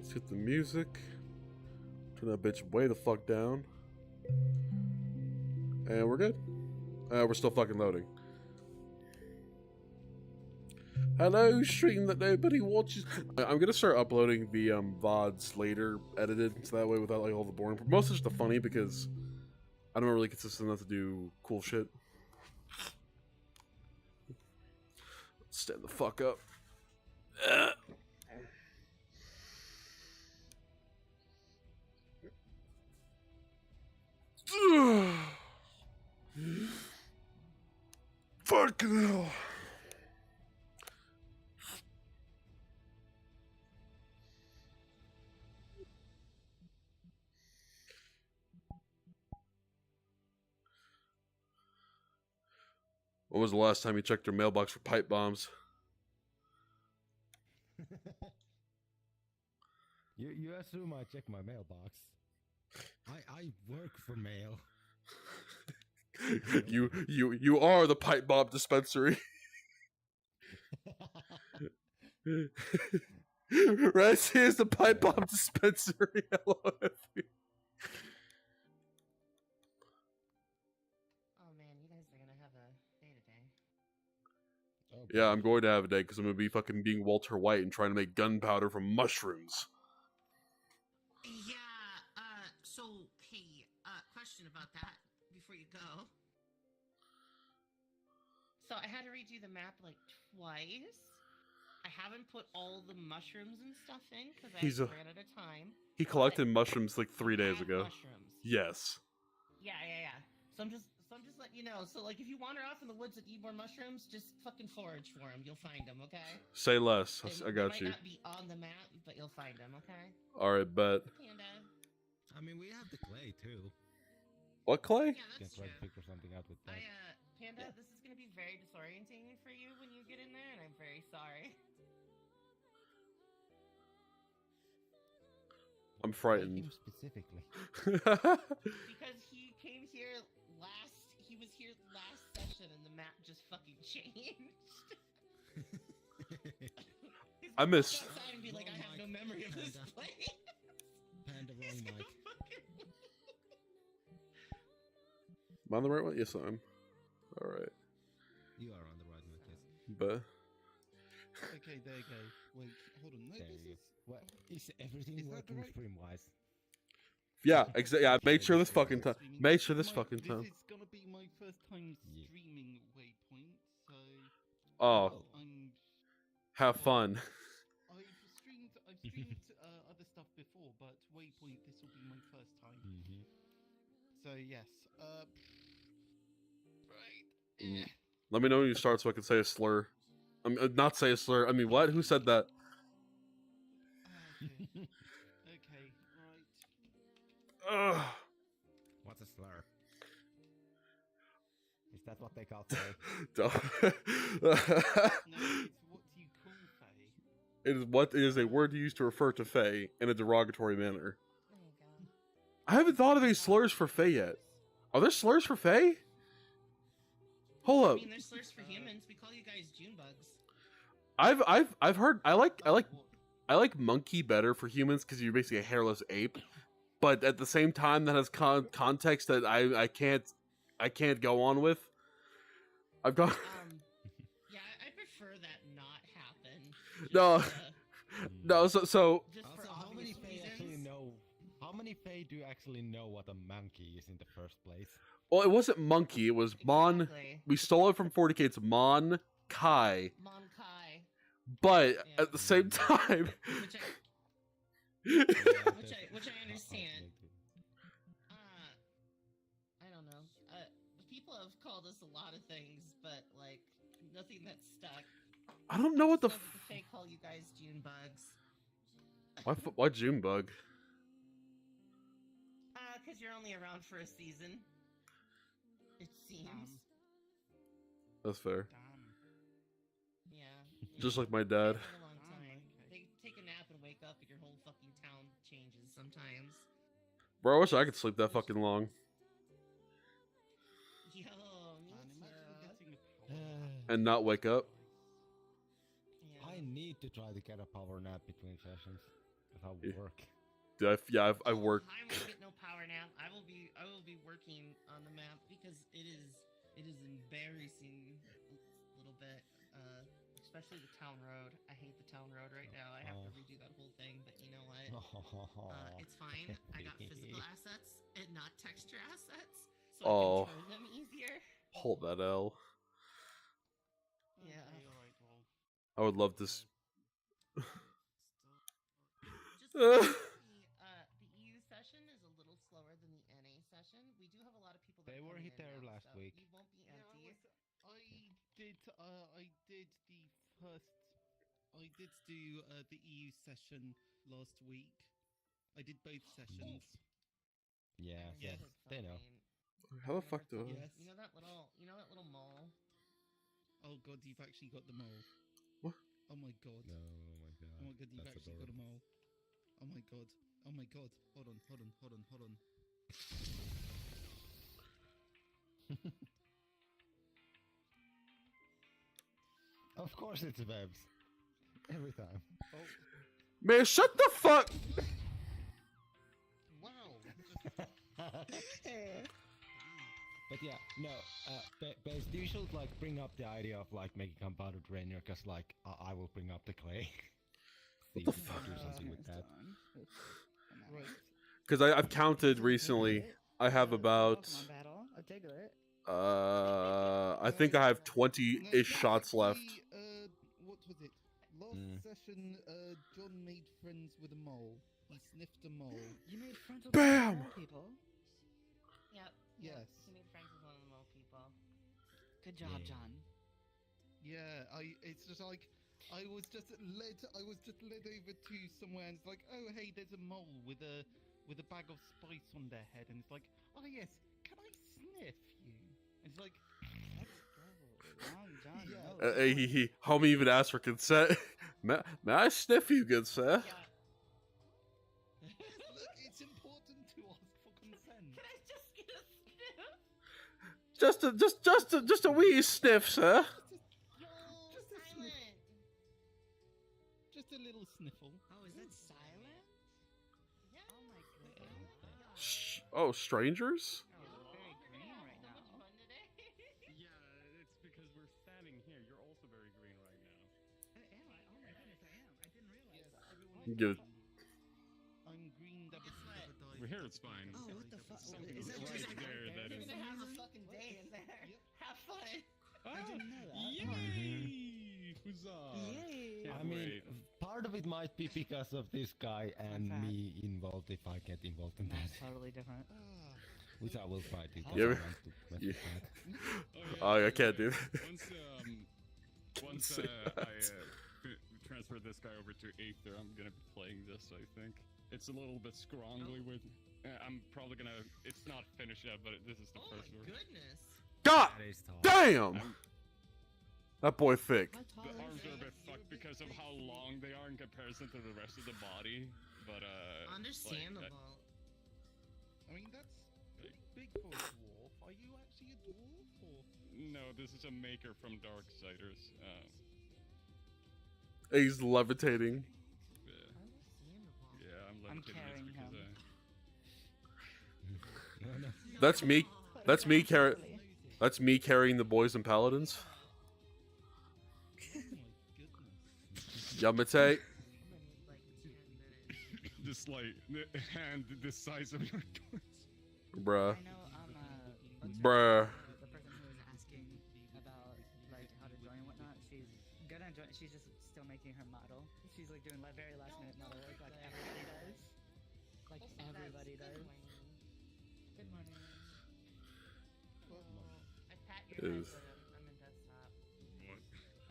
Let's hit the music. Turn that bitch way the fuck down. And we're good. We're still fucking loading. Hello, stream that nobody watches. I'm gonna start uploading the VODs later, edited, so that way without like all the boring. Most of it's the funny because I'm not really consistent enough to do cool shit. Stand the fuck up. Fucking hell. When was the last time you checked your mailbox for pipe bombs? You assume I check my mailbox. I work for mail. You are the pipe bomb dispensary. Right, here's the pipe bomb dispensary. Oh man, you guys are gonna have a day today. Oh, Yeah, I'm going to have a day because I'm gonna be fucking being Walter White and trying to make gunpowder from mushrooms. Yeah, so, hey, question about that before you go. So I had to redo the map like twice. I haven't put all the mushrooms and stuff in because I ran out of time. He collected mushrooms like 3 days ago. Mushrooms. Yes. Yeah. So I'm just letting you know. So like, if you wander off in the woods and eat more mushrooms, just fucking forage for them. You'll find them, okay? Say less. I got they you. might not be on the map, but you'll find them, okay? All right, bet. Panda. I mean, we have the clay too. What clay? Yeah, Can that's try true. to figure something out with that. Panda, this is gonna be very disorienting for you when you get in there, and I'm very sorry. I'm frightened. Him specifically. Because he came here he was here last session, and the map just fucking changed. I miss. Outside and be like, I have no memory of this place. Panda, wrong mic. Am I on the right one? Yes, I am. All right. You are on the right mic, yes. But Okay, there you go. Wait, hold on. No, There this you is... go. What is everything Is that working the right- stream-wise? yeah, exactly. Yeah, I made sure this fucking time. Streaming. Made sure this fucking This time. is gonna be my first time Yeah. streaming Waypoint, so Oh, I'm. have fun. I've streamed other stuff before, but Waypoint, this will be my first time. Mm-hmm. So yes, right. Mm. Let me know when you start so I can say a slur. Not say a slur. I mean, what? Who said that? Okay. Okay, right. Ugh. What's a slur? Is that what they call Faye? No, it's what you call Faye. It is a word used to refer to Faye in a derogatory manner. There you go. I haven't thought of any slurs for Faye yet. Are there slurs for Faye? Hold I up. mean, there's slurs for humans. We call you guys June bugs. I've heard I like monkey better for humans because you're basically a hairless ape, but at the same time that has context that I can't go on with. I've got Yeah, I prefer that not happen. No. Just, no so just for Also, how many obvious Fae actually reasons. know? How many Fae do actually know what a monkey is in the first place? well it wasn't monkey, it was Mon. Exactly. We stole it from 40K. It's Mon Kai, Monkai. but Yeah. at the same time, Which I understand. I don't know. People have called us a lot of things, but like nothing that's stuck. I don't know what the Just know that the Fae call you guys June bugs. why Junebug? Because you're only around for a season. It seems. That's fair. Damn. Yeah. Just like my It's dad. been a long Oh, time. okay. They take a nap and wake up, and your whole fucking town changes sometimes. Bro, I wish I could sleep that fucking long Yo, me Man, imagine too. getting a power. and not wake up. Yeah. I need to try to get a power nap between sessions. That's how Yeah. we work. Yeah, I work. I will get no power nap. I will be working on the map because it is embarrassing a little bit. Especially the town road. I hate the town road right now. I have to redo that whole thing, but you know what? It's fine. I got physical assets and not texture assets, so I can turn them easier. Hold that L. Yeah. Okay, alright, well. I would love to. Just the EU session is a little slower than the NA session. We do have a lot of people that They are were coming hit in there now, last so week. You won't be Yeah, empty. I did do the EU session last week. I did both sessions. Yeah, I yeah, never they know. fucking- How the I fuck never do I? fucking- Yes. You know that little mall? Oh god, you've actually got the mole. What? Oh my god. No, oh my god. Oh my god, you've That's actually got a mole. Oh my god. Oh my god. Hold on. Of course it's Webs. Every time. Oh, Man, shut the fuck. wow. But yeah, no, Base, you should like bring up the idea of like making gunpowder drainer, cause like I will bring up the clay. What the See if we fuck? can do something with that. Right. Because I've counted recently. I have about. I'll take it. I think I have 20-ish shots left. What was it? Last session, John made friends with a mole. He sniffed a mole. You made friends with Bam! mole people. Yep. Yes. He made friends with one of the mole people. Good job, Yeah. John. Yeah, it's just like I was just led over to somewhere and it's like, oh hey, there's a mole with a bag of spice on their head and it's like, oh yes, can I sniff you? And it's like, John, Yeah. no. Homie even asked for consent. may I sniff you, good sir? Yeah. look, it's important to ask for consent. Can I just get a sniff? Just a wee sniff, sir. Silent. Just a little sniffle. Oh, is that silent? Yeah. Oh my goodness. Oh, strangers? You look very green right So now. much fun today. Yeah, it's because we're standing here. You're also very green right now. Oh my goodness, I am. I didn't realize Yes, that. everyone. Give it. I'm green. Guess what? We're here, it's fine. Oh, what the fuck? Something Is that right just there that You're is. gonna have a fucking day in there. Yep. Have fun. I didn't know that. Yay! Huzzah! Yay! Can't I mean, wait. part of it might be because of this guy and fact. me involved if I get involved in that. That's totally different. Which I will try to. 'cause Yeah, I but- want to mess yeah. with that. Oh, I can't do that. Once I transfer this guy over to Aether, I'm gonna be playing this. I think it's a little bit scrongly with. I'm probably gonna. It's not finished yet, but this is the Oh my first one. goodness. God That is tough. damn! I'm- That boy thick. How tall The is arms are a he? bit fucked because of how long they are in comparison to the rest of the body. But Understandable. I mean, that's pretty big for a dwarf. Are you actually a dwarf or? No, this is a maker from Darksiders. He's levitating. Understandable. Yeah, I'm I'm levitating carrying because him. No, no. That's me. That's me carrying. Absolutely. That's me carrying the boys and paladins. Oh my goodness. Yamate. I'm gonna need like 10 minutes. just like the hand the size of your toys. Bruh. I know, what's her Bruh. name? The person who was asking about like how to join and whatnot. She's gonna join. She's just still making her model. She's like doing like very last minute model work, like everybody does. Like everybody Good does. morning. Good morning. I pat your head, Is- but I'm in desktop.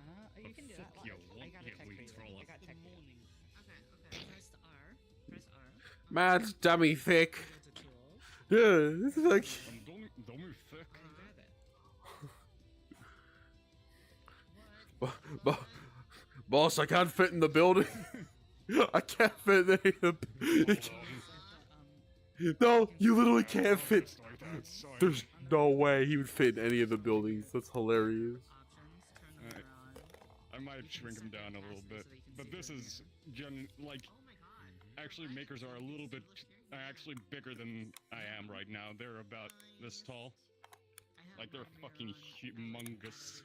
What? You can do that. fuck you I want, got you a tech wee for you. troll. I got tech for you. Morning. Okay. Press the R. Press R. Man's dummy thick. Go to tools Yeah, this is like. Don't move thick. and grab it. Boss, I can't fit in the building. I can't fit in any of the. No, you literally can't fit. There's no way he would fit in any of the buildings. That's hilarious. Options. Turn them around. I might shrink him down a little bit, but this is like Oh my god. actually, makers are a little bit actually bigger than I am right now. They're about this tall. Like they're fucking humongous.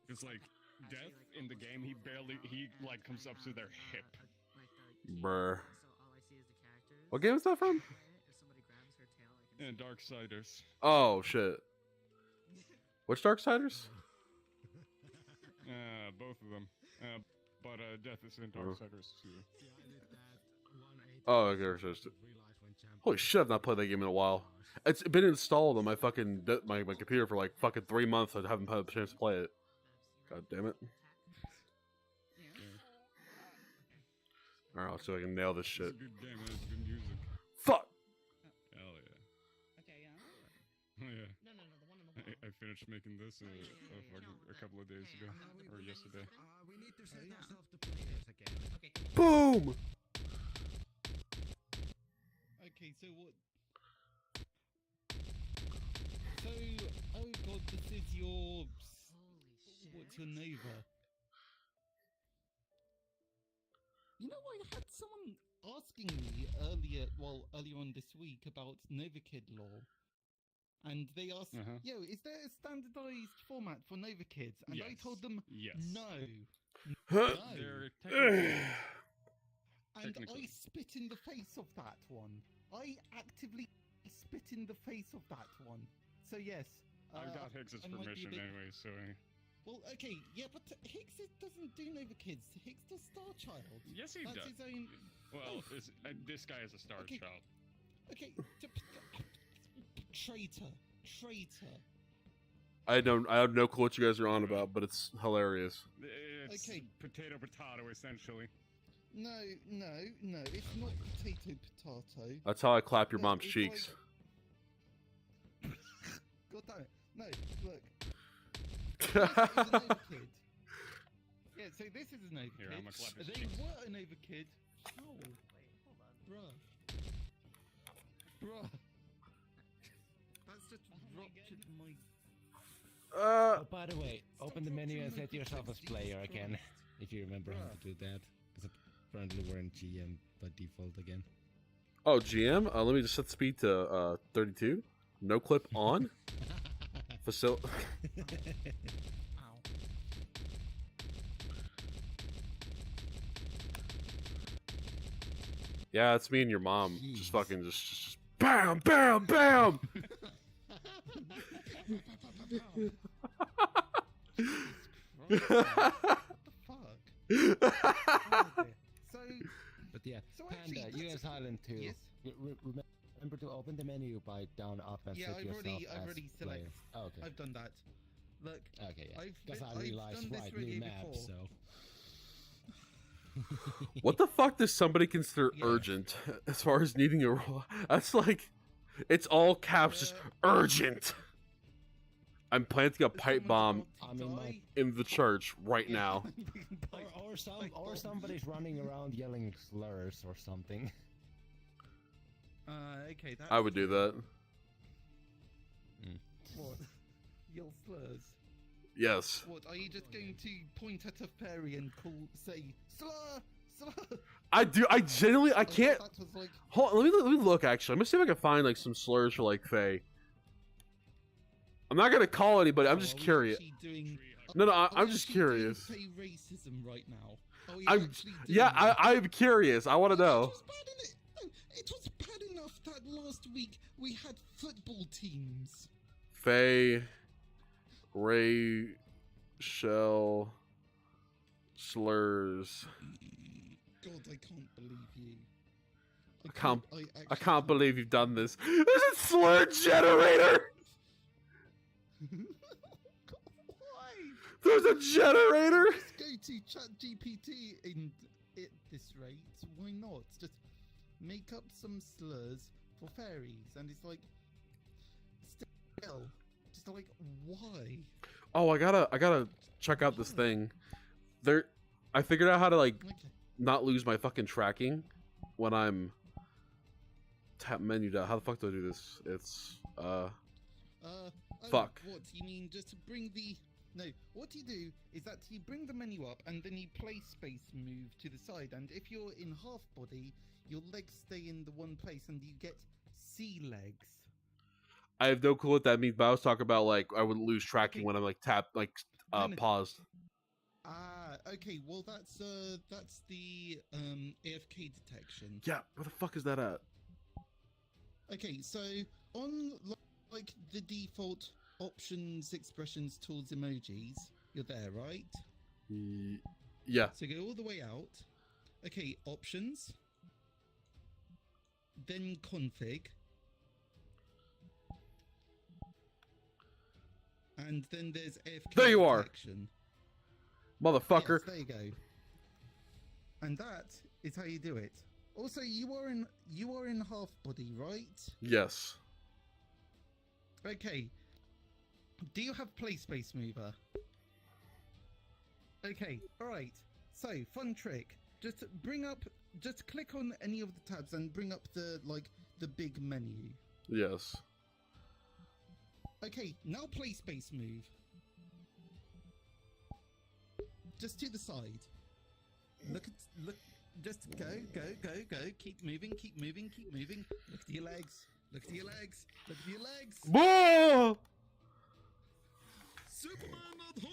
It's like Death in the game. He like comes up to their hip. Brr. What game is that from? And Darksiders. Oh shit. Which Darksiders? Both of them. But Death is in Darksiders too. Oh, okay. Holy shit! I've not played that game in a while. It's been installed on my fucking my computer for like fucking 3 months. I haven't had a chance to play it. God damn it! All right, let's see if I can nail this shit. It's a good game. It's good music. Fuck! Hell yeah. Okay, yeah. Oh yeah. No, the one in the wall. I finished making this a couple of days ago or yesterday. We need to set ourselves to players again. Okay. Boom! Okay, so what? So, oh god, this is your. What's your Nova? You know, I had someone asking me earlier on this week about Nova Kid lore. And they asked, yo, is there a standardized format for Nova Kids? And I told them, yes. no. They're technically... And I spit in the face of that one. I actively spit in the face of that one. So yes. I got Higgs's permission anyway, so... Well, okay, yeah, but Higgs doesn't do Nova Kids. Higgs does Star Child. Yes, he That's does. his own... Well, this guy is a Star Child. Okay, traitor. I have no clue what you guys are on about, but it's hilarious. It's potato, essentially. No, it's not potato. That's how I clap your mom's cheeks. Like... God damn it. No, look. This is a Nova Kid. Yeah, so this is a Nova Kid. Here, I'm gonna clap his They cheeks. were a Nova Kid. Oh. Wait, hold on. Bruh. That's just ruptured my... Oh, by the way, open the menu and set yourself as player again, if you remember how to do that. Because apparently we're in GM by default again. Oh, GM? Let me just set speed to 32. No clip on. Ow. Yeah, it's me and your mom. Jeez. Just fucking just bam, bam, bam. What the fuck? So, But yeah, So Panda, actually, US Island 2. yes? Remember to open the menu by down, up, and Yeah, set I've yourself already as player. selected. Oh, okay. I've done that. Look, Okay, yeah. I've Because I I've realized, done this right, really new map, before. so... What the fuck does somebody consider Yeah. urgent as far as needing a role? That's like, it's all caps, just urgent. I'm planting a pipe bomb I mean, my- in the church right now. Or somebody's running around yelling slurs or something. Okay, that's... I would do that. What? Yell slurs? Yes. What, are you just going to point at a fairy and say, slur! Slur! I do. I genuinely. I can't. That was like... Hold on, let me look. Actually, I'm gonna see if I can find like some slurs for like Faye. I'm not gonna call anybody. I'm just curious. No, I'm just curious. Say racism right now. I'm I'm curious. I want to know. It was bad enough that last week we had football teams. Faye, Ray, Shell, slurs. God, I can't believe you. I can't believe you've done this. There's a slur generator. Why? There's a generator. Just go to ChatGPT in at this rate. Why not? Just make up some slurs for fairies, and it's like, still, just like, why? Oh, I gotta check out this thing. I figured out how to like Okay. not lose my fucking tracking when I'm tap menu down. How the fuck do I do this? It's Oh, Fuck. What you mean? Just bring the No, what you do is that you bring the menu up and then you play space move to the side. And if you're in half body, your legs stay in the one place and you get sea legs. I have no clue what that means, but I was talking about like I would lose tracking Okay. when I'm like No. paused. Ah, okay. Well, that's the AFK detection. Yeah, where the fuck is that at? Okay, so on like the default options, expressions, tools, emojis, you're there, right? Yeah. So go all the way out. Okay, options. Then config. And then there's AFK There you are. detection. Motherfucker. Yes, there you go. And that is how you do it. Also, you are in half body, right? Yes. Okay. Do you have play space mover? Okay, alright. So, fun trick. Just click on any of the tabs and bring up the big menu. Yes. Okay, now play space move. Just to the side. Look, just go. Keep moving. Look to your legs. Look to your legs. Whoa! Superman at home!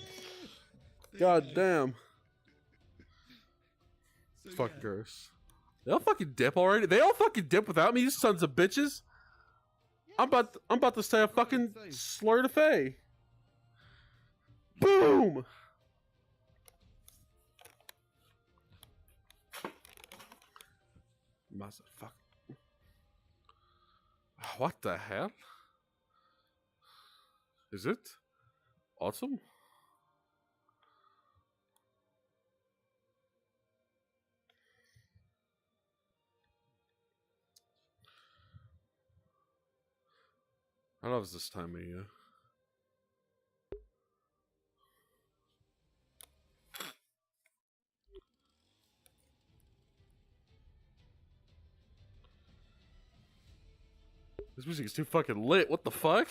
There God you go. damn. So, Fucking yeah. curse. They all fucking dip already. They all fucking dip without me, you sons of bitches. I'm about to say a fucking so- slur to Faye. Boom! Motherfucker. What the hell? Is it? Awesome? I love this time of year. This music is too fucking lit. What the fuck?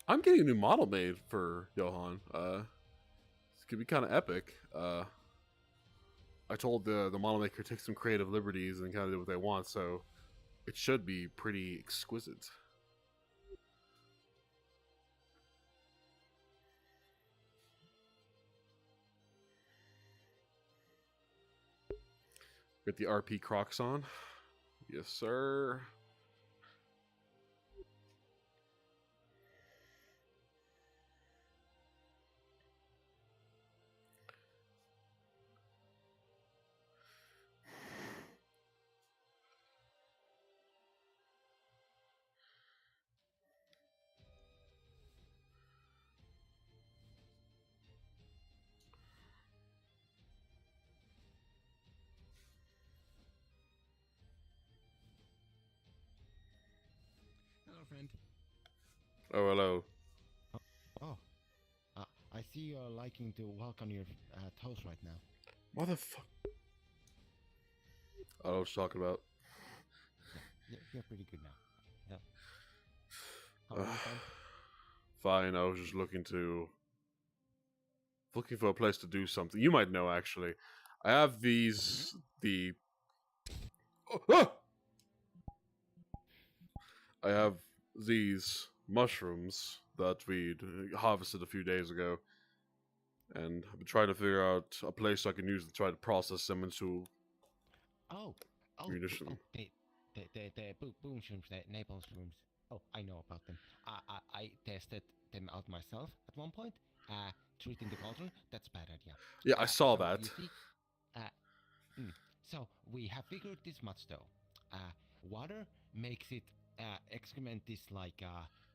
I'm getting a new model made for Johan. It's gonna be kind of epic. I told the model maker to take some creative liberties and kind of do what they want, so it should be pretty exquisite. Get the RP Crocs on. Yes, sir. Hello, friend. Oh, hello. Oh, I see you're liking to walk on your toes right now. What the fuck? I don't know what you're talking about. Yeah, you're pretty good now. Yeah. How are you, friend? Fine, I was just looking for a place to do something. You might know, actually. I have these, I have these mushrooms that we harvested a few days ago. And I've been trying to figure out a place I can use to try to process them into Oh, munition. the boom shrooms, the napalm shrooms. Oh, I know about them. I tested them out myself at one point. Treating the cauldron, that's a bad idea. Yeah, I saw so that. You see, so we have figured this much though. Water makes it excrement this like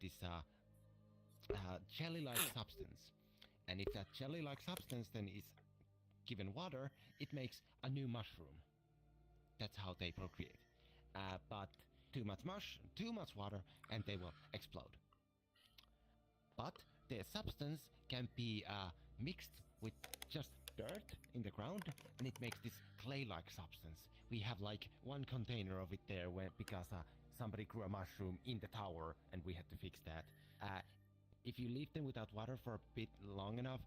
this jelly-like substance, and if that jelly-like substance then is given water, it makes a new mushroom. That's how they procreate. But too much water, and they will explode. But the substance can be mixed with just dirt in the ground, and it makes this clay-like substance. We have like one container of it there because somebody grew a mushroom in the tower, and we had to fix that. If you leave them without water for a bit long enough,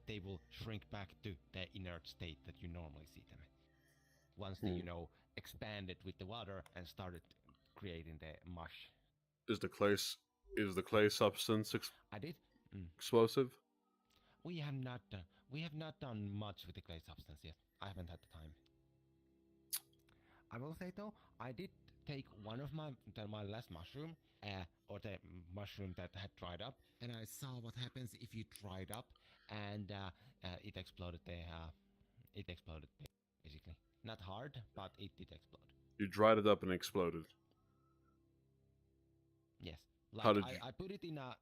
they will shrink back to the inert state that you normally see them. Once they, expanded with the water and started creating the mush. Is the clay substance I did. explosive? We have not done much with the clay substance yet. I haven't had the time. I will say though, I did take one of my last mushroom, or the mushroom that had dried up, and I saw what happens if you dry it up, and it exploded. It exploded basically. Not hard, but it did explode. You dried it up and exploded. Yes. Like How did I put it in a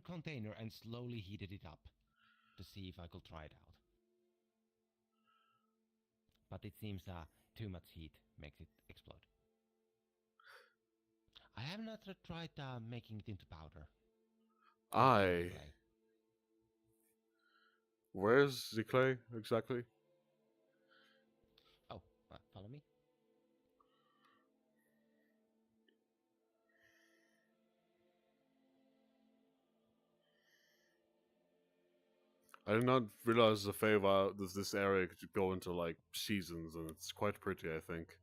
container and slowly heated it up to see if I could try it out. But it seems too much heat makes it explode. I have not tried making it into powder. Where's the clay exactly? Oh, follow me. I did not realize the favor this area could go into like seasons, and it's quite pretty, I think.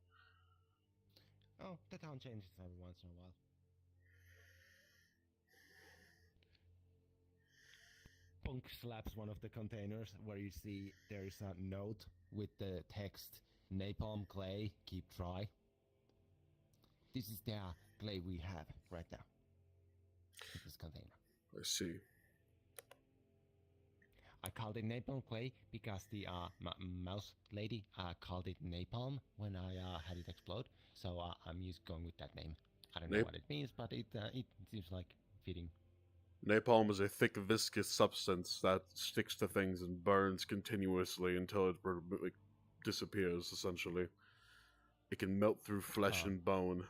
Oh, the town changes every once in a while. Punk slaps one of the containers where you see there is a note with the text "Napalm clay, keep dry." This is the clay we have right now in this container. I see. I called it napalm clay because the mouse lady called it napalm when I had it explode. So I'm used going with that name. I don't know what it means, but it seems like fitting. Napalm is a thick, viscous substance that sticks to things and burns continuously until it disappears, essentially. It can melt through flesh and bone.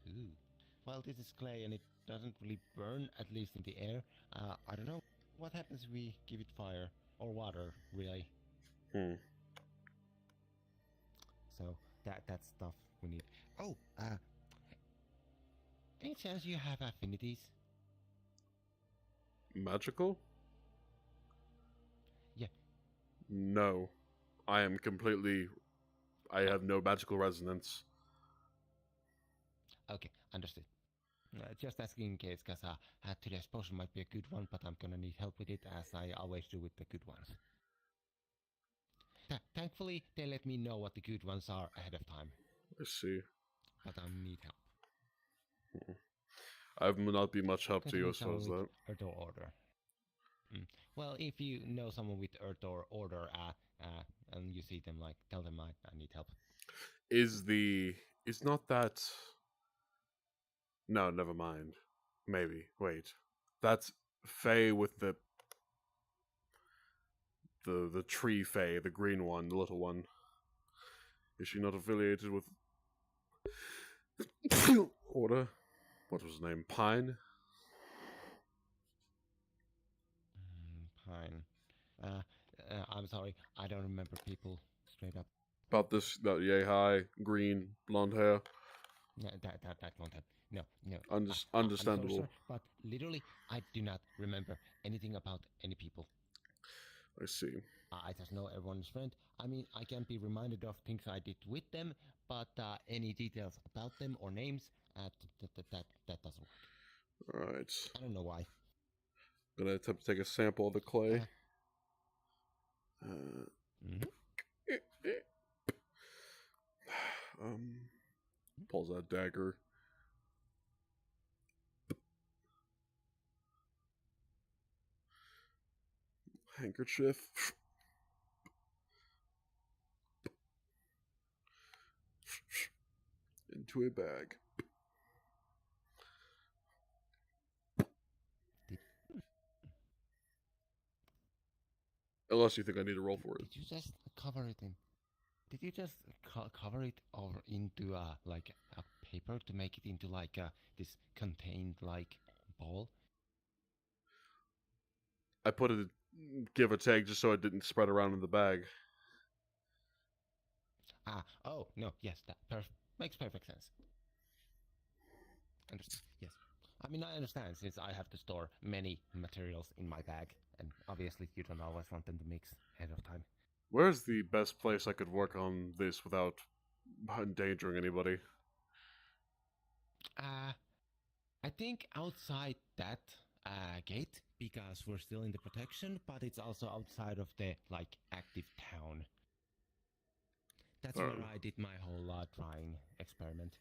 Ooh. Well, this is clay and it doesn't really burn, at least in the air. I don't know what happens if we give it fire or water, really. So that's stuff we need. Oh, any chance you have affinities? Magical? Yeah. No. I have no magical resonance. Okay, understood. Just asking in case, because today's potion might be a good one, but I'm gonna need help with it, as I always do with the good ones. Thankfully, they let me know what the good ones are ahead of time. I see. But I need help. I will not be much help to you as far as that. Earth or Order. Well, if you know someone with Earth or Order, and you see them, like, tell them I need help. Is not that... No, never mind. Maybe. Wait. That's Fae with the tree Fae, the green one, the little one. Is she not affiliated with Order? What was his name? Pine? Pine. I'm sorry, I don't remember people straight up. About this, that yay high, green, blonde hair. No, that won't happen. No. Understandable. I'm so sorry, but literally, I do not remember anything about any people. I see. I just know everyone's friend. I mean, I can be reminded of things I did with them, but any details about them or names, that doesn't work. Alright. I don't know why. I'm gonna attempt to take a sample of the clay. Pulls out dagger. Handkerchief. Into a bag. Unless you think I need to roll for it. Did you just cover it in? Did you just cover it over into like a paper to make it into like this contained like ball? I put it, give or take, just so it didn't spread around in the bag. Oh no, yes, that makes perfect sense. Understand? Yes. I mean, I understand since I have to store many materials in my bag, and obviously you don't always want them to mix ahead of time. Where's the best place I could work on this without endangering anybody? I think outside that gate, because we're still in the protection, but it's also outside of the like active town. That's where I did my whole drawing experiment.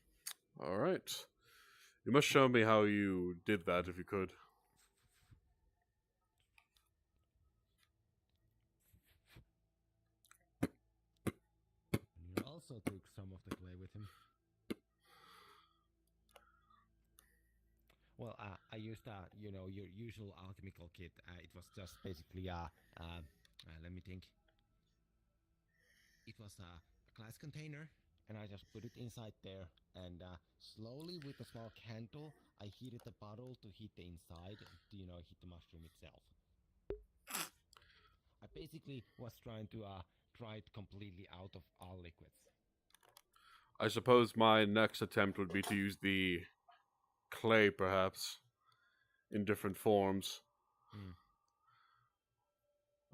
All right. You must show me how you did that, if you could. You also took some of the clay with him. Well, I used your usual alchemical kit. It was just basically let me think. It was a glass container, and I just put it inside there, and slowly with a small candle, I heated the bottle to heat the inside, to heat the mushroom itself. I basically was trying to dry it completely out of all liquids. I suppose my next attempt would be to use the clay, perhaps, in different forms.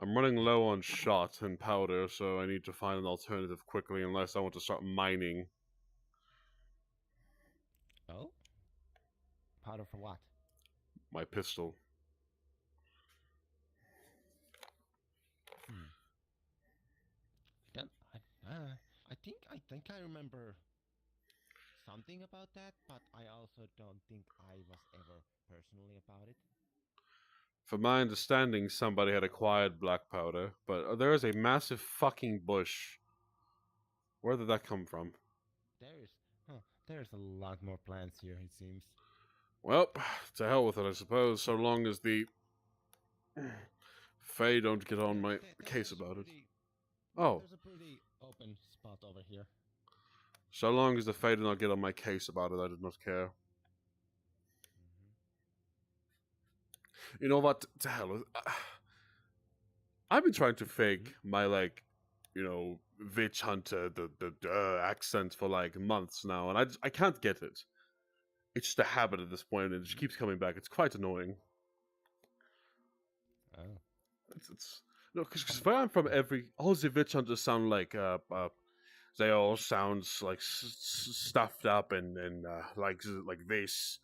I'm running low on shot and powder, so I need to find an alternative quickly, unless I want to start mining. Oh? Powder for what? My pistol. I think I remember something about that, but I also don't think I was ever personally about it. From my understanding, somebody had acquired black powder, but there is a massive fucking bush. Where did that come from? There's a lot more plants here, it seems. Well, to hell with it, I suppose, so long as the Fae don't get on my case about it. Oh. There's a pretty open spot over here. So long as the Fae do not get on my case about it, I do not care. You know what? To hell with it. I've been trying to fake my, witch hunter, the accent for, months now, and I can't get it. It's just a habit at this point, and it just keeps coming back. It's quite annoying. Oh. Because where I'm from, all the witch hunters sound like, they all sound like stuffed up and like this.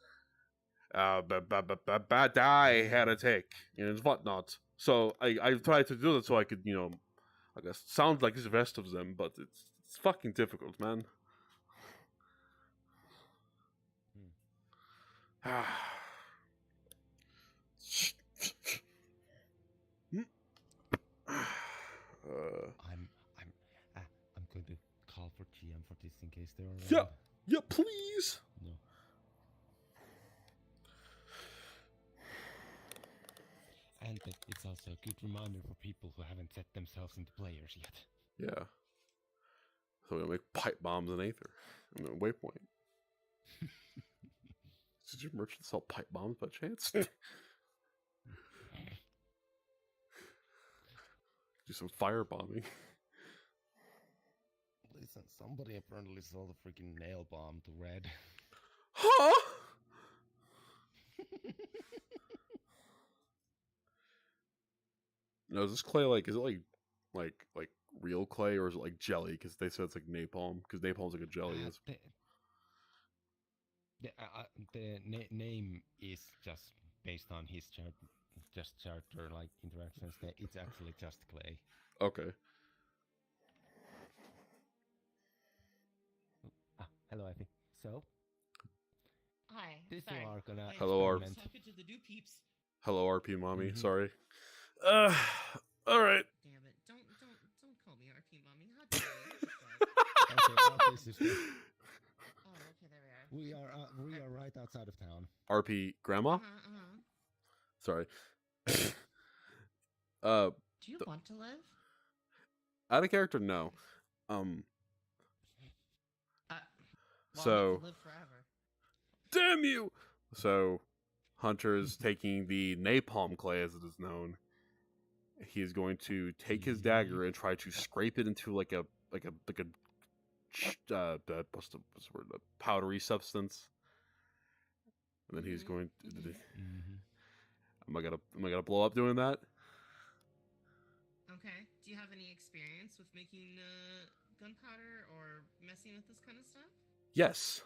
Die heretic and whatnot. So I tried to do that so I could, I guess sound like the rest of them, but it's fucking difficult, man. I'm going to call for GM for this in case they're around. Yeah, please. No. And it's also a good reminder for people who haven't set themselves into players yet. Yeah. So we'll make pipe bombs in Aether. I mean, Waypoint. Did your merchant sell pipe bombs by chance? Do some firebombing. Listen, somebody apparently sold a freaking nail bomb to Red. Huh? No, is this clay is it like real clay, or is it like jelly? Because they said it's like napalm, because napalm's like a jelly. The name is just based on his character like interactions. It's actually just clay. Okay. Hello, Effie. So, Hi. this sorry. you are gonna Hello, Arp. experiment. Talking to the new peeps. Hello, RP mommy. Mhm. Sorry. All right. Damn it! Don't call me RP mommy. How dare you? Okay, okay, sister. Oh, okay, there we are. We are right outside of town. RP grandma. Uh-huh. Sorry. Do you want to live? Out of character, no. Um. Well, So- you can live forever. Damn you! So, Hunter is taking the napalm clay, as it is known. He is going to take his dagger and try to scrape it into like a what's the word? A powdery substance. And then he's going. Mm-hmm. Am I gonna blow up doing that? Okay. Do you have any experience with making gunpowder or messing with this kind of stuff? Yes.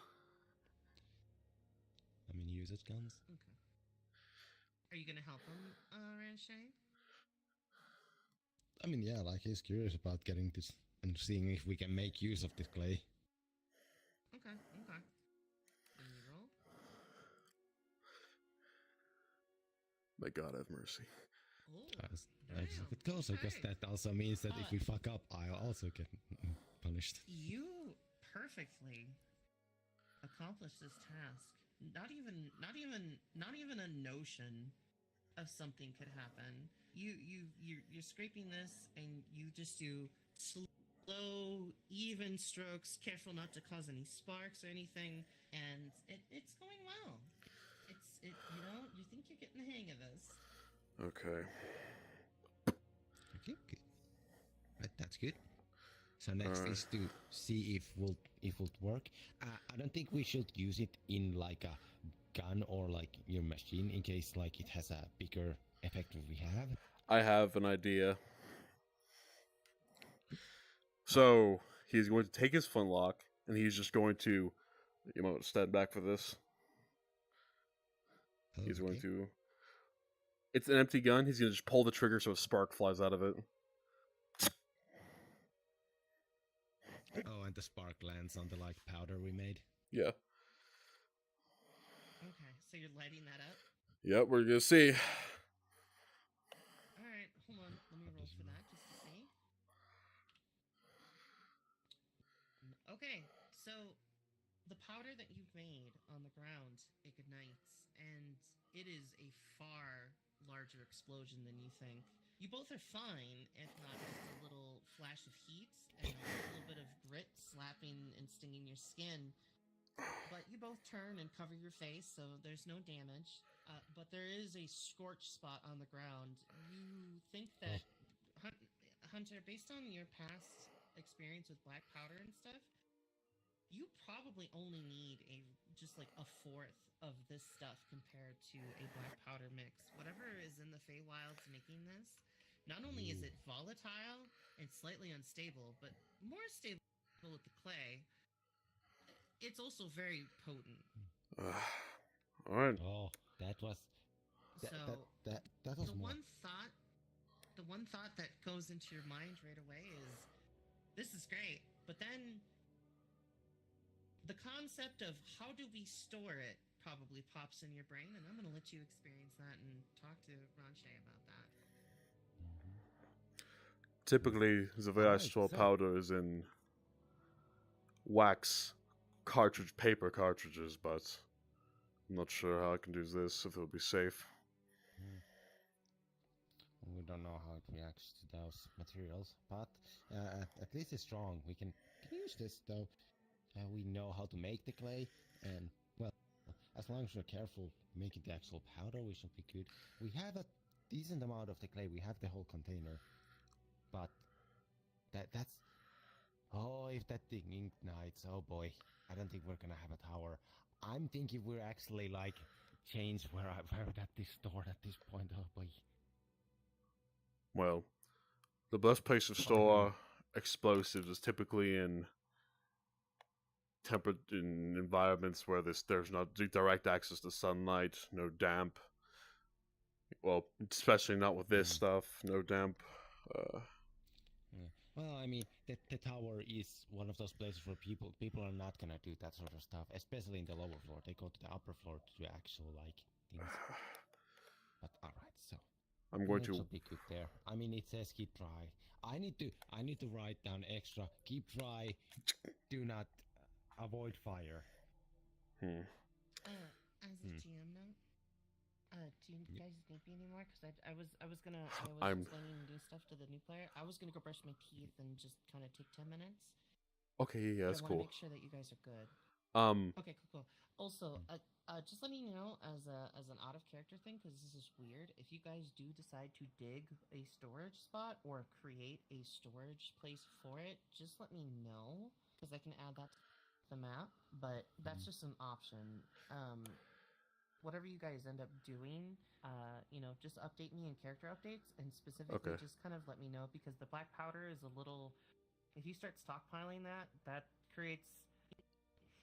I mean, use it guns. Okay. Are you gonna help him, Ranshay? I mean, yeah, like he's curious about getting this and seeing if we can make use of this clay. Okay. Let me roll. May God have mercy. Oh, As damn, it goes, I guess okay. that also means that if we fuck up, I'll also get punished. You perfectly accomplished this task. Not even a notion of something could happen. You're scraping this, and you just do slow, even strokes, careful not to cause any sparks or anything, and it's going well. You think you're getting the hang of this. Okay. Okay, good. Right, that's good. So next is to see if will work. I don't think we should use it in like a gun or like your machine in case like it has a bigger effect than we have. I have an idea. So he's going to take his flintlock and he's just going to, you know, stand back for this. He's going to. It's an empty gun. He's going to just pull the trigger so a spark flies out of it. Oh, and the spark lands on the like powder we made. Yeah. Okay, so you're lighting that up. Yep, we're going to see. All right, hold on. Let me roll for that just to see. Okay, so the powder that you've made on the ground ignites, and it is a far larger explosion than you think. You both are fine, if not just a little flash of heat and a little bit of grit slapping and stinging your skin. But you both turn and cover your face, so there's no damage. But there is a scorch spot on the ground. You think that, Hunter, based on your past experience with black powder and stuff, you probably only need just like a fourth of this stuff compared to a black powder mix. Whatever is in the Feywilds making this, not only is it volatile and slightly unstable, but more stable with the clay, it's also very potent. All right. Oh, that was So that was the more. one thought that goes into your mind right away is, this is great, but then the concept of how do we store it probably pops in your brain, and I'm going to let you experience that and talk to Ranshay about that. Typically, the way I store powder is in wax paper cartridges, but I'm not sure how I can do this, if it'll be safe. We don't know how it reacts to those materials, but at least it's strong. We can use this though. We know how to make the clay, and well, as long as we're careful making the actual powder, we should be good. We have a decent amount of the clay. We have the whole container, but that's if that thing ignites, oh boy, I don't think we're gonna have a tower. I'm thinking we're actually like change where that is stored at this point. Oh boy. Well, the best place to store explosives is typically in in environments where there's not direct access to sunlight, no damp. Well, especially not with this stuff, no damp. Well, Well, I mean, the tower is one of those places where people are not gonna do that sort of stuff, especially in the lower floor. They go to the upper floor to do actual like things. But all right, so I'm going it to. should be good there. I mean, it says keep dry. I need to write down extra. Keep dry. Do not avoid fire. Hmm. As a GM note, do you guys need me anymore? Because I was I'm- explaining new stuff to the new player. I was gonna go brush my teeth and just kind of take 10 minutes. Okay, yeah, But that's I want to cool. make sure that you guys are good. Um, Okay, cool. Also, just letting you know as an out of character thing, because this is weird. If you guys do decide to dig a storage spot or create a storage place for it, just let me know because I can add that to the map. But that's just an option. Whatever you guys end up doing, just update me in character updates and specifically Okay. just kind of let me know because the black powder is a little. If you start stockpiling that creates.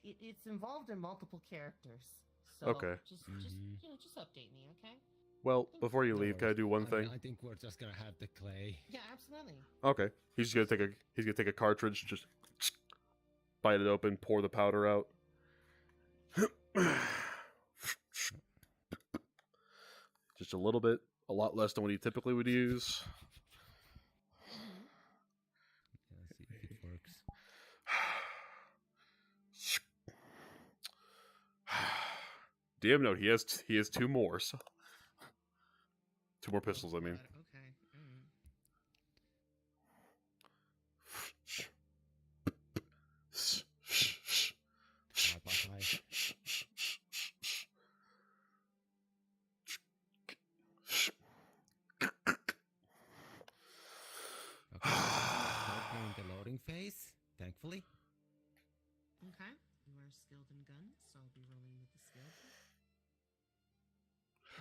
It's involved in multiple characters. So Okay. just Mhm. just update me, okay? well, before you No leave, can I worries. do one I thing? mean, I think we're just gonna have the clay. Yeah, absolutely. Okay. He's gonna take a cartridge, just bite it open, pour the powder out. Just a little bit, a lot less than what he typically would use. Mm-hmm. Yeah, see if it works. DM note: he has two more. So. Two more pistols, I mean. God, okay. Side by side. Okay. We're in the loading phase, thankfully. Okay. You are skilled in guns, so I'll be rolling with the skill.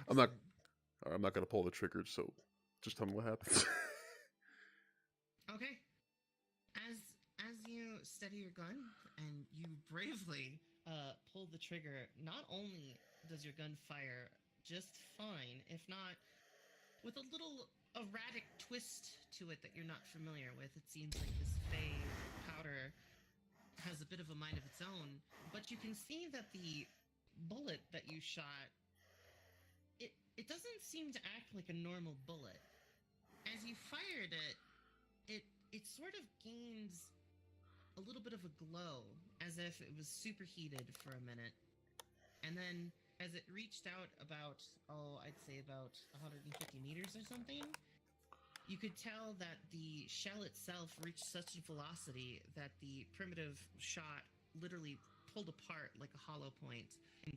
I'm not- Excellent. I'm not gonna pull the trigger, so just tell me what happens. Okay. As you steady your gun and you bravely pull the trigger, not only does your gun fire just fine, if not with a little erratic twist to it that you're not familiar with. It seems like this Fey powder has a bit of a mind of its own, but you can see that the bullet that you shot it doesn't seem to act like a normal bullet. As you fired it sort of gains a little bit of a glow, as if it was superheated for a minute. And then, as it reached out about, I'd say about 150 meters or something, you could tell that the shell itself reached such a velocity that the primitive shot literally pulled apart like a hollow point and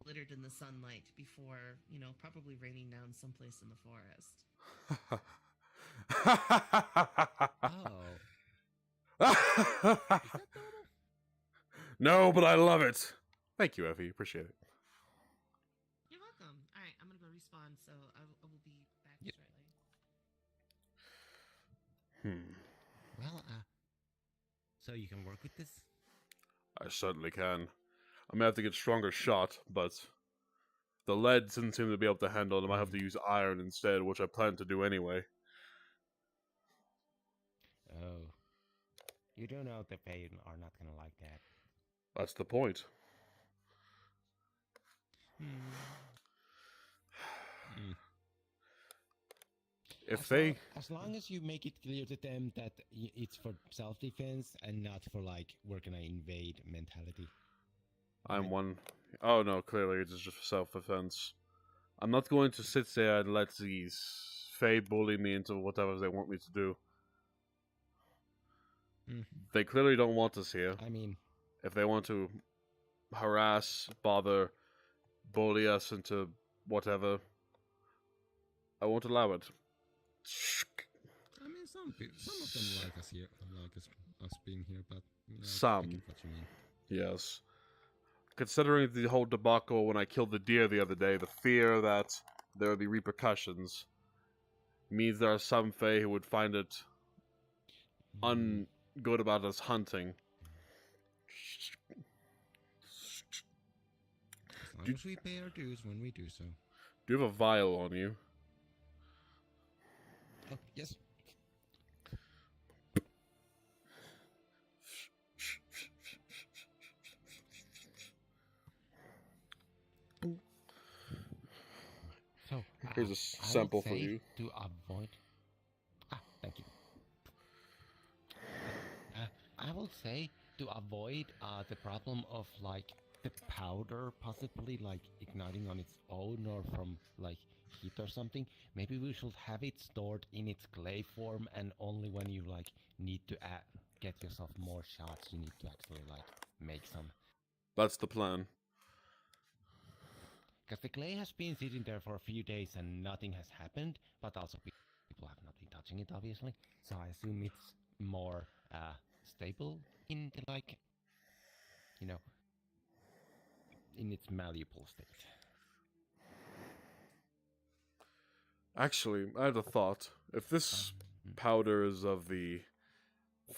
glittered in the sunlight before, probably raining down someplace in the forest. Oh. No, but I love it. Thank you, Effie. Appreciate it. You're welcome. All right, I'm gonna go respawn, so I will be back Yep. shortly. Well, so you can work with this? I certainly can. I may have to get stronger shot, but the lead doesn't seem to be able to handle it. I might have to use iron instead, which I plan to do anyway. Oh. You do know the Fae are not gonna like that. That's the point. If they... As long as you make it clear to them that it's for self-defense and not for, like, we're gonna invade mentality. I'm one... Oh no, clearly it's just self-defense. I'm not going to sit there and let these Fae bully me into whatever they want me to do. They clearly don't want us here. I mean... If they want to harass, bother, bully us into whatever, I won't allow it. I mean, some of them like us here, us being here, but I Some. get what you mean. Yes. Considering the whole debacle when I killed the deer the other day, the fear that there would be repercussions means there are some Fae who would find it good about us hunting. As long as we pay our dues when we do so. Do you have a vial on you? Oh, yes. Here's a I would sample for say you. to avoid. Thank you. I will say to avoid the problem of like the powder possibly like igniting on its own or from like heat or something. Maybe we should have it stored in its clay form, and only when you like need to get yourself more shots, you need to actually like make some. That's the plan. Because the clay has been sitting there for a few days and nothing has happened, but also people have not been touching it, obviously. So I assume it's more stable in the like, you know, in its malleable state. Actually, I had a thought. If this powder is of the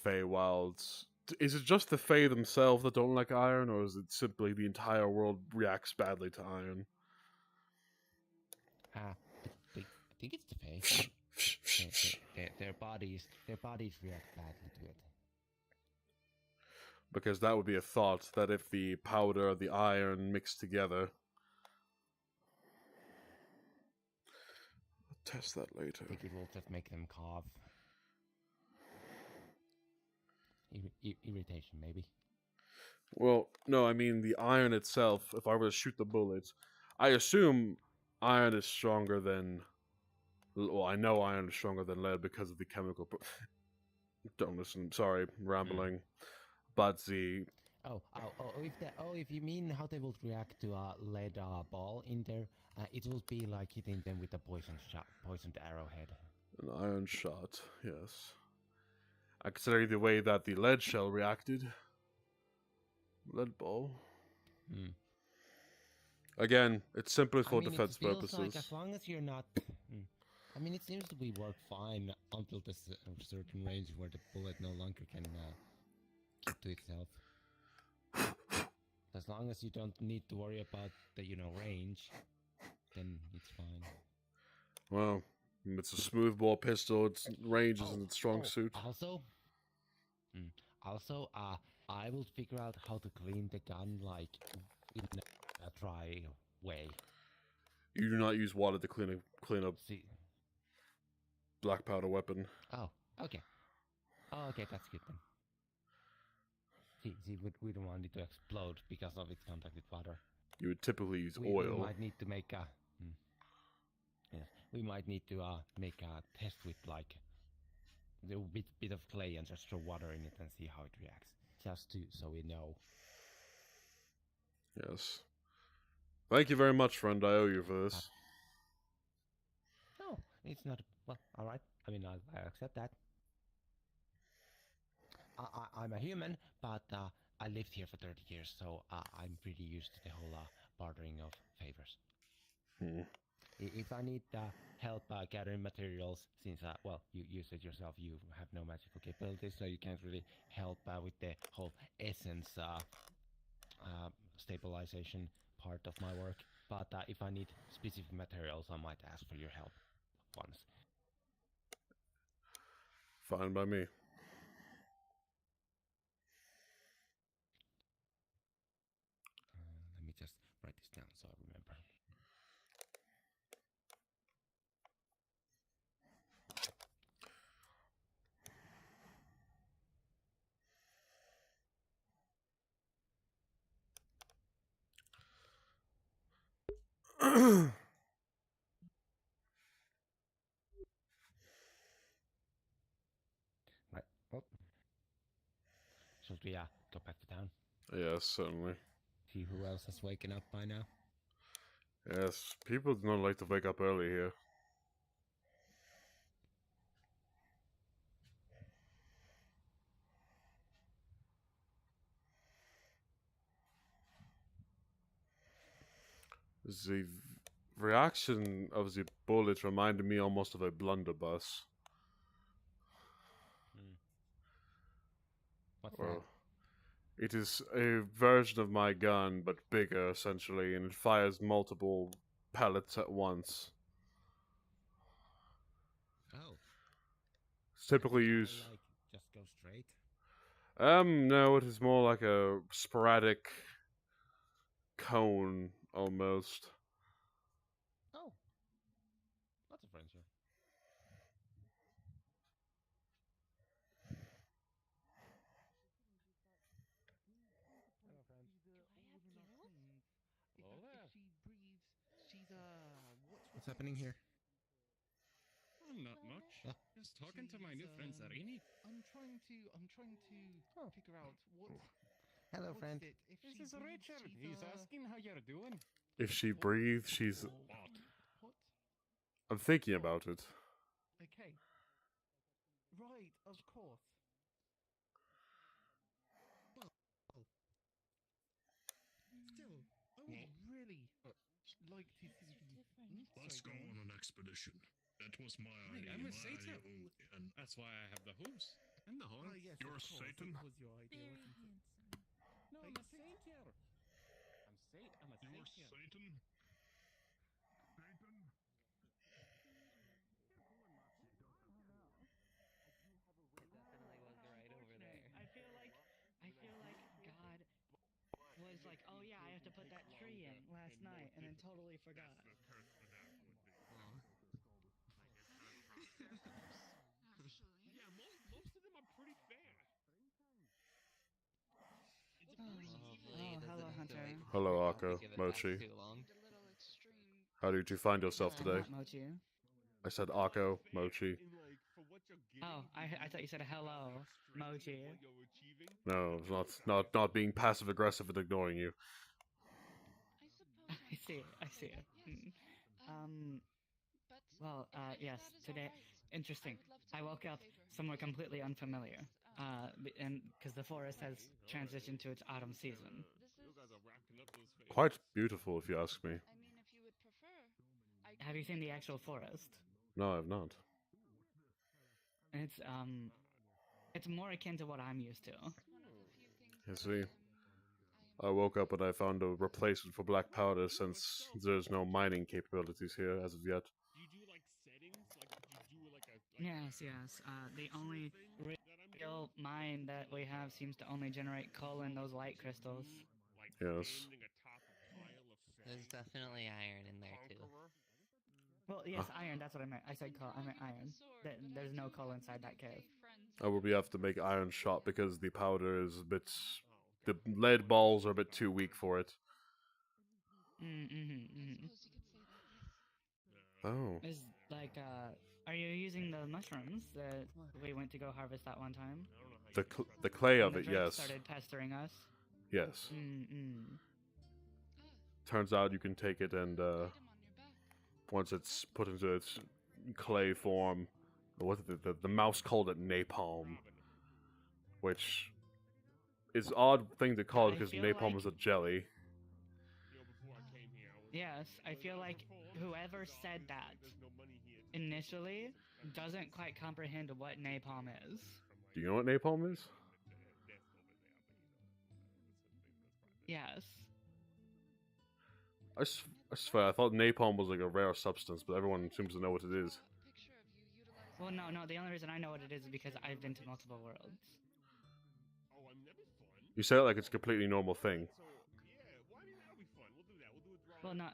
Feywilds, is it just the Fey themselves that don't like iron, or is it simply the entire world reacts badly to iron? I think it's the Fae. Their bodies react badly to it. Because that would be a thought, that if the powder and the iron mix together... I'll test that later. I think it will just make them cough. Irritation, maybe. Well, no, I mean the iron itself, if I were to shoot the bullets, I assume iron is stronger than... Well, I know iron is stronger than lead because of the chemical... Don't listen, sorry, rambling. But the... If you mean how they will react to a lead ball in there, it will be like hitting them with a poisoned arrowhead. An iron shot, yes. I consider the way that the lead shell reacted. Lead ball. Again, it's simply for defense purposes. Like as long as you're not... I mean, it seems to be work fine until the certain range where the bullet no longer can keep to itself. As long as you don't need to worry about the, range, then it's fine. Well, it's a smoothbore pistol. Its range isn't its strong suit. Also, I will figure out how to clean the gun, like, in a dry way. You do not use water to clean up black powder weapon. Oh, okay. Oh, okay, that's good then. See, we don't want it to explode because of its contact with water. You would typically use oil. We might need to make a... we might need to make a test with, like, a bit of clay and just throw water in it and see how it reacts. Just so we know. Yes. Thank you very much, friend. I owe you for this. No, it's not... Well, alright. I mean, I accept that. I'm a human, but I lived here for 30 years, so I'm pretty used to the whole bartering of favors. If I need help gathering materials, since, you said yourself you have no magical capabilities, so you can't really help with the whole essence stabilization part of my work. But if I need specific materials, I might ask for your help once. Fine by me. Let me just write this down so I remember. Right. Well, should we go back to town? Yes, certainly. See who else has waken up by now. Yes, people do not like to wake up early here. The reaction of the bullet reminded me almost of a blunderbuss. What's that? It is a version of my gun, but bigger, essentially, and it fires multiple pellets at once. Oh. It's typically used... Like, just go straight? No, it is more like a sporadic cone, almost. Oh. adventure. Hello, friend. Hello there. If she breathes, she's What's happening here? Oh, not much. Oh. Just talking to my new friend Zarini. I'm trying to Oh. figure out what. Hello, what's friend. it? If This she is breathes, Richard. she's, He's asking how you're doing. If she breathes, she's. What? What? I'm thinking about it. Okay. Right, of course. Still, I would really like to see these. Let's go on an expedition. That was my Hi, idea. I'm a my Satan. idea, and That's why I have the hooves and the horn. Yes, You're of course, Satan? It was your idea, Very wasn't it? handsome. No, I'm a saint here. I'm a you're saint here. Satan? Satan? Definitely was right over there. I feel like God was like, oh yeah, I have to put that tree in last night, and then totally forgot. Actually. Yeah, most of them are pretty fair. It's Oh, hello, Hunter. Hello, Akko, Mochi. A little extreme. How did you find yourself I'm today? not Mochi. I said Akko, Mochi. For what you're Oh, I thought you said hello, Mochi. what you're achieving. No, it's not being passive aggressive and ignoring you. I suppose. I see. I see. Yes. But Well, if yes. that is Today, all right, interesting. would love to I do woke you a up favor. somewhere completely unfamiliar. Because, And because the forest has transitioned to its autumn season. You guys are racking up those favors. Quite beautiful, if you ask me. I mean, if you would prefer, I Have you can seen the talk actual to you. forest? No, I've not. It's more akin to what I'm used to. It's one of the few things I that see. I I woke up and I found a replacement for black powder since there's no mining capabilities here as of yet. Do you do like settings? Like, do you do like a Yes, yes. The only real mine that we have seems to only generate coal and those light crystals. like Yes. standing atop a pile of There's definitely iron in there too. conqueror? Well, yes, iron. That's what I meant. I said coal. I meant iron. There's no coal inside that cave. I will be have to make iron shot because the powder is a bit. The lead balls are a bit too weak for it. Oh. Is like, are you using the mushrooms that we went to go harvest that one time? The clay When of the it, drake yes. started pestering us. Yes. Mm-mm. Turns out you can take it and once it's put into its clay form, what the mouse called it napalm, which is odd thing to call it I because feel napalm like- is a jelly. Before I came here, I was Yes, I feel like whoever said that there's no money here. initially doesn't quite comprehend what napalm is. Do you know what napalm is? Yes. I swear, I thought napalm was like a rare substance, but everyone seems to know what it is. Well, no. The only reason I know what it is because I've been to multiple worlds. Oh, I'm never fun. You say it like it's a completely normal thing. So, yeah, well, I mean, that'll be fun. We'll do that. We'll do it. Well, no,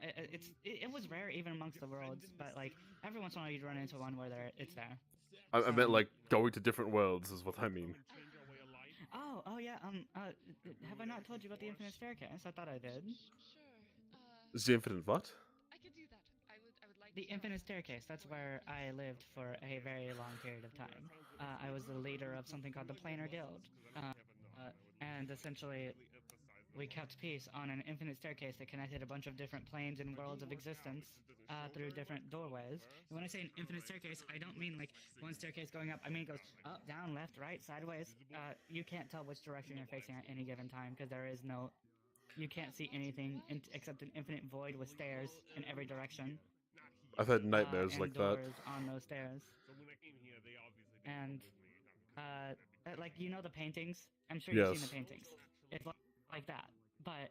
it was rare even amongst the worlds, but like every once in a while you'd run into one where it's there. I meant like going to different worlds is what I mean. Oh yeah. Have I not told you about the infinite staircase? I thought I did. Is the infinite what? I could do that. I would like The to, infinite staircase. That's where I lived for a very long period of time. I was the leader of something called the Planar Guild, and essentially we kept peace on an infinite staircase that connected a bunch of different planes and worlds of existence through different doorways. And when I say an infinite staircase, I don't mean like one staircase going up. I mean it goes up, down, left, right, sideways. You can't tell which direction you're facing at any given time because there is no... You can't see anything except an infinite void with stairs in every direction. I've had nightmares and like that. doors on those stairs. And, like, you know the paintings? I'm sure you've seen Yes. the paintings. It's like that. But,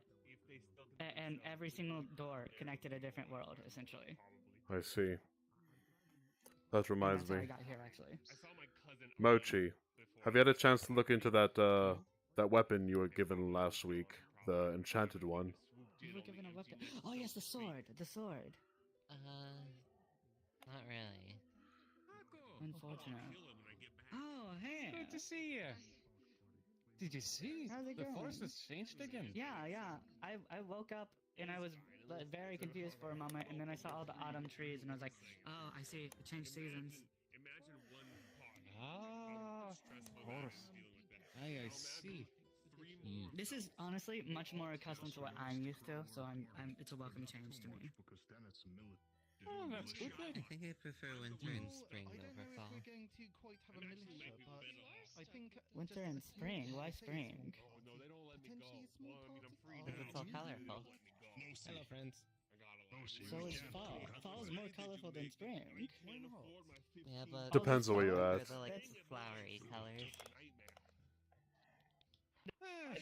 and every single door connected a different world, essentially. I see. That reminds And that's me. how I got here, actually. Mochi, have you had a chance to look into that that weapon you were given last week, the enchanted one? You were given a weapon. Oh yes, the sword. The sword. Not really. unfortunate. Oh, hey. Good to see you. Did you see? How's it The going? forest has changed again. Yeah. I woke up and I was very confused for a moment, and then I saw all the autumn trees, and I was like, oh, I see. It changed seasons. Ah, of course. I see. This is honestly much more accustomed to what I'm used to, so it's a welcome change to me. Oh, that's good I then. think I prefer winter and Well, spring I don't over know if fall. we're going to quite have a militia, but I think Winter just and a spring? small Why party, spring? potentially a small party. Because it's all colorful. Hello, friends. So is fall. Fall is more colorful than spring. Why not? Yeah, but Depends on where you're they're at. the like That's- flowery colors.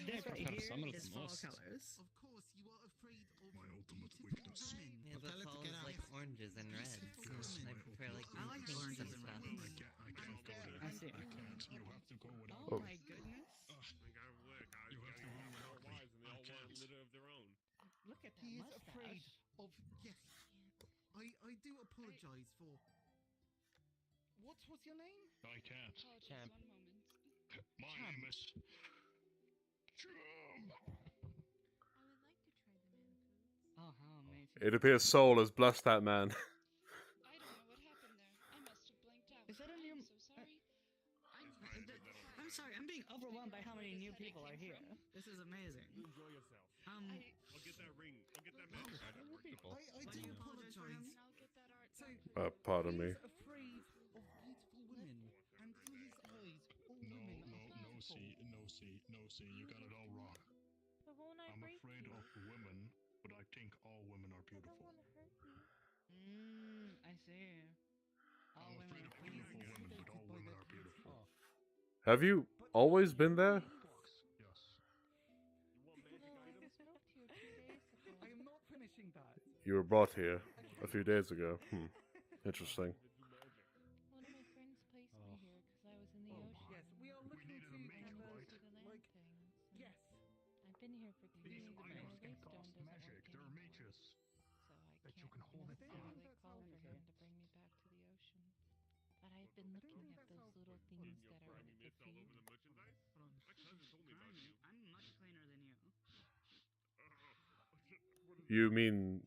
This I right prefer here summer is the fall most. colors. Of course, you are afraid of My ultimate beautiful weakness. women. Yeah, but fall is like oranges and reds. I prefer like I like pinks oranges and and stuff. reds. I can't go there. I see. I can't. You have to go without Oh me. my goodness. You have to go without me. I can't. Look at that He is mustache. afraid of. Yes. I do apologize for. What was your name? I can't. Apologies, Champ. 1 moment. My name is Chum. Oh, how amazing. It appears Soul has blessed that man. I don't know what happened there. I must have blanked out. Is that a new- I'm so sorry. I'm sorry, I'm being overwhelmed by how many new people are here. This is amazing. Enjoy yourself. I'll get that ring. I'll get that medal. People. I do apologize. And I'll get that art So, back for Pardon he me. is afraid of beautiful women, and through his eyes, all women are beautiful. No, you got it all wrong. But won't I I'm break afraid you? of women, but I think all women are I don't beautiful. want to hurt you. I see. All I'm women afraid are of beautiful beautiful. women, but all women are beautiful. Have you always been there? Yes. No, I spoke to you 2 days ago. I am not finishing that. You were brought here a few days ago. Interesting. One of my friends placed me here because I was in the ocean. Yes, we are looking needed a to mate, have a, right? See the land like, things. and yes. I've been here for 2 These days and my items can waystone cost doesn't magic. work They're anymore. mages. So I that you can't can hold it necessarily down. call for him to bring me back to the ocean. But I've been looking at those little things that are the food. I'm much cleaner than you. You mean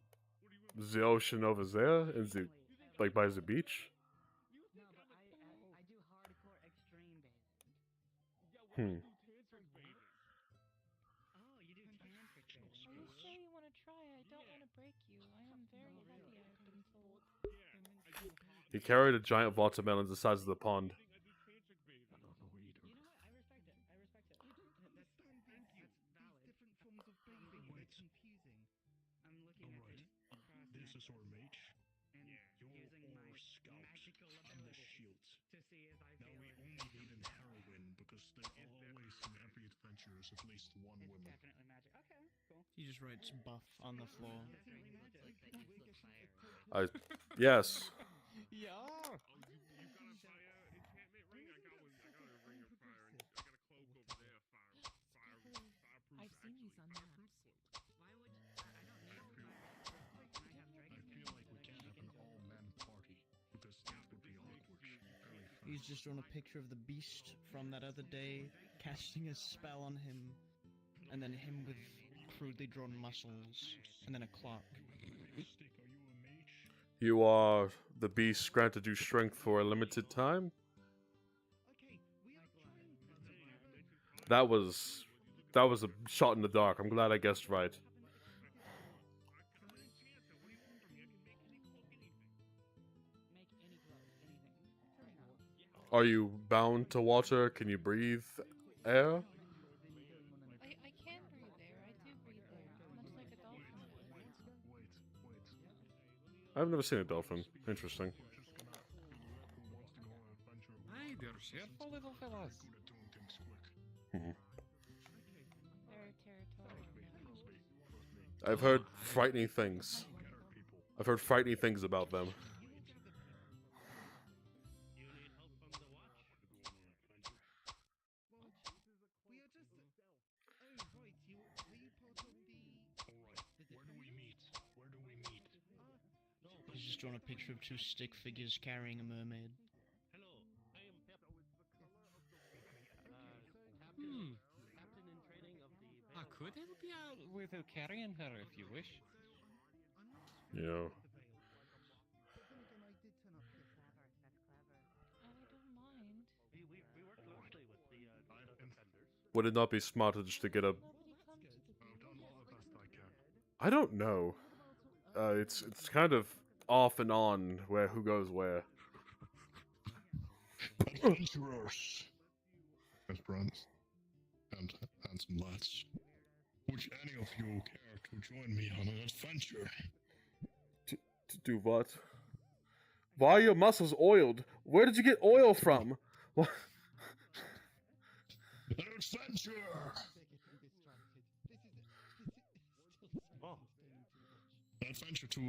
the ocean over there? Is it like by the beach? No, but I do hardcore extreme bathing. Hmm. Oh, you do tantric Are bathing. you sure you want to try? I don't want to break you. I am very heavy, I've been told. He carried a giant watermelon the size of the pond. You know what? I respect it. That's valid. Different forms of bathing are confusing. I'm looking at Alright. this This is our mate. and You're using my our scout. magical I'm the ability shield. to see if I Now feel we it. only need an heroine because there always in every adventure is at least one It's woman. definitely magic. Okay, cool. He just writes buff on the floor. Definitely magic. Yes. Yeah. I've seen these on maps. Why would I don't need a fire. Can I have I dragon feel like we can't have an all-man party because that would be awkward. Very funny. He's just drawn a picture of the beast from that other day, casting a spell on him, and then him with crudely drawn muscles, and then a clock. Stick, are you a mage? You are the beast granted you strength for a limited time? Okay, we are trying. That was a shot in the dark. I'm glad I guessed right. make any clothes, anything. Are you bound to water? Can you breathe air? I can breathe air. I do breathe air. Much like a dolphin would. Wait. I've never seen a dolphin. Interesting. Hi there, cheerful little fellas. Good at doing things quick. Very territorial now. I've heard frightening things. I've heard frightening things about them. We are just. Oh, right. Were you part of the. Alright, where do we meet? He's just drawn a picture of two stick figures carrying a mermaid. I could help you out with carrying her if you wish. Yeah. But then again, I did turn up here. I don't mind. We work closely with the defenders. Would it not be smarter just to get a? Nobody come to the I've done all the best I can. I don't know. It's kind of off and on where who goes where. Adventurers and friends and handsome lads. Would any of you care to join me on an adventure? To do what? Why are your muscles oiled? Where did you get oil from? What? An adventure! Oh. An adventure to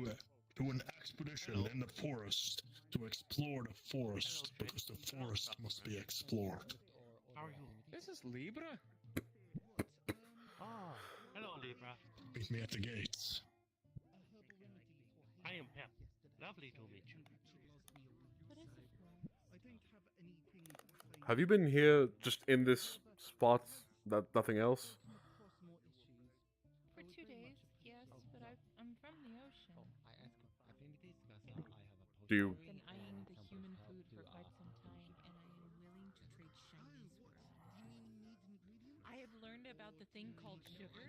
an expedition in the forest to explore the forest because the forest must be explored. How are you? This is Libra. Ah, hello, Libra. Meet me at the gates. I am Pep. Lovely to meet you. What is it for? I don't have anything to say. Have you been here just in this spot? Nothing else? For 2 days, yes, but I'm from the ocean. Do you? I've been eyeing the human food for quite some time, and I am willing to trade shinies for some. I have learned about the thing called sugar.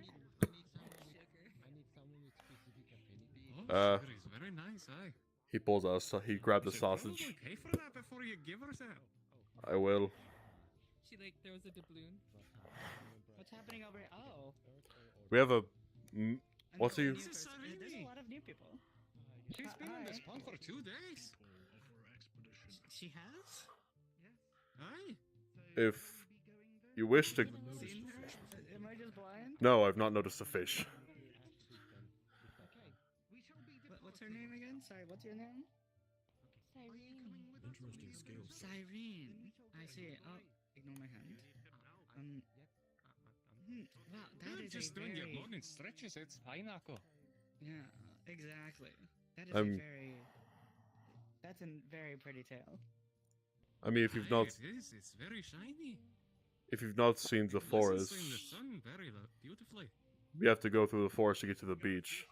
Oh, sugar is very nice, eh? He pulls out. He grabbed the You should sausage. probably pay for that before you give her that. I will. She like throws a doubloon. What's happening over here? Oh. We have a. What's he? There's a lot of new people. She's been in this Hi. pond for 2 days. She has? Aye. If you wish to. Seen her? Am I just blind? No, I've not noticed a fish. What's her name again? Sorry, what's your name? Cyrene. Interesting skills. Cyrene. I see. Oh, ignore my hand. Wow, that You're is just a doing your very... morning stretches. It's fine, Akko. Yeah, exactly. That is I'm- a very... That's a very pretty tail. I mean, if you've Aye, not, it is. It's very shiny. if you've not seen the It forest, glistens in the sun very beautifully. we have to go through the forest to get to the beach.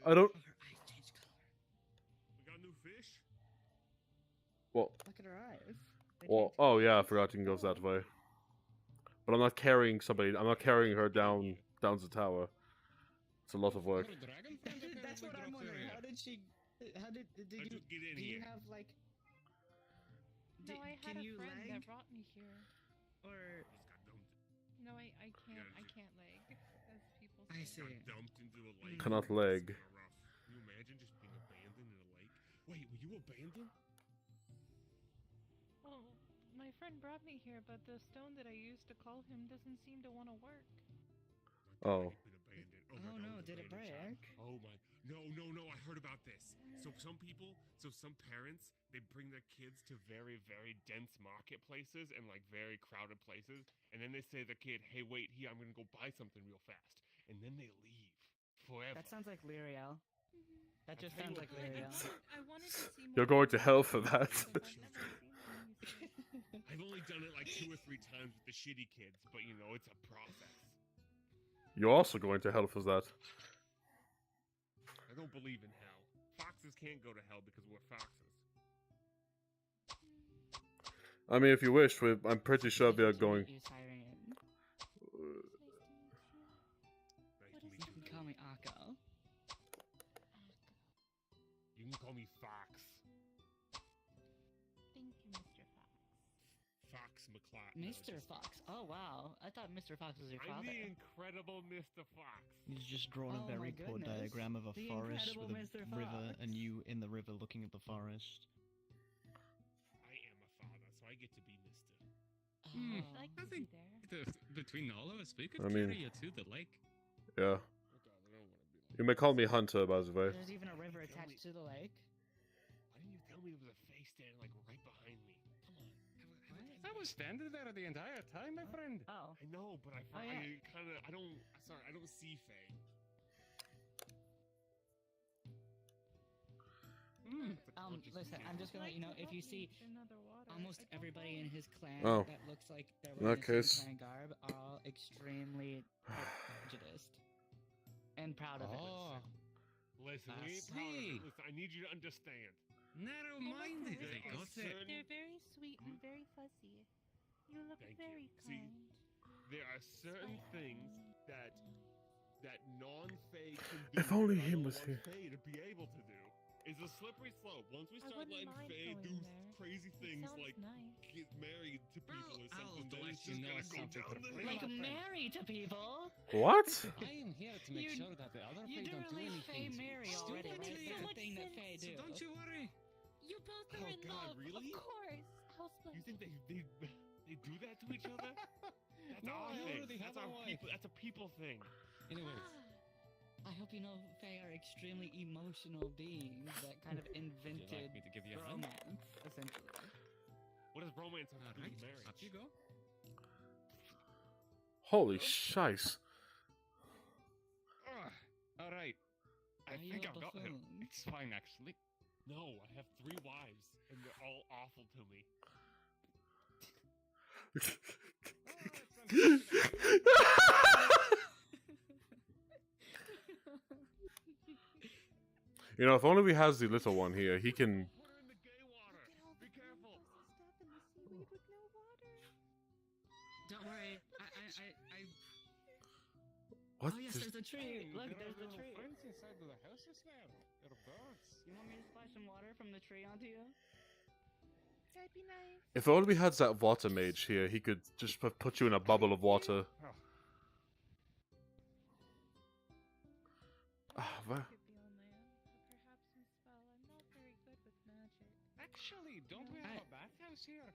I don't. Oh, her eyes changed color. We got new fish? Well, Look at her eyes. They well. changed Oh yeah, I forgot you can go that way. But I'm not carrying somebody. I'm not carrying her down the tower. It's a lot of work. Your dragon friend That's what apparently I'm dropped her wondering. here. How did she... How did How'd you... you get in Do you here? have, like... No, I had can a you friend leg? that brought me here. Or... No, I can't leg, as people say. I see. Dumped into a lake. Cannot leg. That's kinda rough. Can you imagine just being abandoned in a lake? Wait, were you abandoned? Well, my friend brought me here, but the stone that I used to call him doesn't seem to want to work. Oh. You've been abandoned. Oh my God, no, it was did it abandoned break? shop. Oh my. No, I heard about this. So some parents, they bring their kids to very, very dense marketplaces and like very crowded places. And then they say to the kid, hey, wait here, I'm going to go buy something real fast. And then they leave forever. That sounds like Lyriel. That just tell you sounds like what, Lyriel. I wanted to see more. You're going to hell for that. I've never seen them. I've only done it like 2 or 3 times with the shitty kids, but you know, it's a process. You're also going to hell for that. I don't believe in hell. Foxes can't go to hell because we're foxes. I mean, if you wish, I'm pretty sure we are going. You, Cyrene. Nice to meet You can call me Akko. You can call me Fox. Thank you, Mr. Fox. Fox McCloud. Mr. Fox. Oh wow, I thought Mr. Fox was your I'm father. the incredible Mr. Fox. He's just drawn Oh a very my poor goodness. diagram of a The forest incredible with a Mr. river Fox. and you in the river looking at the forest. I am a father, so I get to be Mr. Hmm, I like I to be think there. between all of us, we could I mean- carry you to the lake. Yeah. Oh God, I don't want to be like. You may call me Hunter, by the way. There's even a river attached to the lake. Why didn't you tell me there was a face standing like right behind me? Come on. I was standing there the entire time, my friend. Oh. I know, but I yeah. kind of I don't see Faye. Hmm. Oh, Listen, I'm just gonna let you know, if you see almost everybody in his clan Oh. that looks like they're In wearing that the case. same clan garb are all extremely prejudiced and proud of it. Oh, Listen, I we ain't proud of see. it. Listen, I need you to understand. narrow-minded. I got it. They're very sweet and very fuzzy. You look Thank very you. See, kind. there are certain things that non-Fae can do. If only that I him don't was want here. Fae to be able to do. It's a slippery slope. Once we I start wouldn't letting mind Fae going do there. crazy It things sounds like nice. get married to people or I'll something, then let it's you just know gonna go something down the for hill. Like friend. marry to people. What? I am here to make You- sure that the other You Fae do don't do release Fae anything marry already, right? stupid. That's a thing that Fae So do. don't you worry. You both Oh, are in God, love. really? Of course. How You splendid. think they do that to each other? That's No, our I thing. already have That's a our wife. people. That's a people thing. Anyways, I hope you know Fae are extremely emotional beings that kind of would you invented like me to give you a hand? romance, essentially. What does romance have to do Alright, with marriage? up you go. Holy shice. Alright. I Are you think a I've got him. buffoon? It's fine, actually. No, I have 3 wives, and they're all awful to me. You know, if only we has the little one here, he can. Put her in the gay water. Be careful. Step in the seaweed with no water. Don't worry. What? Oh yes, There's- there's a tree. Look, there there's are the little tree. friends inside of the houses there. They're birds. You want me to splash some water from the tree onto you? That'd be nice. If only we had that water mage here, he could just put you in a bubble of water. Ah, I wha- could be on land, or perhaps some spell. I'm not very good with magic. Actually, don't we have a bathhouse here?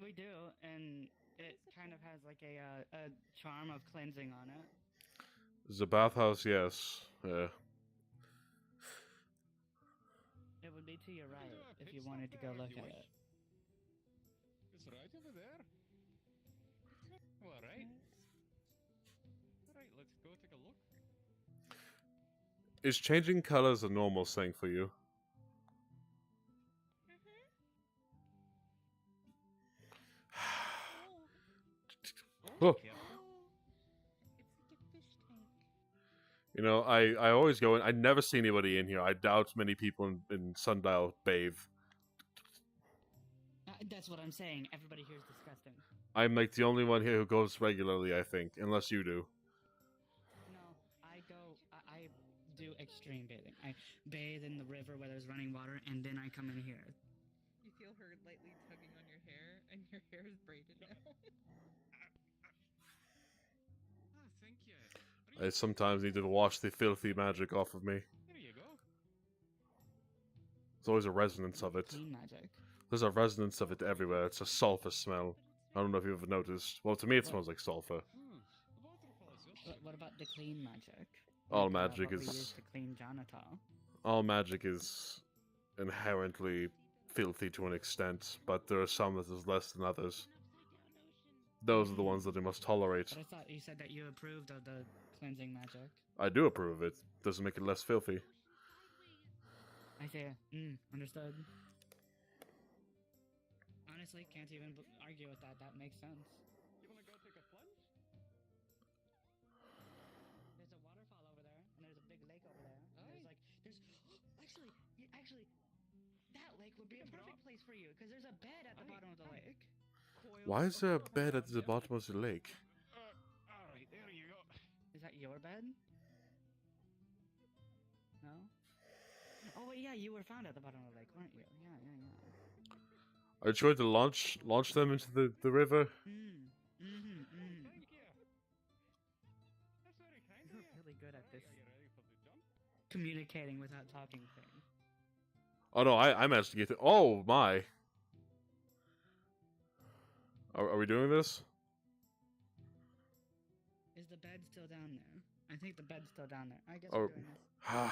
We do, and it kind of has like a charm of cleansing on it. The bathhouse, yes. Yeah. It would be to your right do a if pit you stop wanted to go there if look you at wish. it. It's right over there. Alright. Alright, let's go take a look. Is changing colors a normal thing for you? Oh. Careful. It's like a fish tank. You know, I always go in. I never see anybody in here. I doubt many people in Sundial bathe. That's what I'm saying. Everybody here is disgusting. I'm like the only one here who goes regularly, I think, unless you do. No, I do extreme bathing. I bathe in the river where there's running water, and then I come in here. You feel her lightly tugging on your hair, and your hair is braided now. Ah, thank you. I sometimes need to wash the filthy magic off of me. There you go. There's always a resonance of it. Clean magic. There's a resonance of it everywhere. It's a sulfur smell. I don't know if you've ever noticed. Well, to me it smells like sulfur. The waterfall is just What about the clean magic? All Like, magic what we is- use to clean Jonathan. All magic is inherently filthy to an extent, but there are some that is less than others. Those are the ones that they must tolerate. But I thought you said that you approved of the cleansing magic. I do approve of it. Doesn't make it less filthy. I see. Understood. Honestly, can't even argue with that. That makes sense. You wanna go take a plunge? There's a waterfall over there, and there's a big lake over there. And there's actually, that lake would be a perfect place for you, because there's a bed at the bottom of the lake. Why is there a bed at the bottom of the lake? Alright, there you go. Is that your bed? No? Oh, wait, yeah, you were found at the bottom of the lake, weren't you? Yeah. Are you trying to launch them into the river? Thank you. That's very kind of You're you. really good at this Are you ready for the jump? communicating without talking thing. Oh no, I managed to get it. Oh my! Are we doing this? Is the bed still down there? I think the bed's still down there. I guess Oh. we're doing this.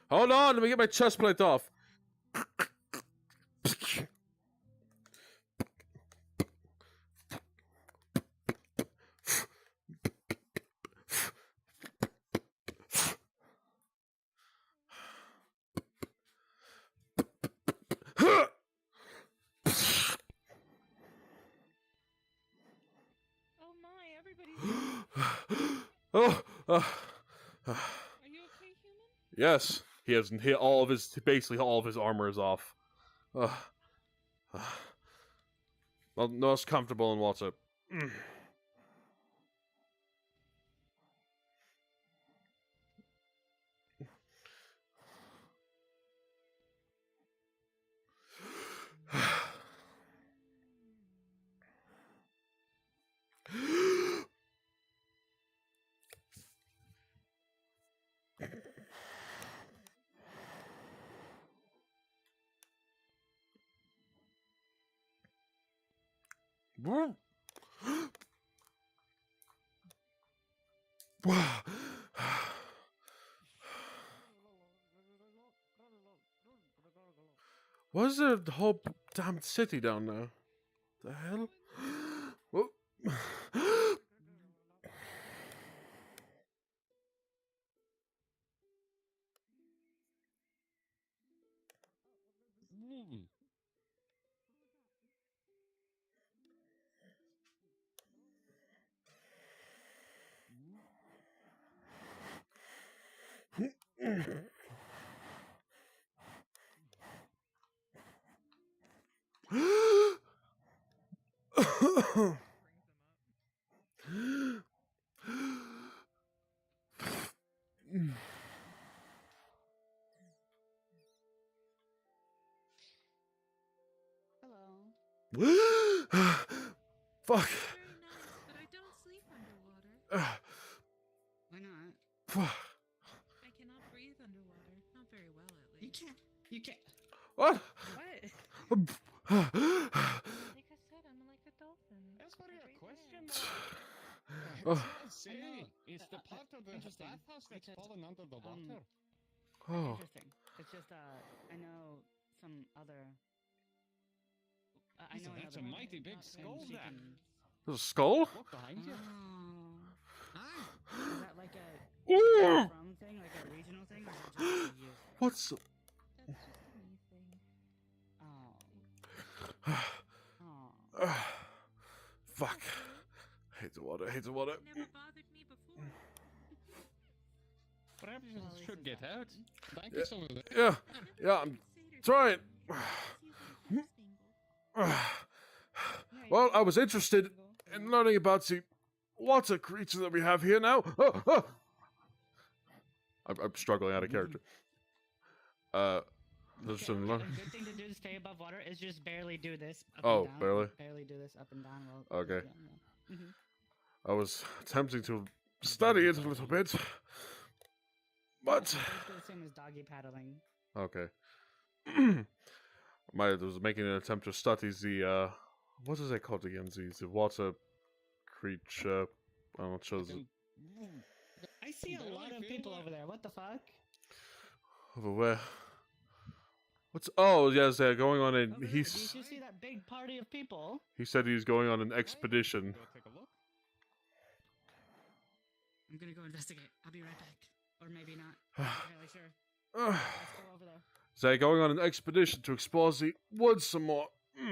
Hold on, let me get my chest plate off. Uh, Are you okay, human? yes, he has all of his basically all of his armor is off. Well, most comfortable in water. What is the whole damn city down there? The hell? Whoa. Fuck. Very nice, but I don't sleep underwater. Why not? I cannot breathe underwater. Not very well, at You least. can't. You can't. What? What? Like I said, I'm like a dolphin. That's what I a breathe question. Oh. It's not sea. It's the part of the Interesting. bathhouse that's Because, fallen under the water. Oh. Interesting. It's just I know some other. I know That's a another mighty big and skull she there. can- There's a skull? Look behind you. Is that like a Ooh. from thing, like a regional thing, or is that just a you? What's? That's just a me thing. Oh. Fuck. Hate the water. Hate the water. It never bothered me before. Perhaps you Well, at least should it's get not out. happening. Thank you so much. Yeah. Yeah. I'm trying. Well, I was interested in learning about the water creature that we have here now. I'm struggling out of character. There's Okay, some a good thing to do to stay above water is just barely do this up Oh, and down. barely? Barely do this up and down. While, Okay. Yeah. I was attempting to study it a little bit, but It's basically the same as doggy paddling. okay. I was making an attempt to study the what is it called again? The water creature. I'm not sure. I see a lot of people over there. What the fuck? Over where? What's? Oh, yes, they're going on an. Over there. Do you just see that big party of people? He said he's going on an expedition. Go take a look. I'm gonna go investigate. I'll be right back. Or maybe not. I'm not really sure. Let's go over there. So they're going on an expedition to explore the woods some more. Oh,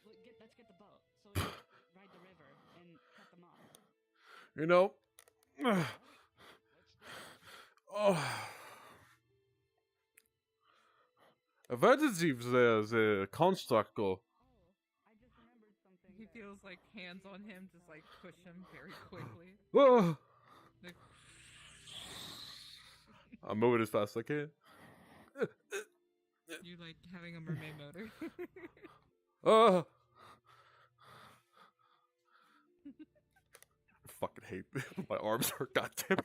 hey, let's get the boat so we can ride the river and cut them off. You know. Oh. Where did the construct go? I just remembered something. He feels like hands on him, just like push him very quickly. Oh. Like, I'm moving as fast as I can. you like having a mermaid motor. I fucking hate my arms hurt. Goddamn.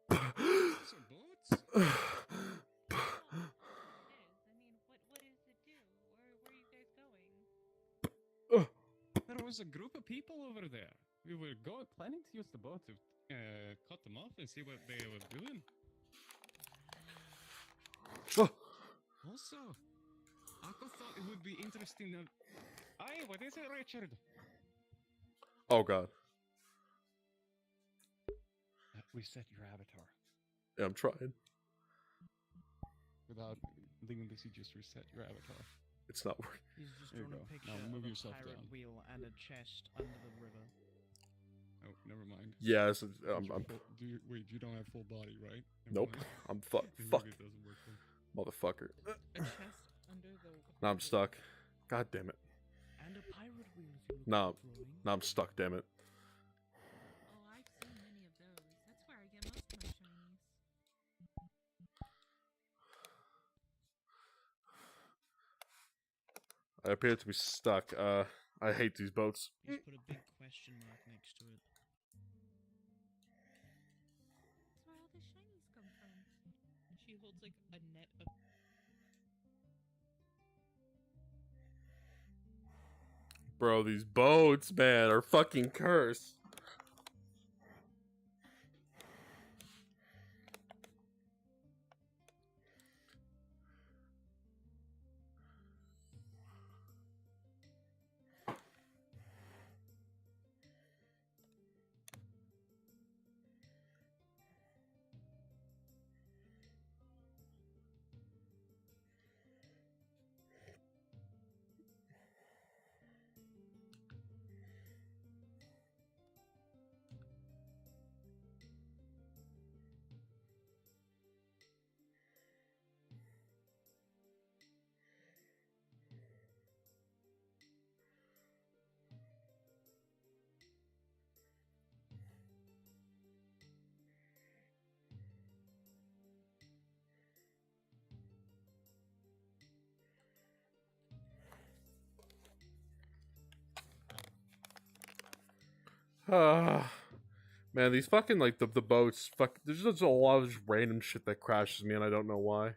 Some boats? What is? I mean, what does it do? Where are you guys going? There was a group of people over there. We were planning to use the boat to cut them off and see what they were doing. Oh. Also, Akko thought it would be interesting to... Aye, what is it, Richard? Oh god. reset your avatar. Yeah, I'm trying. Without leaving this, you just reset your avatar. It's not working. He's just There you drawn a go. picture Now move of a yourself pirate down. wheel and a chest under the river. Oh, never mind. Yeah, Wait, you don't have full body, right? Never nope. mind. I'm fucked. Maybe Fuck, it doesn't work then. motherfucker. A chest under the. Now I'm stuck. God damn it. And a pirate wheel if you look Nah, at the drawing. now I'm stuck. Damn it. Oh, I've seen many of those. That's where I get most of my shinies. I appear to be stuck. I hate these boats. He's put a big question mark next to it. That's where all the shinies come from. She holds like a net of. Bro, these boats, man, are fucking cursed. Man, these fucking, like, the boats, there's just a lot of just random shit that crashes me, and I don't know why.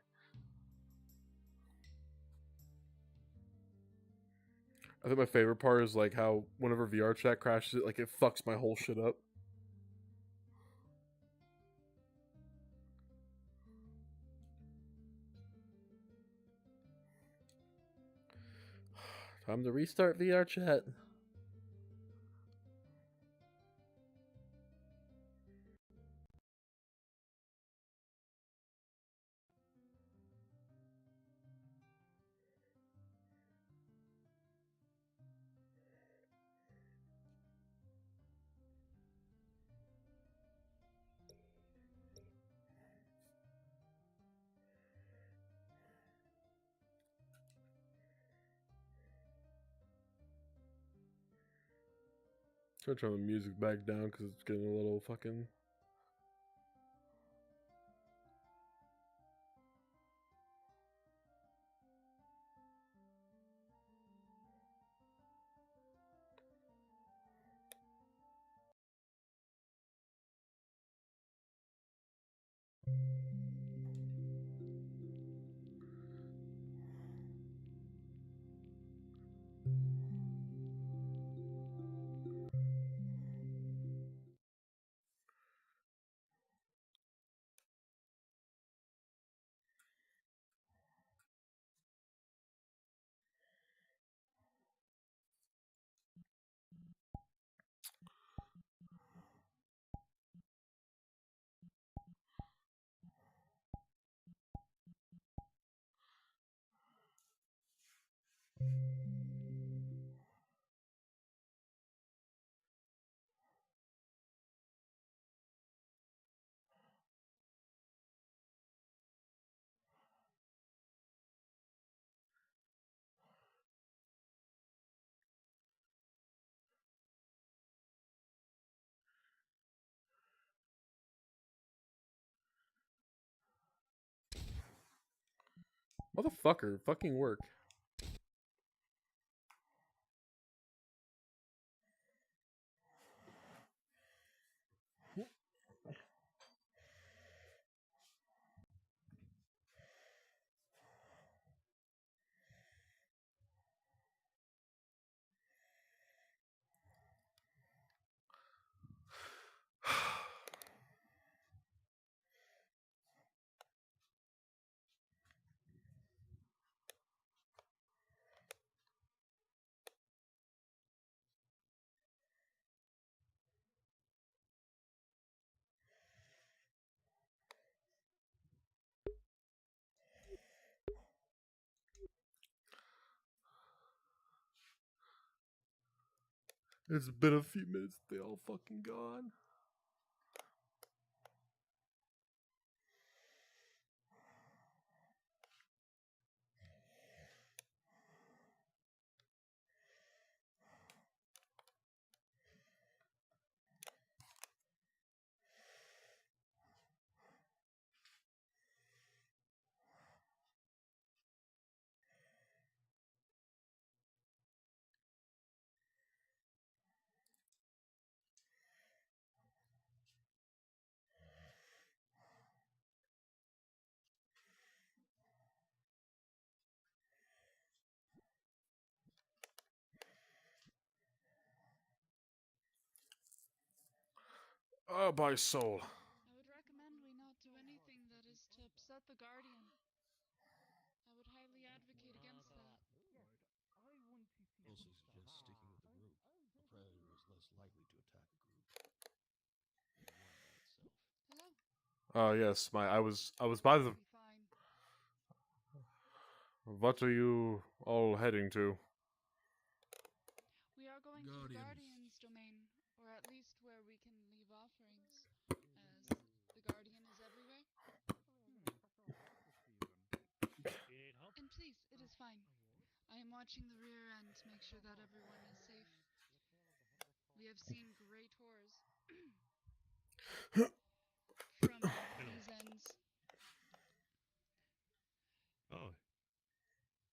I think my favorite part is, like, how whenever VR chat crashes it, like, it fucks my whole shit up. Time to restart VR chat. Try to turn the music back down because it's getting a little fucking... Motherfucker, fucking work. It's been a few minutes. They all fucking gone. Oh, my soul. I would recommend we not do anything that is to upset the Guardian. I would highly advocate against that. Also suggest sticking with the group. A predator is less likely to attack a group. Hello. Oh yes, I was by the. Fine. What are you all heading to? We are going to the Guardian's domain, or at least where we can leave offerings, as the Guardian is everywhere. And please, it is fine. I am watching the rear end to make sure that everyone is safe. We have seen great horrors from these ends. Oh.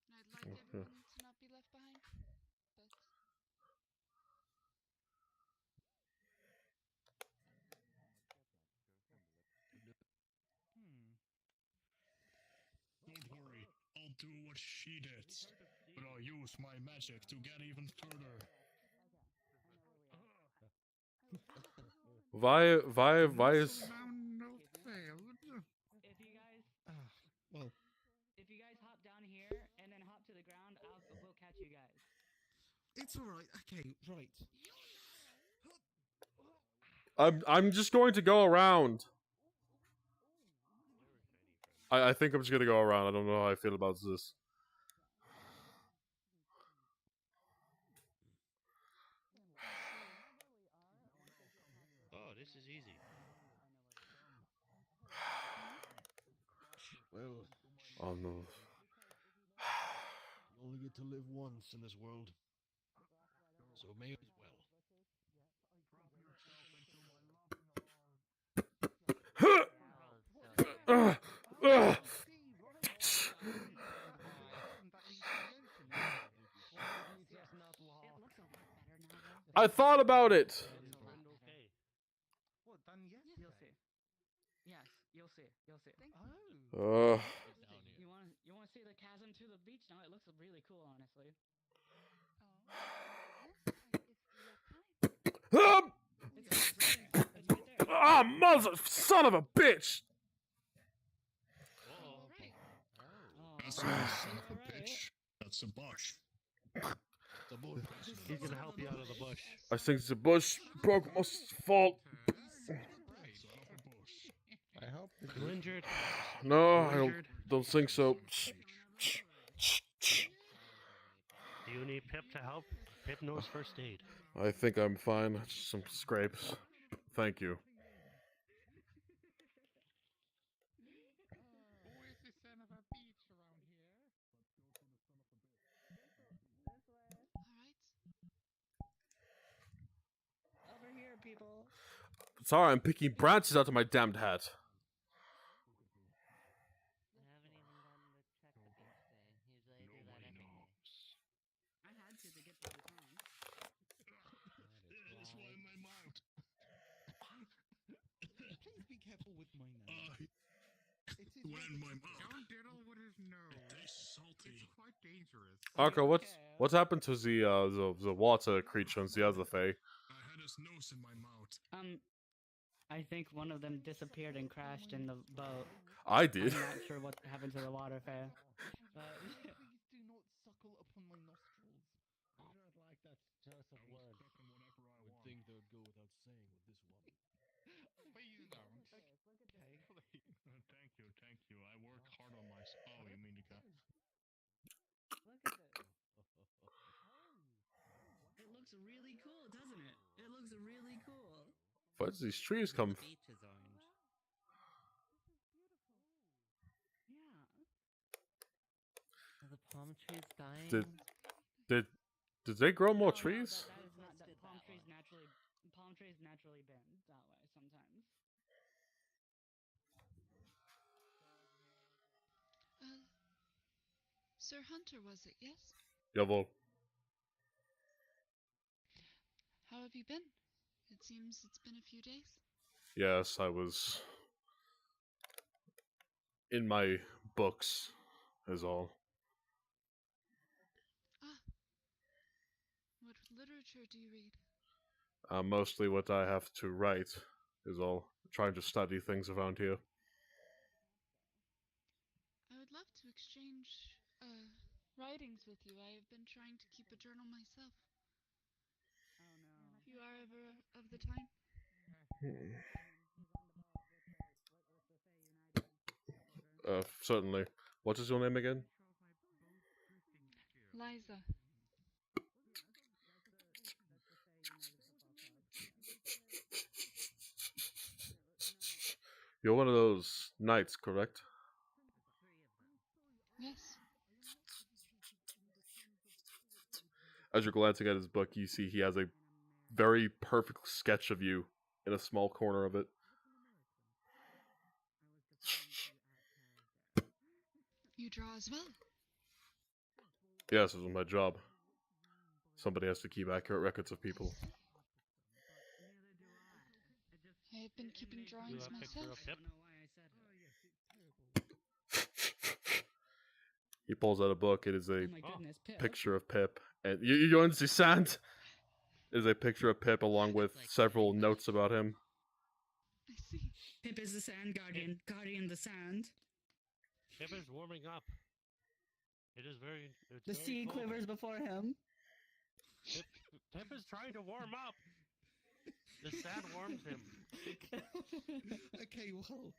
I'd like everyone to not be left behind, but... Don't worry, I'll do what she did, but I'll use my magic to get even further. Why is... If you guys, well, if you guys hop down here and then hop to the ground, we'll catch you guys. it's all right. Okay, right. I'm just going to go around. I think I'm just gonna go around. I don't know how I feel about this. Oh, this is easy. Well, Oh no. you only get to live once in this world, so may as well. I thought about it. Well, then yes, you'll see. Yes, you'll see. You'll see. You want to see the chasm to the beach now? It looks really cool, honestly. Ah, mother son of a bitch! That's not a son of a bitch. That's a bush. The bush. He's gonna help you out of the bush. I think it's a bush. Pokemon's fault. I hope you're injured. No, I don't think so. Do you need Pip to help? Pip knows first aid. I think I'm fine. Just some scrapes. Thank you. Over here, people. Sorry, I'm picking branches out of my damned hat. Please be careful with my nose. When my mouth. Don't diddle with his nose. It tastes salty. It's quite dangerous. Arco, what's happened to the water creatures, the other Fae? I had his nose in my mouth. I think one of them disappeared and crashed in the boat. I did. I'm not sure what happened to the water fair. Please do not suckle upon my nostrils. I don't like that choice of word. I would think they would go without saying with this one. Please don't. Thank you. I work hard on my... Oh, you mean the cat? Look at this. It looks really cool, doesn't really cool. Where does these trees come The from? beach is orange. Yeah. Are the palm trees dying? Did they grow more No, trees? that is not that palm trees naturally bend that way sometimes. Sir Hunter, was it, yes? Jawohl. How have you been? It seems it's been a few days. Yes, I was in my books, is all. Ah. What literature do you read? Mostly what I have to write is all. Trying to study things around here. I would love to exchange writings with you. I have been trying to keep a journal myself. Oh no. If you are ever of the time. Certainly. What is your name again? Liza. You're one of those knights, correct? Yes. As you're glancing at his book, you see he has a very perfect sketch of you in a small corner of it. You draw as well? Yes, this is my job. Somebody has to keep accurate records of people. I have been keeping drawings myself. He pulls out a book. It is a Oh my goodness, Pip. picture of Pip. And you understand? It is a picture of Pip along with several notes about him. I see. Pip is the sand guardian. Guardian the sand. Pip is warming up. It is very. The sea quivers before him. Pip is trying to warm up. The sand warms him. Okay, well.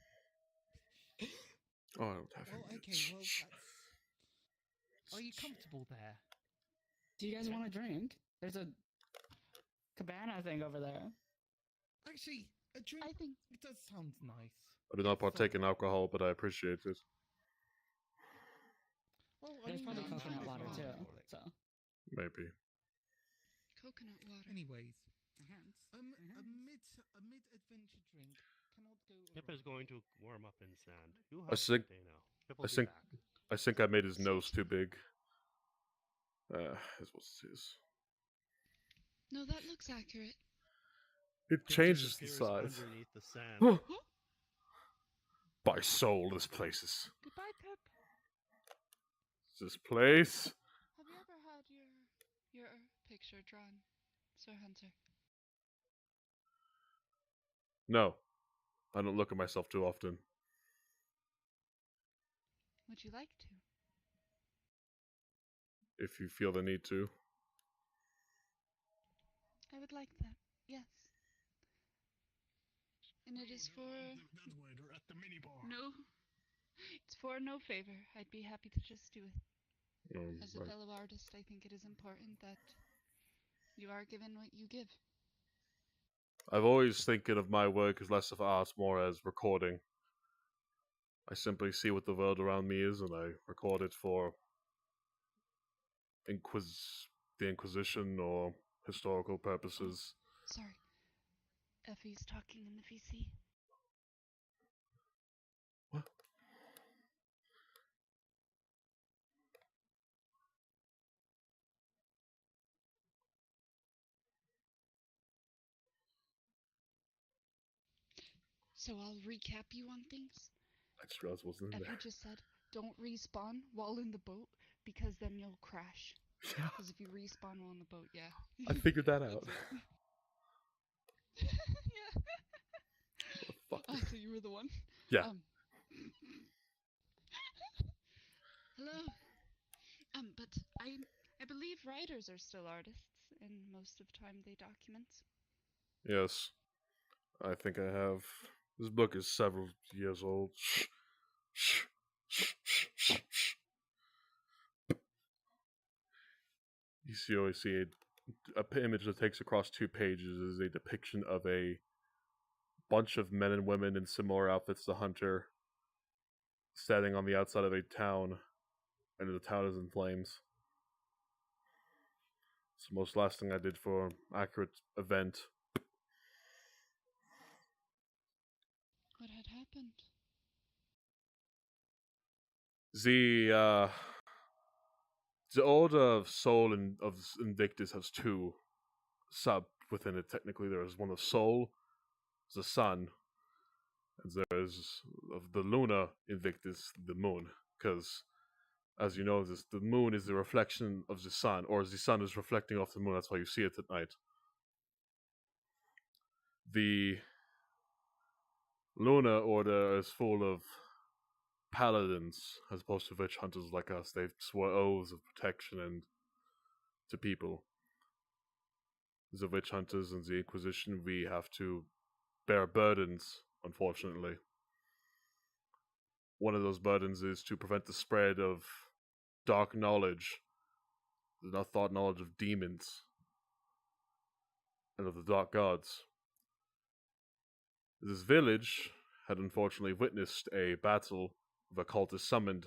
Oh, I don't have Well, him. okay, well, are you comfortable there? Do you guys want a drink? There's a cabana thing over there. Actually, a drink. I think it does sound nice. I do not partake in alcohol, but I appreciate it. Well, There's probably I'm coconut kind of water too. alcoholic. So Maybe. coconut water. Anyways, enhance. a mid-adventure drink cannot go. Pip is going to warm up in sand. You I have to think. stay now. Pip I will be think. back. I think I made his nose too big. Is what it is. No, that looks accurate. It Pip changes the disappears size. underneath the sand. By soul, this place is. Goodbye, Pip. This place. Have you ever had your picture drawn, Sir Hunter? No. I don't look at myself too often. Would you like to? If you feel the need to. I would like that. Yes. And it is for That way, they're at the minibar. no. It's for no favor. I'd be happy to just do it. As a Right. fellow artist, I think it is important that you are given what you give. I've always thinking of my work as less of art, more as recording. I simply see what the world around me is, and I record it for the Inquisition or historical purposes. Sorry. Effie's talking in the VC. What? So I'll recap you on things. I just realized it wasn't in Effie there. just said, don't respawn while in the boat, because then you'll crash. Yeah. Because if you respawn while in the boat, yeah. I figured that out. Yeah. Fuck. Oh, so you were the one? Yeah. Hello. But I believe writers are still artists, and most of the time they document. Yes. I think I have. This book is several years old. You always see image that takes across 2 pages is a depiction of a bunch of men and women in similar outfits to Hunter standing on the outside of a town, and the town is in flames. It's the most last thing I did for an accurate event. What had happened? The Order of Soul and of Invictus has 2 sub within it. Technically, there is one of Soul, the sun, and there is of the Luna Invictus, the moon. Because, as you know, the moon is the reflection of the sun, or the sun is reflecting off the moon. That's why you see it at night. The Luna Order is full of paladins, as opposed to witch hunters like us. They swore oaths of protection and to people. The witch hunters and the Inquisition, we have to bear burdens, unfortunately. One of those burdens is to prevent the spread of dark knowledge, the not thought knowledge of demons, and of the dark gods. This village had unfortunately witnessed a battle of occultist summoned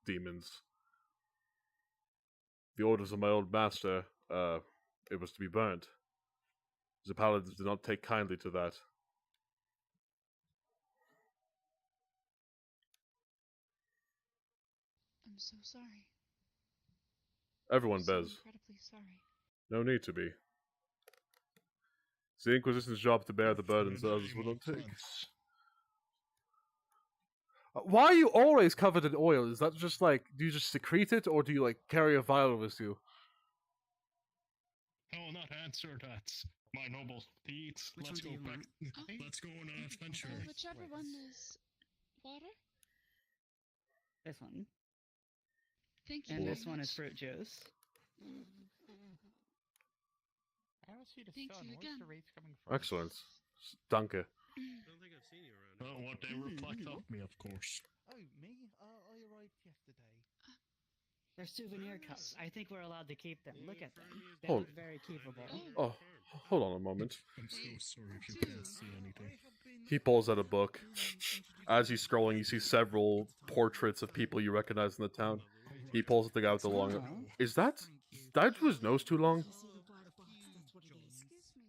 demons. The orders of my old master, it was to be burnt. The paladins did not take kindly to that. I'm so sorry. Everyone I'm so bears. incredibly sorry. No need to be. It's the Inquisition's job to bear the burdens that others will not take. Why are you always covered in oil? Is that just like, do you just secrete it, or do you like carry a vial with you? I will not answer that, my noble steeds. Let's go back. Let's go on an adventure. Whichever one is water? This one. Thank you And very this one is much. fruit juice. I don't see the Thank sun. you Where's again. the rays coming from? Excellent. Danke. I don't think I've seen you around. What they reflect off me, of course. Oh, me? I arrived yesterday. They're souvenir cups. I think we're allowed to keep them. Look at them. They Hold. look very keepable. Oh, hold on a moment. I'm so sorry if you can't see anything. He pulls out a book. As he's scrolling, you see several portraits of people you recognize in the town. He pulls at the guy with the long... Is that his nose too long? Excuse me.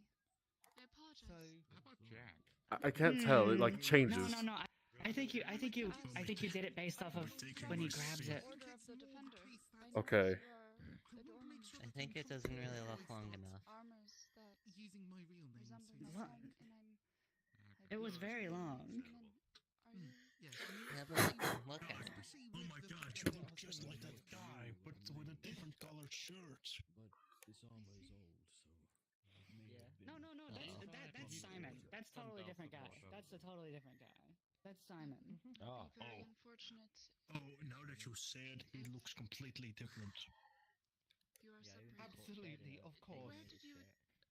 I apologize. How about Jack? I can't tell. It like changes. No. I think you did it based off of when he grabs it. Order of the Defender. I Okay. noticed you are adorning I think it doesn't really look long enough. armors that Using my real name. resemble so- my own, and I'm It was very long. Are you? Yeah, but look at it. Oh my god, you look just like that guy, but with a different colored shirt. No. That's Simon. That's totally different guy. That's a totally different guy. That's Simon. Oh. Very unfortunate. Oh, now that you said, he looks completely different. You are separated. Absolutely, of course. Where did you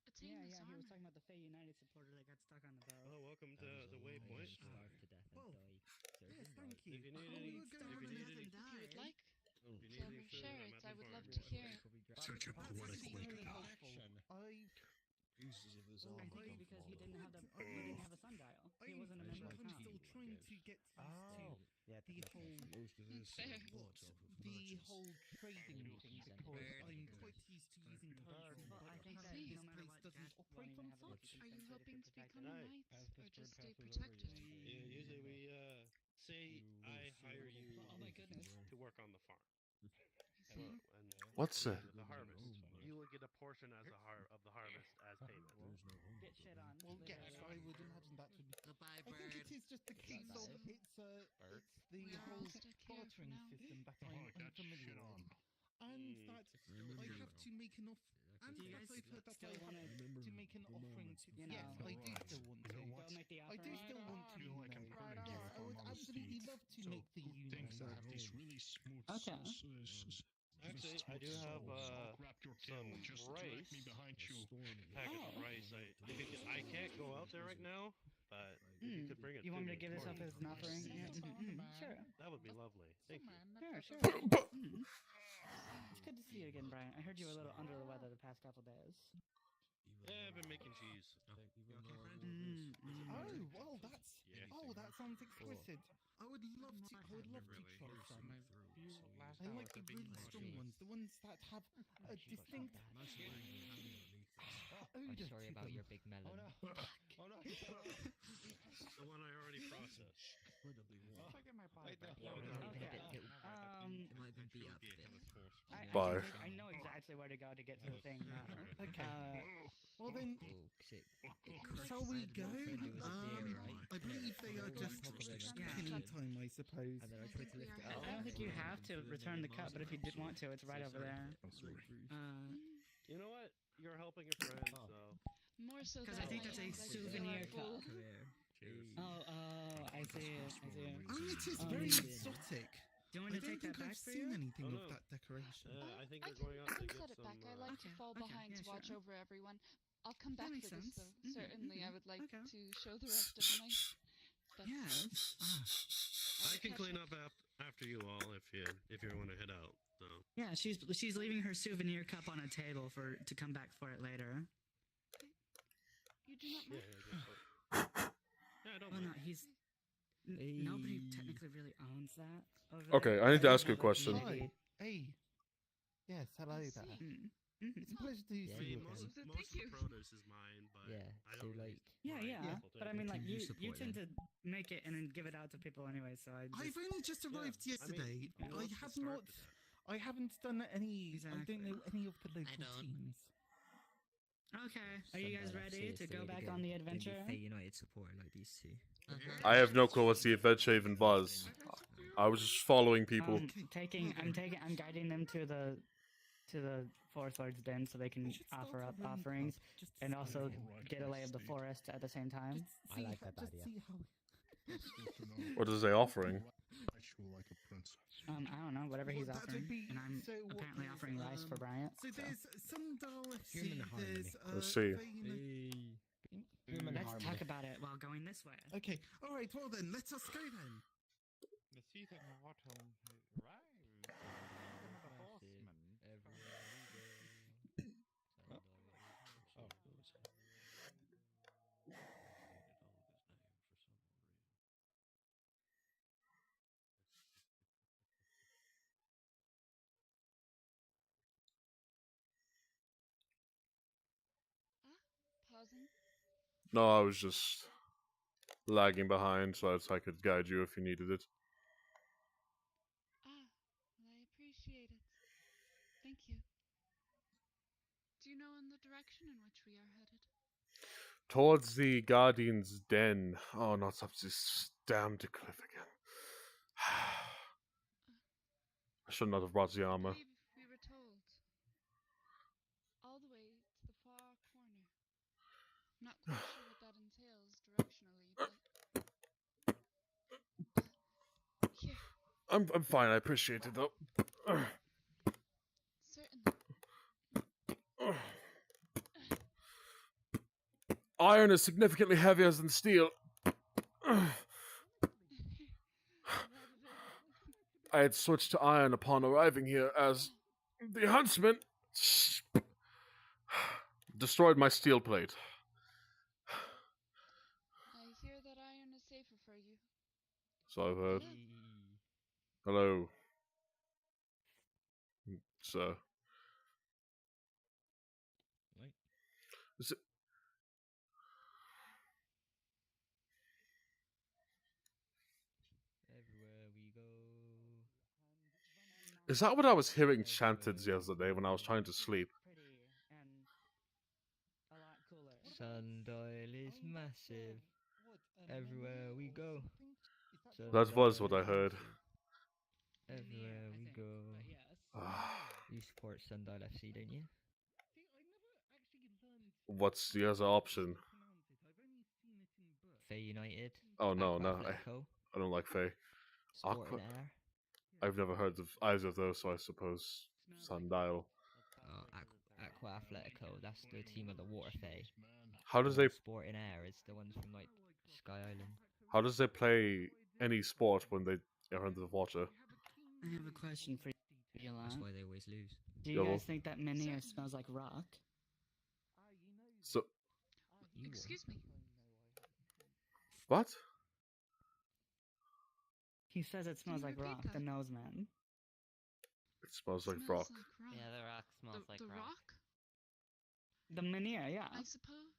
attain this He was armor? talking about the Fey United supporter that got stuck on the boat. Oh, welcome to the Waypoint. Oh, yes, thank you. If you need any, If you would like, then share it. I would love to hear it. Such a poetic way to die. I think because he didn't have a sundial. He wasn't a member of I'm town. still trying to get used to the whole trading thing because I'm quite used to using currency. Well, I think that apparently no this matter place what, doesn't Jack operate won't on even have a such. keep Are you hoping to become a knight or just stay protected? Yeah, usually we say I hire you. Oh my goodness. To work on the farm. see. What's the that? the harvest? You will get a portion as of the harvest as payment. Get shit on. Well, yes, I would imagine that would be. Goodbye, I think it is just a case of it's the We're whole all stuck here for bartering now. system that Oh, I'm got unfamiliar shit on. with, and that I have to make enough. And Do you that guys I've heard that still I wanna- have to make an offering to. You Yes, know, I do still want to. You know what? Go make the I offering. do still want to. I feel like I'm hurting you Yes, if I would I'm honest, absolutely Steve. love to So, make the good things union. that have these really smooth Okay. Actually, I do have some just rice. drag me behind you. Package of rice. I can't go out there right now, but if you could bring it. You want me to me give this up tomorrow, as an offering? Yeah. Sure. That would be lovely. Thank you. Sure. good to see you again, Brian. I heard you were a little under the weather the past couple days. Yeah, I've been making cheese. Oh, well, that sounds exquisite. I would love to try some. I like the really strong ones, the ones that have a distinct I'm sorry about your big melon. Oh no! Oh no! The one I already processed. Bye. I know exactly where to go to get to the thing now. Okay. Well then, shall we go? I believe they are just killing time, I suppose. I don't think you have to return the cup, but if you did want to, it's right over there. You know what? You're helping a friend, so. More so Because I think that's a souvenir cup. Oh, I see it. Oh, it is very exotic. Do you want me to take that back for you? I've seen anything of that decoration. I think we're going out to get set it some. back. I like to fall behind to watch over everyone. I'll come back makes for this, sense. though. Certainly, I would like to show the rest of the night. But I can clean up after you all if you want to head out. So. Yeah, she's leaving her souvenir cup on a table to come back for it later. You do not mind? Yeah, I don't Well, mind. no, he's. Nobody technically really owns that. Okay, I need to ask you a question. Hi. Hey. Yes, hello there. It's a pleasure to see you again. Most of the produce is mine, but I don't really Yeah. But I mean, like, you tend to make it and then give it out to people anyway, so I've only just arrived yesterday. I haven't done any. I don't know any of the local teams. Okay, are you guys ready to go back on the adventure? United supporter like these two. I have no clue what the adventure even was. I was just following people. I'm guiding them to the Forest Lord's den so they can offer up offerings and also get a lay of the forest at the same time. I like that idea. What is they offering? I don't know, whatever he's offering. And I'm apparently offering rice for Bryant. So there's some FC, Let's see. Let's talk about it while going this way. Okay, alright, well then, let us go then. The season of autumn arrives. The horseman. Pausing. No, I was just lagging behind so I could guide you if you needed it. Well, I appreciate it. Thank you. Do you know in the direction in which we are headed? Towards the Guardian's Den. Oh, not up this damned cliff again. I should not have brought the armor. I believe we were told. All the way to the far corner. Not quite sure what that entails directionally, but here. I'm fine, I appreciate it though. Certainly. Iron is significantly heavier than steel. I had switched to iron upon arriving here as the huntsman destroyed my steel plate. I hear that iron is safer for you. So I've heard. Hello. Sir. Is it... Everywhere we go. Is that what I was hearing chanted the other day when I was trying to sleep? Sundial is massive. Everywhere we go. That was what I heard. Everywhere we go. You support Sundial FC, don't you? What's the other option? Faye United. Oh no, Aqua no, Atletico, I don't like Faye. Sport Aqua. and Air. I've never heard of either of those, so I suppose Sundial. Aqua Atletico, that's the team of the Water Fae. How does they? Sport and Air is the ones from like Sky Island. How does they play any sport when they are under the water? I have a question for you. Yolanda. That's why they always lose. Do you guys think that Minier smells like rock? So Excuse me. what? He says it smells like rock, the nose man. It smells like rock. Yeah, the rock smells like the rock. The Minier, yeah. I suppose.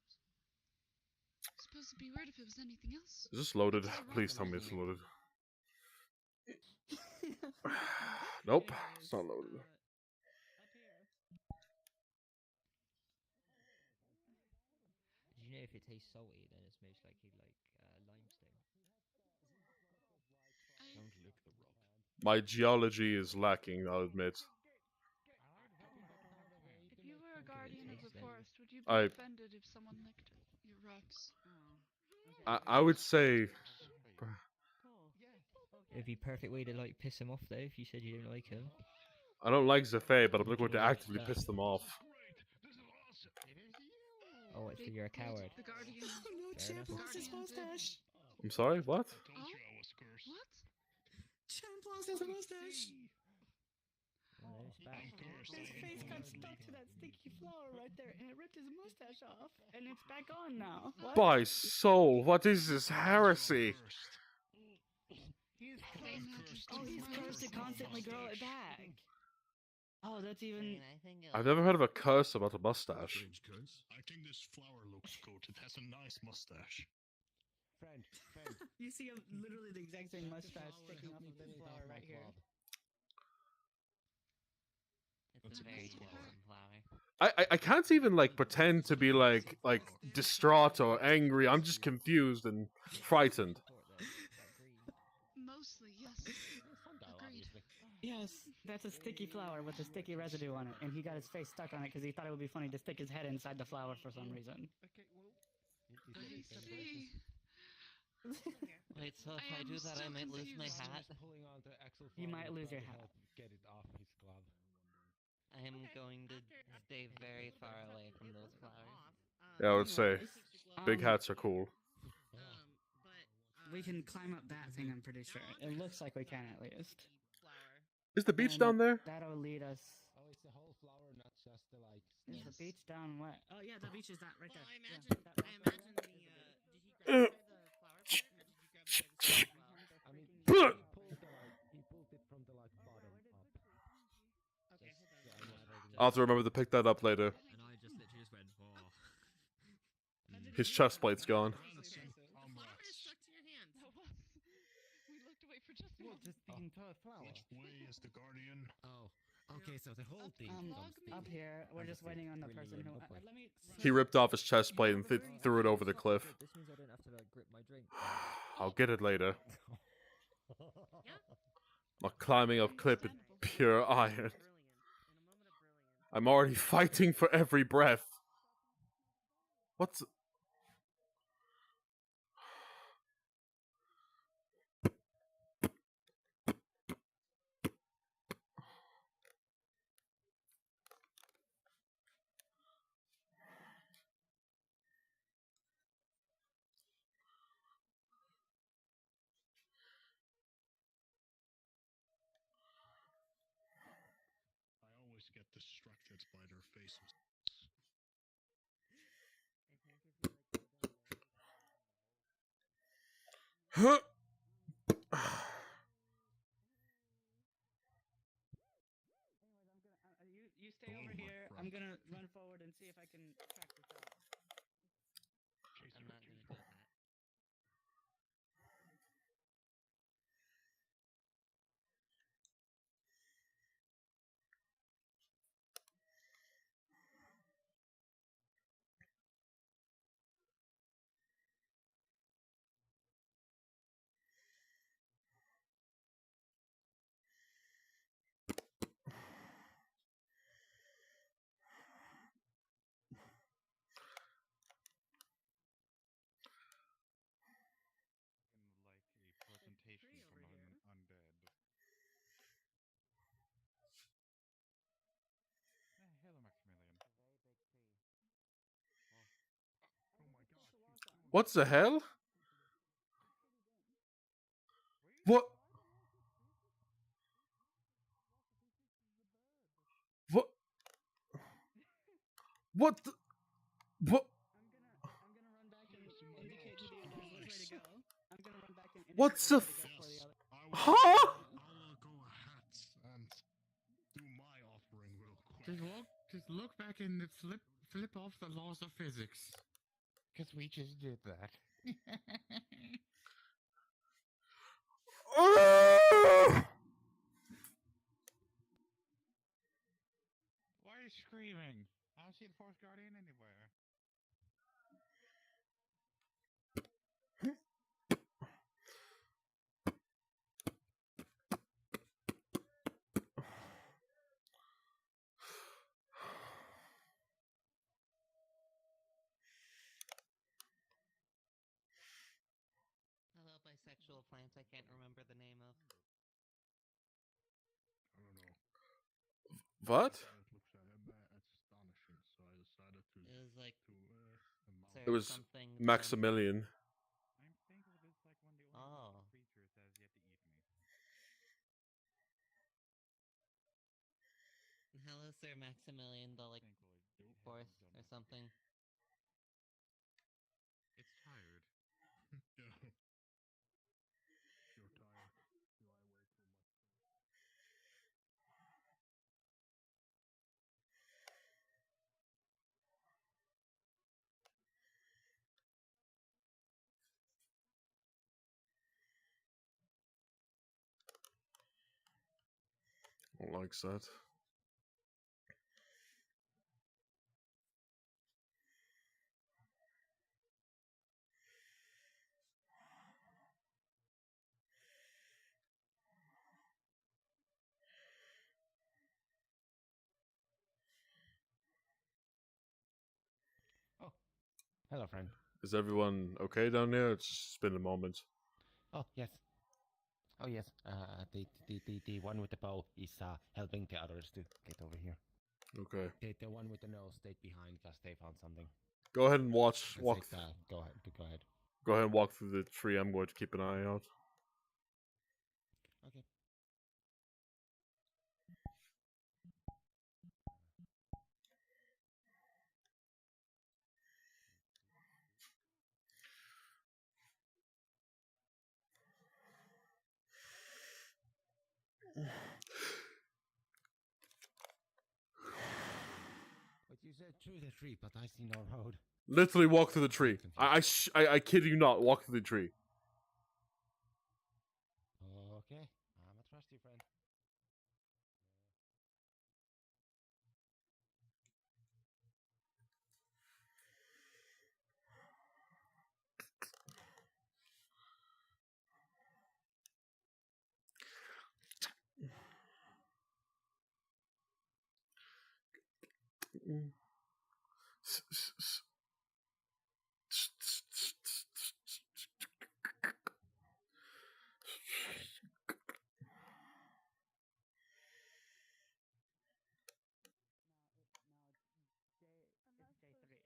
Supposed to be weird if it was anything else. Is this loaded? Please tell me it's loaded. Nope, it's not loaded. You know, if it tastes salty, then it's most likely like limestone. Don't lick the rock. My geology is lacking, I'll admit. If you were a guardian of the forest, would you be I- offended if someone licked your rocks? I would say It'd be a perfect way to like piss him off though if you said you don't like him. I don't like Zephay, but I'm looking to actively piss them off. Oh, it's you're a coward. The guardian. No, Champ lost his mustache. I'm sorry, what? What? Champ lost his mustache. Oh, it's back. His face got stuck to that sticky flower right there, and it ripped his mustache off, and it's back on now. What? By soul, what is this heresy? Oh, he's cursed to constantly grow it back. Oh, that's even. I've never heard of a curse about a mustache. I think this flower looks good. It has a nice mustache. Friend. You see literally the exact same mustache sticking off of this flower right here. It's a very different flower. I can't even like pretend to be like distraught or angry. I'm just confused and frightened. Mostly, yes. Agreed. Yes, that's a sticky flower with a sticky residue on it, and he got his face stuck on it because he thought it would be funny to stick his head inside the flower for some reason. I see. Wait, so if I do that, I might lose my hat. You might lose your hat. Get it off his glove. I am going to stay very far away from those flowers. Yeah, I would say big hats are cool. We can climb up that thing, I'm pretty sure. It looks like we can at least. Is the beach down there? That'll lead us. Oh, it's the whole flower, not just the like. Is the beach down what? Oh yeah, the beach is that right there. I imagine the. Did he grab it by the flower pot? I mean, he pulled it from the like bottom up. Okay, hold on. I'll have to remember to pick that up later. And I just literally just went, oh. His chest plate's gone. We looked away for just a moment. Just the entire flower. Which way is the guardian? Oh. Okay, so the whole thing Up here, we're just waiting on the person who. Let me. He ripped off his chest plate and threw it over the cliff. This means I don't have to like grip my drink. I'll get it later. Not climbing up cliff with pure iron. I'm already fighting for every breath. What's... I always get distracted by their faces. Huh? You stay over here. I'm gonna run forward and see if I can track this out. I'm not gonna do that. Like a presentation from an undead. Hello, Maximilian. Oh my god. What the hell? What? What? What? I'm gonna run back and indicate to the others which way to go. I'm gonna run back and indicate What's which the? way to go for the other. Huh? I'll go ahead and do my offering real quick. Just look back and flip off the laws of physics. Because we just did that. Why are you screaming? I don't see the Force Guardian anywhere. Hello, bisexual plant I can't remember the name of. I don't know. What? It looks astonishing, so I decided to. It was like. It was Maximilian. I'm thankful this is like one of the Oh. only creatures that has yet to eat me. Hello, Sir Maximilian, the like fourth or something. It's tired. Yeah. You're tired. You lie way too much. I don't like that. Oh, hello, friend. Is everyone okay down there? It's been a moment. Oh, yes. Oh, yes. The one with the bow is helping the others to get over here. Okay. The one with the nose stayed behind because they found something. Go ahead and watch. Let's Walk. take, go ahead. Go ahead. Go ahead and walk through the tree. I'm going to keep an eye out. Okay. But you said through the tree, but I see no road. Literally walk through the tree. I kid you not. Walk through the tree. Okay. I'm a trusty friend.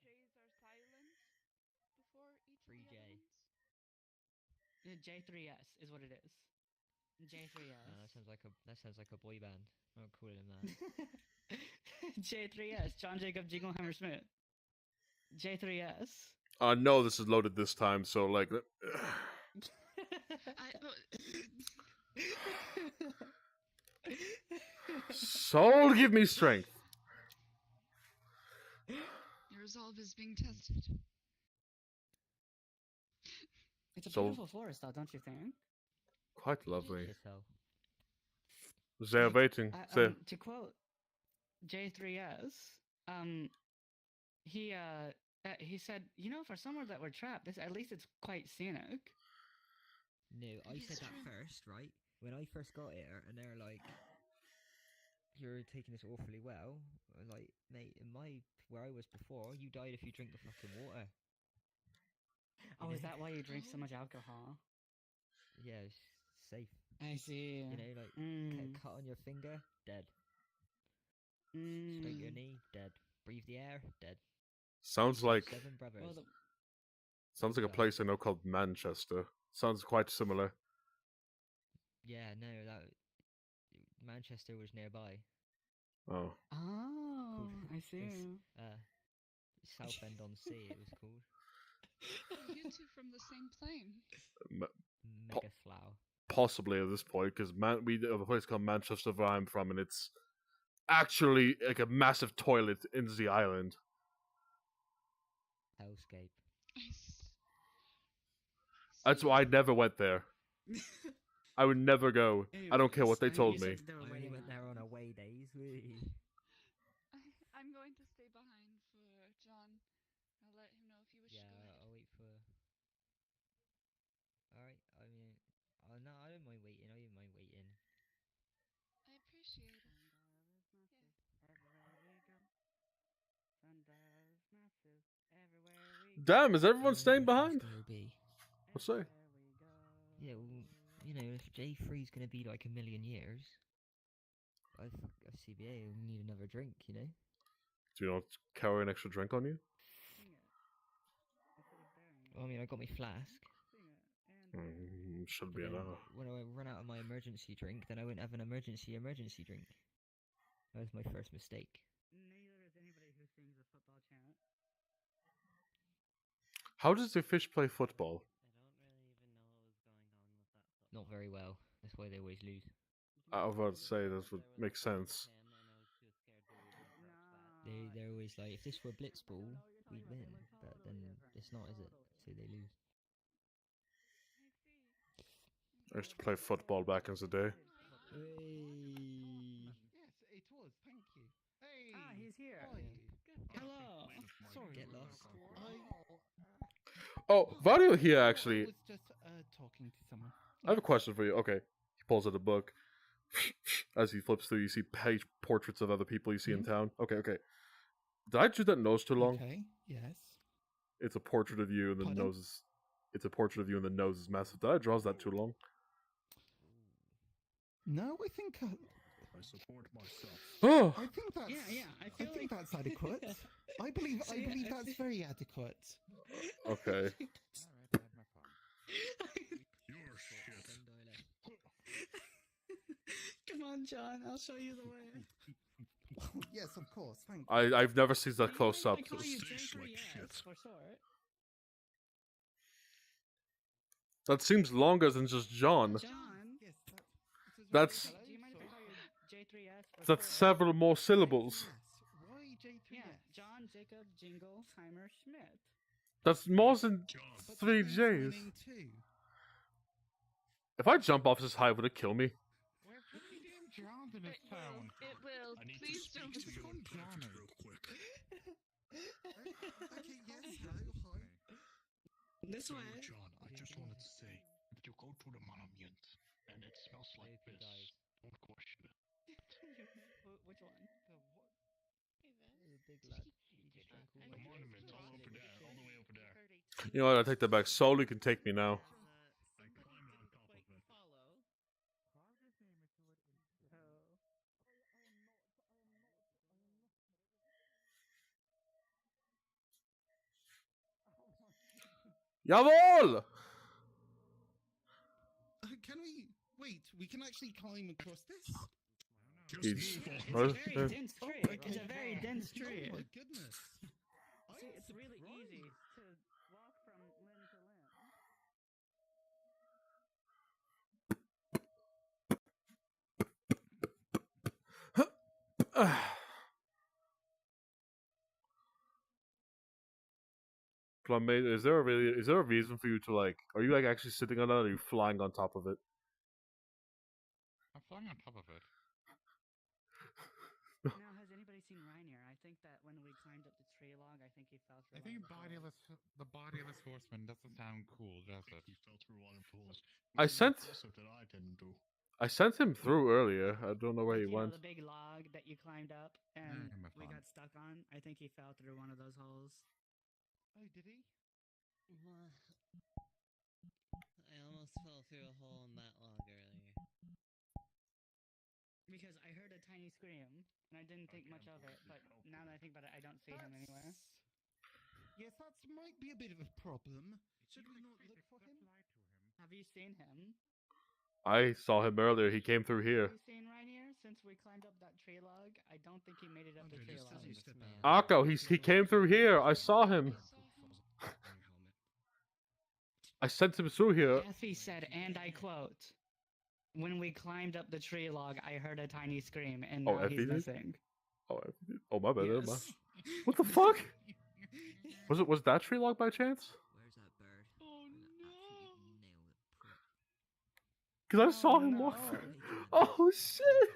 J's are silent before each of the 3J. other ones. J3S is what it is. J3S. That sounds like a boy band. I'm not calling him that. J3S. John Jacob Jingleheimer Smith. J3S. No, this is loaded this time, so like. Soul, give me strength. Your resolve is being tested. It's a So- beautiful forest, though, don't you think? Quite lovely. So. They're waiting. To quote J3S, he said, you know, for somewhere that we're trapped, at least it's quite scenic. No, I said that first, right? When I first got here, and they're like, "You're taking this awfully well." I'm like, mate, where I was before, you died if you drink the fucking water. Oh, is that why you drink so much alcohol? Yeah, it's safe. I see. You know, like cut on your finger, dead. Scrape your knee, dead. Breathe the air, dead. Sounds like. 7 brothers. Well, Sounds like a place I know called Manchester. Sounds quite similar. Yeah, no, that Manchester was nearby. Oh. Oh, I see. Southend on Sea. It was called Oh, you two from the same plane. Mega Slough. Possibly at this point, because we have a place called Manchester where I'm from, and it's actually like a massive toilet in the island. Hellscape. That's why I never went there. I would never go. I don't care what they told me. I only went there on away days. I'm going to stay behind for John. I'll let him know if you wish to go ahead. I'll wait for. Alright, I mean, no, I don't mind waiting. I don't mind waiting. I appreciate it. Damn, is everyone staying behind? Let's say. Yeah, well, you know, if J3's gonna be like a million years, I CBA will need another drink, you know? Do you not carry an extra drink on you? Well, I mean, I got my flask. Should be enough. When I run out of my emergency drink, then I won't have an emergency drink. That was my first mistake. Neither is anybody who sings a football chant. How does the fish play football? Not very well. That's why they always lose. I was about to say that would make sense. They're always like, if this were blitzball, we'd win. But then it's not, is it? So they lose. I used to play football back in the day. Yes, it was. Thank you. Hey. He's here. Hello. Sorry. Get lost. Oh, Vario here actually. I was just talking to someone. I have a question for you. Okay. He pulls out a book. As he flips through, you see page portraits of other people you see in town. Okay. Did I do that nose too long? Okay, yes. It's a portrait of you and the Pardon? nose is... It's a portrait of you and the nose is massive. Did I draw that too long? No, I think... I support myself. Oh! I think that's... Yeah, I think that's adequate. I believe that's very adequate. Okay. Your shit. Come on, John. I'll show you the way. Yes, of course. Thank you. I've never seen that close up. I call you J3S for short. That seems longer than just John. John. Yes, That's Do you mind if I call you J3S for that's short? several more syllables. Why J3S? Yeah, John, Jacob, Jingle, Timer, Schmidt. That's more than But 3 that's J's. winning too. If I jump off this high, would it kill me? We're pretty damn drowned in this town. It will. I need Please to don't. speak to you in private real quick. Okay, yes, hello, hi. This So, way. John, I just wanted to say that you go to the monument and it smells like piss. Don't question it. Which one? Big lad. The monument all over there, all the way over there. You know what? I take that back. Soul, you can take me now. I climbed on top of it. Jawohl! Can we... Wait, we can actually climb across this? It's It's a very dense tree. okay. It's a very dense tree. Oh my goodness. See, it's really easy to walk from limb to limb. Is there a reason for you to like? Are you like actually sitting on it, or are you flying on top of it? I'm flying on top of it. Now, has anybody seen Rainier? I think that when we climbed up the tree log, I think he fell through. I think the bodiless horseman doesn't sound cool, does it? He fell through one of those. I sent That I didn't do. him through earlier. I don't know where he You know went. the big log that you climbed up and I'm we fine. got stuck on? I think he fell through one of those holes. Oh, did he? I almost fell through a hole in that log earlier. Because I heard a tiny scream, and I didn't think much of it, but now that I think about it, I don't see him anywhere. Yes, that might be a bit of a problem. Should we not look for him? Have you seen him? I saw him earlier. He came through here. We've seen right here since we climbed up that tree log. I don't think he made it up the tree log. Akko, he came through here. I saw him. I sent him through here. Effie said, and I quote, "When we climbed up the tree log, I heard a tiny scream, and now Effie he's did? missing." Oh, my bad. Never mind. Yes. What the fuck? Was that tree log by chance? Where's that bird? Oh no! Because I saw him walk through. Oh shit!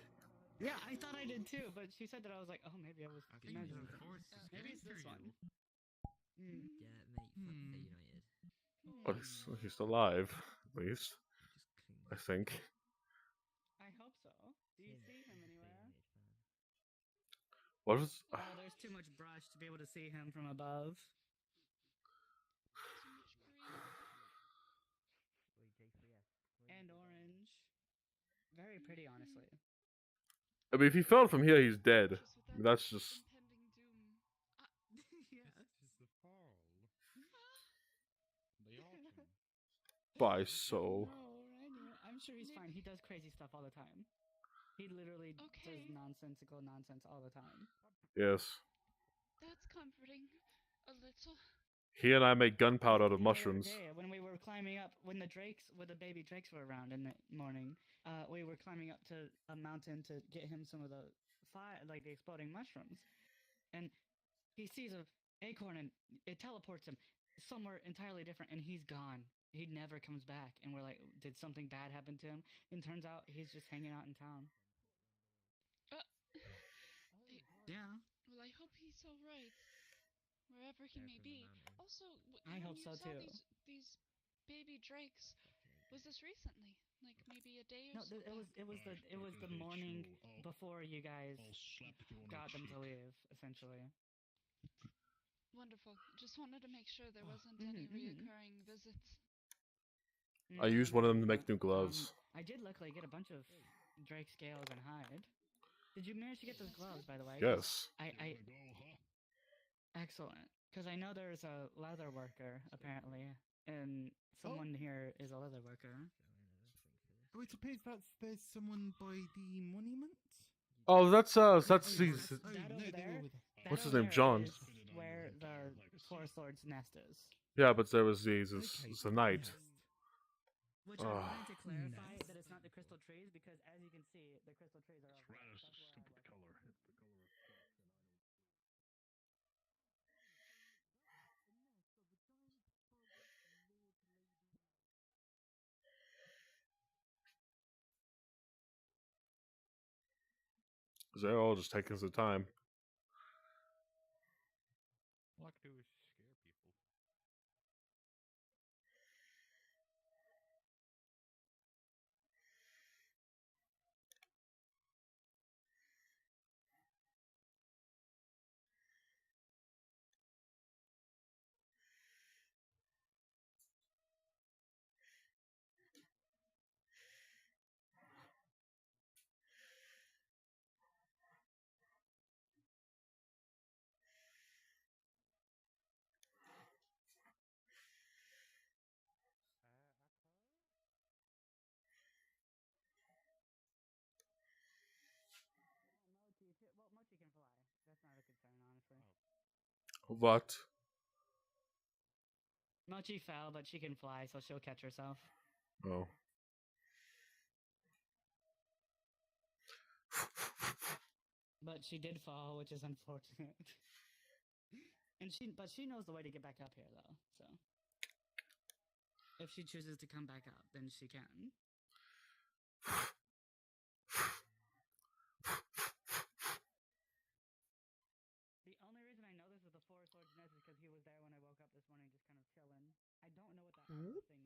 Yeah, I thought I did too, but she said that I was like, oh, maybe I was imagining. Maybe it's this one. Yeah, mate, fuck But he's alive, at least. I think. I hope so. Do you see him anywhere? What is? Oh, there's too much brush to be able to see him from above. And orange. Very pretty, honestly. I mean, if he fell from here, he's dead. That's just. By so. I'm sure he's fine. He does crazy stuff all the time. He literally does nonsensical nonsense all the time. Yes. That's comforting. A little. He and I make gunpowder out of mushrooms. When we were climbing up, when the baby drakes were around in the morning, we were climbing up to a mountain to get him some of the fire, like the exploding mushrooms, and he sees a acorn and it teleports him somewhere entirely different, and he's gone. He never comes back, and we're like, did something bad happen to him? And turns out he's just hanging out in town. Yeah. Well, I hope he's all right, wherever he may be. Also, I hope so saw too. These baby drakes. Was this recently? Like maybe a day or so? No, it was the morning before you guys got them to leave, essentially. Wonderful. Just wanted to make sure there wasn't any reoccurring visits. I used one of them to make new gloves. I did luckily get a bunch of drake scales and hide. Did you manage to get those gloves, by the way? Yes. Excellent. Because I know there's a leather worker, apparently, and someone here is a leather worker. Oh, it appears there's someone by the monument. Oh, that's his. That What's his over name? there John. is where the Forest Lord's nest is. Yeah, but there was it's a knight. Which I wanted to clarify that it's not the crystal trees, because as you can see, the crystal trees are over there. Stupid color. They're all just taking some time. All I can do is scare people. Mochi can fly. That's not a concern, honestly. What? Mochi fell, but she can fly, so she'll catch herself. Oh. But she did fall, which is unfortunate. But she knows the way to get back up here, though. So if she chooses to come back up, then she can. The only reason I know this is the Forest Lord's nest is because he was there when I woke up this morning, just kind of chilling. I don't know what that thing is, though.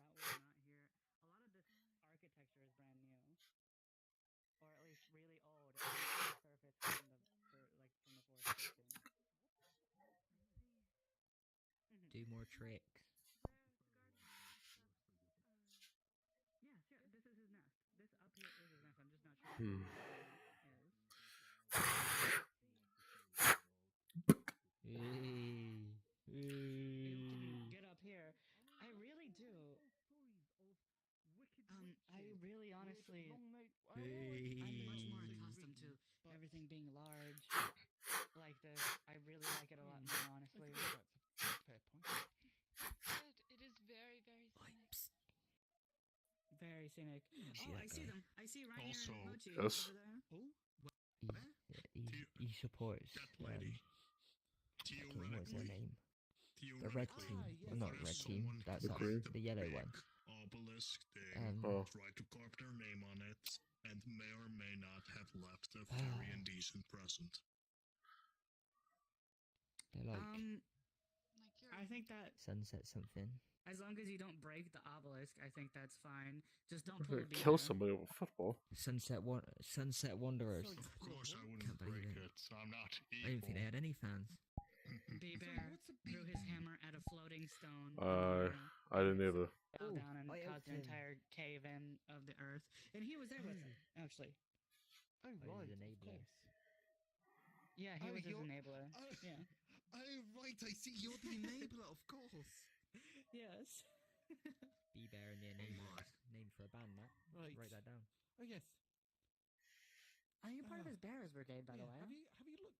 That was not here. A lot of this architecture is brand new, or at least really old on the surface from the forest section. Do more tricks. Yeah, sure. This is his nest. This up here is his nest. I'm just not sure. Able to get up here. I really do. scenic. See Oh, that I see guy? them. I see Rainier Also- and Mochi Yes. over there. Oh, He supports. That lady. What is their name? The red Theoretically, team. yes, Well, not if red team. someone That's The us. green. The yellow one. obelisk thing Oh. tried to carve their name on it and may or may not have left a very indecent present. They're like I think that sunset something. as long as you don't break the obelisk, I think that's fine. Just don't I'm pull gonna a kill beaver. somebody over football. Sunset Wanderers. Of course, I wouldn't Can't believe break it. it. I'm not I didn't think they evil. had any fans. Beaver threw his hammer at a floating stone. I didn't either. Fell down and I caused helped an him. entire cave-in of the earth. And he was there with him, actually. Oh, I right. was Of enabler. course. Yeah, he Oh, was his you're- enabler. Oh, Yeah. oh, right. I see. You're the enabler, of course. Yes. Bear and the enabler. Name for a band, Matt. Right. Write that down. Oh, yes. Are you part of Ah. his bears brigade, by the Yeah, way? Have you looked?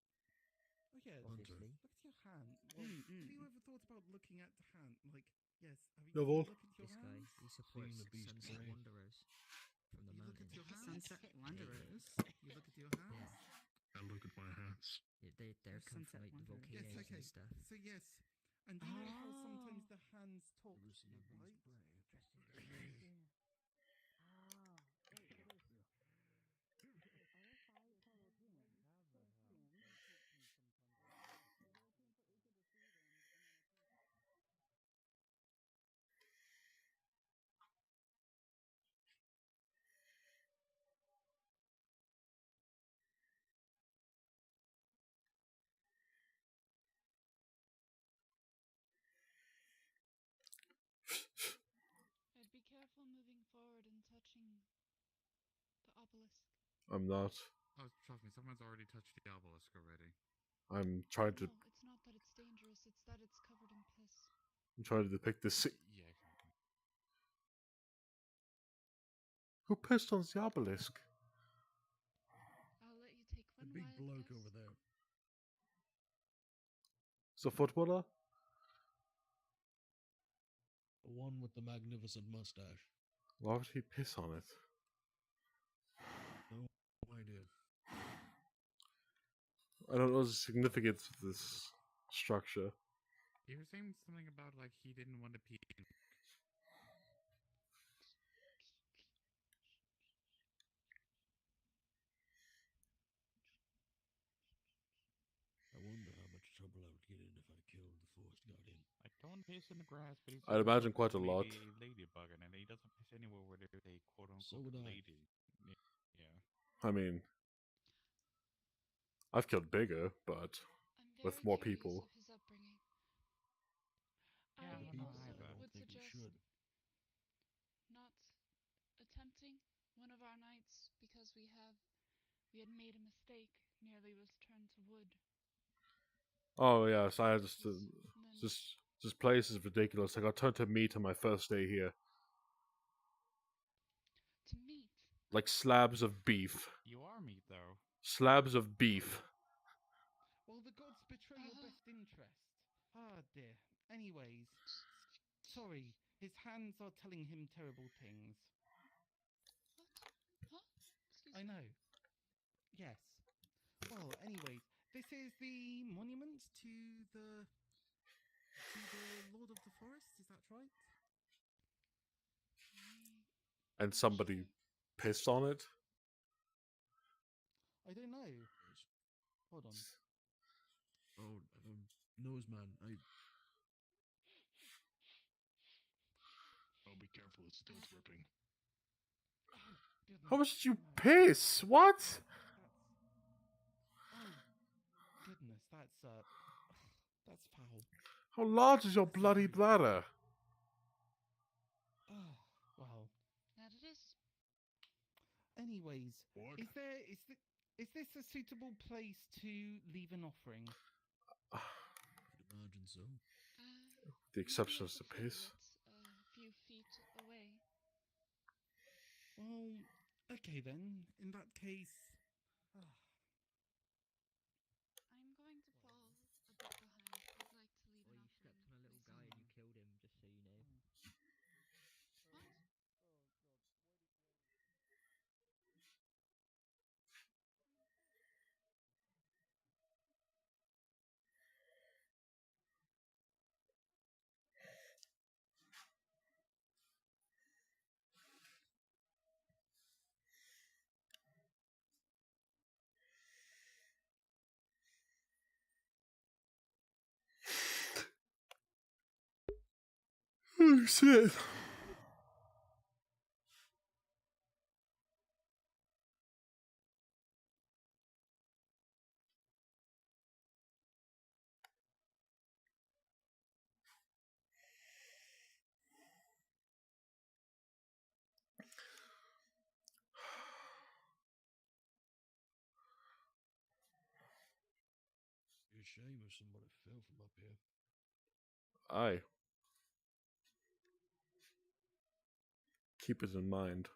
Oh, yeah. Obviously. Look at your hand. Well, have you ever thought about looking at the hand? Like, yes. Have you Devil. look at your This guy, hands? he supports the beast Sunset brave. Wanderers from the You look at mountain. your hands. Sunset Wanderers. You look at your hands. I look at my hands. Yeah, they're come Sunset from like the Wanderers. Yes. volcanoes Okay. and stuff. So yes. And do you know how sometimes the hands talk to you, right? I'd be careful moving forward and touching the obelisk. I'm not. Oh, trust me, someone's already touched the obelisk already. I'm trying to. No, it's not that it's dangerous, it's that it's covered in piss. I'm trying to depict this. Yeah, exactly. Who pissed on the obelisk? I'll let you take The one big wild bloke guess. over there. It's a footballer. The one with the magnificent mustache. Why would he piss on it? No idea. I don't know the significance of this structure. You were saying something about like he didn't want to pee. I wonder how much trouble I would get in if I killed the forest guardian. I don't piss in the grass, but he's I'd imagine quite a lot. Ladybug, and he doesn't piss anywhere where there's a quote So unquote would I. lady. Yeah. I mean, I've killed bigger, but I'm with very more curious people. of his upbringing. Yeah, I no, also I would think you suggest should. not attempting one of our nights because we had made a mistake, nearly was turned to wood. Oh yes, I just this place is ridiculous. I got turned to meat on my first day here. To meat. Like slabs of beef. You are meat, though. Slabs of beef. Well, the gods betray your best interest. Ah, dear. Anyways, sorry. His hands are telling him terrible things. What? Huh? Excuse I me. know. Yes. Well, anyways, this is the monument to the Lord of the Forest. Is that right? And somebody pissed on it. I don't know. Hold on. Oh, nose man, Oh, be careful, it's still dripping. How much did you piss? What? Oh, goodness, that's foul. How large is your bloody bladder? Oh, well. That it is. Anyways, What? is this a suitable place to leave an offering? I'd imagine so. The exception is the piss. A few feet away. Well, okay then. In that case, I'm going to fall a bit behind. I'd like to leave an You offering. stepped on a little guy and you killed him, just so you know. What? Shit. Be a shame if somebody fell from up here. Aye. Keep it in mind.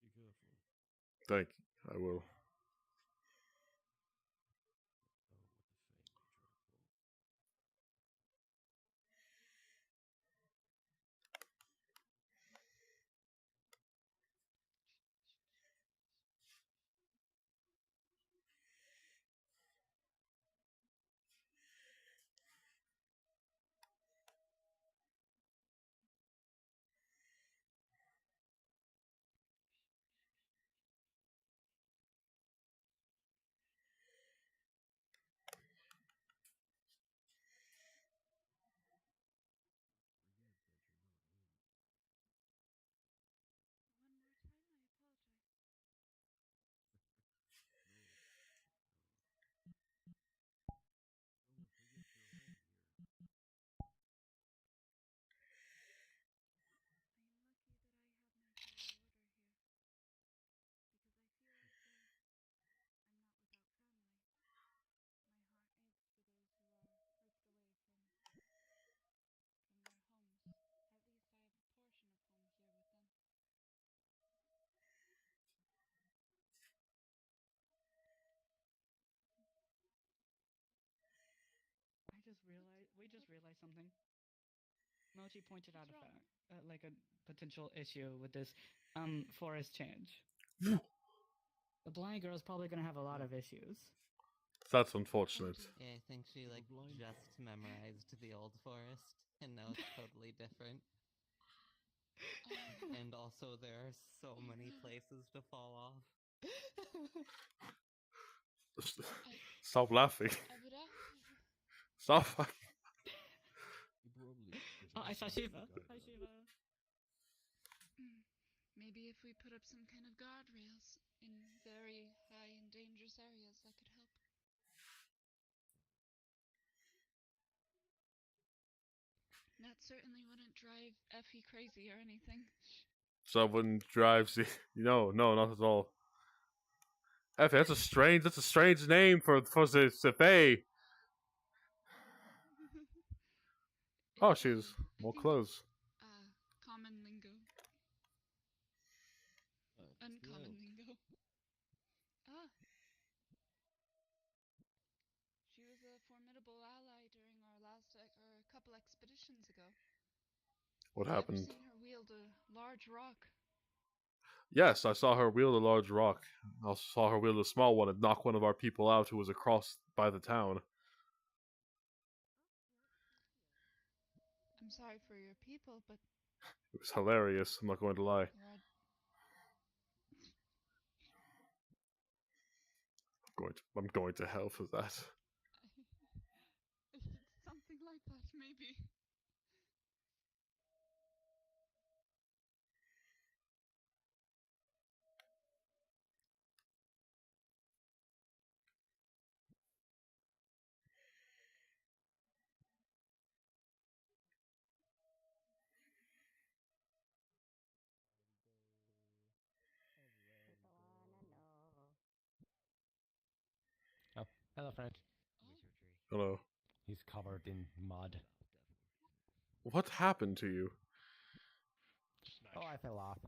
Be careful. Thank you. I will. We just realized something. Mochi pointed out a fact, like a potential issue with this forest change. The blind girl's probably gonna have a lot of issues. That's unfortunate. Yeah, I think she like just memorized the old forest, and now it's totally different. And also, there are so many places to fall off. Stop laughing. Stop. Oh, I saw Shiva. Hi, Shiva. Maybe if we put up some kind of guardrails in very high and dangerous areas, that could help. That certainly wouldn't drive Effie crazy or anything. Someone drives you. No, not at all. Effie, that's a strange name for the Fae. Oh, she's more clothes. Common lingo. Uncommon lingo. She was a formidable ally during our last, or a couple expeditions ago. What Have happened? you ever seen her wield a large rock? Yes, I saw her wield a large rock. I also saw her wield a small one and knock one of our people out who was across by the town. I'm sorry for your people, but It was hilarious, I'm not going to lie. I'm going to hell for that. It's something like that, maybe. Oh, hello, Frank. Hello. He's covered in mud. What happened to you? Oh, I fell off.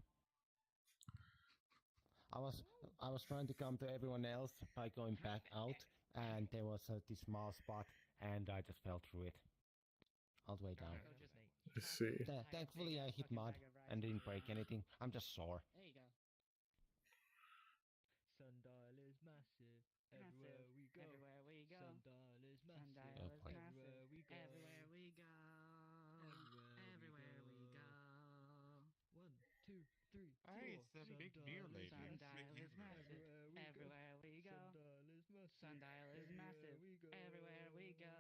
I was trying to come to everyone else by going back out, and there was this small spot, and I just fell through it all the way down. I see. Thankfully, I hit mud and didn't break anything. I'm just sore. There you go. Sundial is massive. Everywhere we go. Everywhere we go. Sundial is massive. Sundial is massive. Everywhere we go. Everywhere we go. Everywhere we go. 1, 2, 3, Hey, 4. it's a big beer lady. Sundial is massive. Everywhere we go. Sundial is massive. Everywhere we go.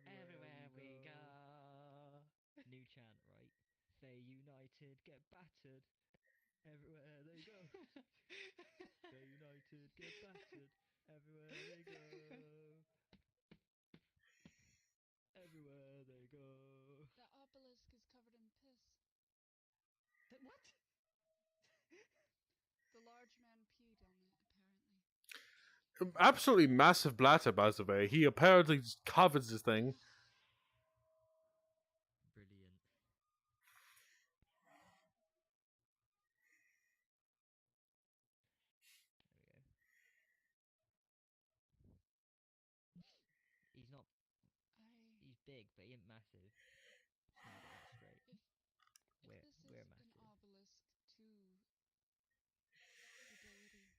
Everywhere we go. New chant, right? Say United get battered. Everywhere they go. Say United get battered. Everywhere they go. Everywhere they go. The obelisk is covered in piss. What? The large man peed on it, apparently. Absolutely massive blatter, by the way. He apparently covers this thing. Brilliant. There we go. He's not. He's big, but he ain't massive. Just need to get that straight. If We're this is massive. an obelisk to the deity,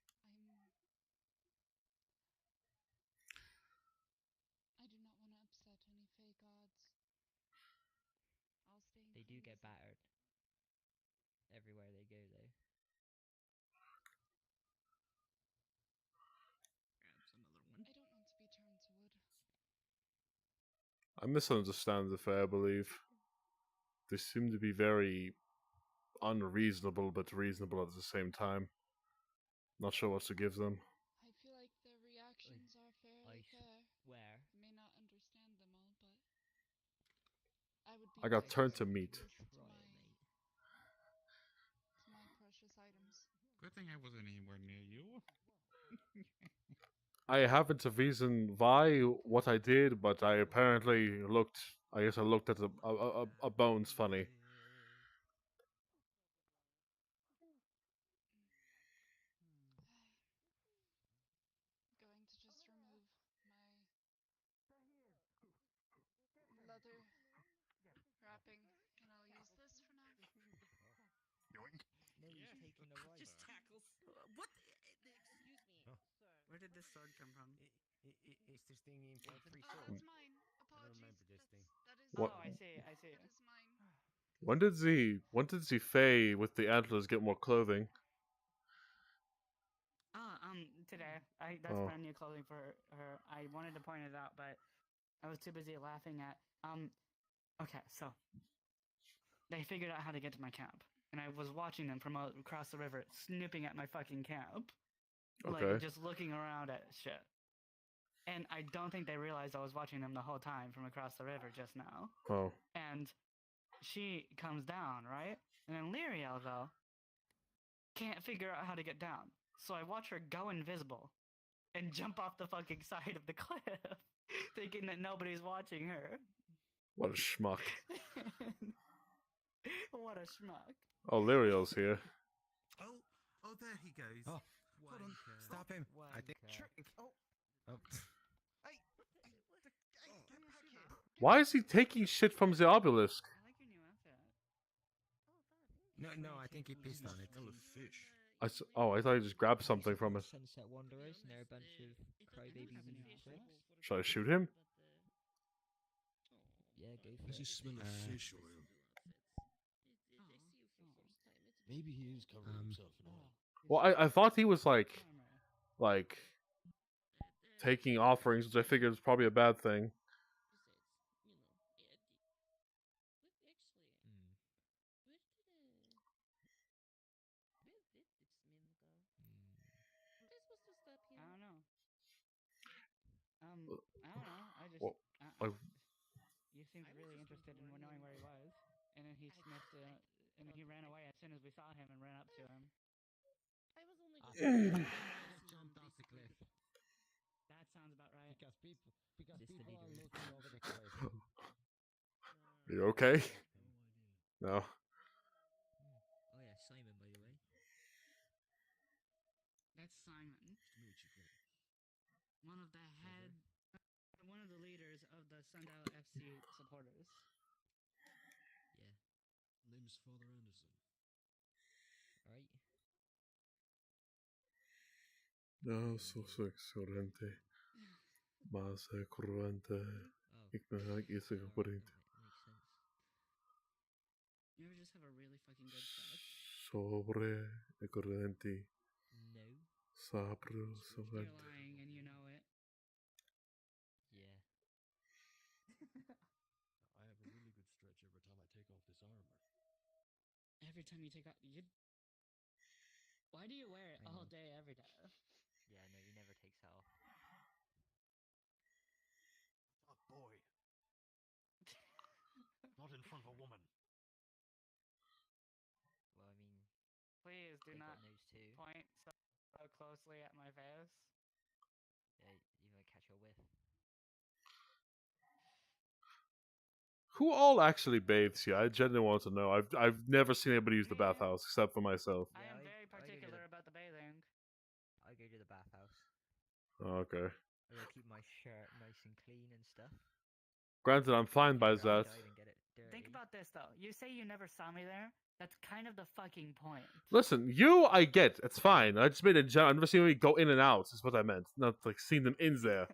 I do not want to upset any fey gods. I'll stay in They do get cleansing. battered. Everywhere they go, though. Grabs another one. I don't want to be turned to wood. I misunderstand the fair, I believe. They seem to be very unreasonable, but reasonable at the same time. Not sure what to give them. I feel like their reactions are fairly fair. Where? You may not understand them all, but I would be I got turned to willing meat. listen to my precious items. Good thing I wasn't anywhere near you. I haven't a reason why what I did, but I apparently looked. I guess I looked at a bones funny. Going to just remove my leather wrapping, and I'll use this for now. Yoink. No, he's taking the right. Just tackles. What? Excuse me, sir. Where did this sword come from? Is this thing in point free Oh, sword? that's mine. I don't Apologies. remember this thing. That is What? Oh, I see. I see. That is mine. When did the Fae with the antlers get more clothing? Today. That's Oh. brand new clothing for her. I wanted to point it out, but I was too busy laughing at. Okay, so they figured out how to get to my camp, and I was watching them from across the river, snooping at my fucking camp, Okay. like just looking around at shit. And I don't think they realized I was watching them the whole time from across the river just now. Oh. And she comes down, right? And then Lyriel, though, can't figure out how to get down. So I watch her go invisible and jump off the fucking side of the cliff, thinking that nobody's watching her. What a schmuck. What a schmuck. Oh, Lyriel's here. Oh, there he goes. Oh, hold on. Stop him. I think. Trick. Oh. Hey, Why is he taking shit from the obelisk? I like your new outfit. No, I think he pissed on it. Fish. I thought he just grabbed something from it. Sunset Wanderers, and they're a bunch of crybabies and pricks. Should I shoot him? Yeah, go for Does it. he smell of fish oil? Maybe he is covering himself in oil. Well, I thought he was like taking offerings, which I figured was probably a bad thing. I don't know. I don't know. I just. Well, You seemed really interested in knowing where he was, and then he sniffed it, and then he ran away as soon as we saw him and ran up to him. I was only Just jumped off the cliff. That sounds about right. Because people Is this the are leader? looking over the cliff. Are you okay? No. Oh yeah, Simon, by the way. That's Simon. One of the leaders of the Sundial FC supporters. Yeah. Name's Father Anderson. Right. No, sorrente. Más corrente. Ik ben eigenlijk eerst corrente. Makes sense. You ever just have a really fucking good crush? Sobre e correnti. No. Sabro You're sovente. lying and you know it. Yeah. I have a really good stretch every time I take off this armor. Every time you take out you. Why do you wear it Hang all on. day, every day? Yeah, no, he never takes that off. Oh boy. Not in front of a woman. Well, I mean, Please do they not got nose too. point so closely at my face. Yeah, you might catch a whiff. Who all actually bathes here? I genuinely want to know. I've never seen anybody use the bathhouse except for myself. I am Yeah, very I go to particular the- about the bathing. I go to the bathhouse. Oh, okay. I gotta keep my shirt nice and clean and stuff. Granted, I'm fine by I'd rather that. dive and get it dirty. Think about this though. You say you never saw me there. That's kind of the fucking point. Listen, you, I get. It's fine. I just made a general. I've never seen anybody go in and out, is what I meant. Not like seeing them in there.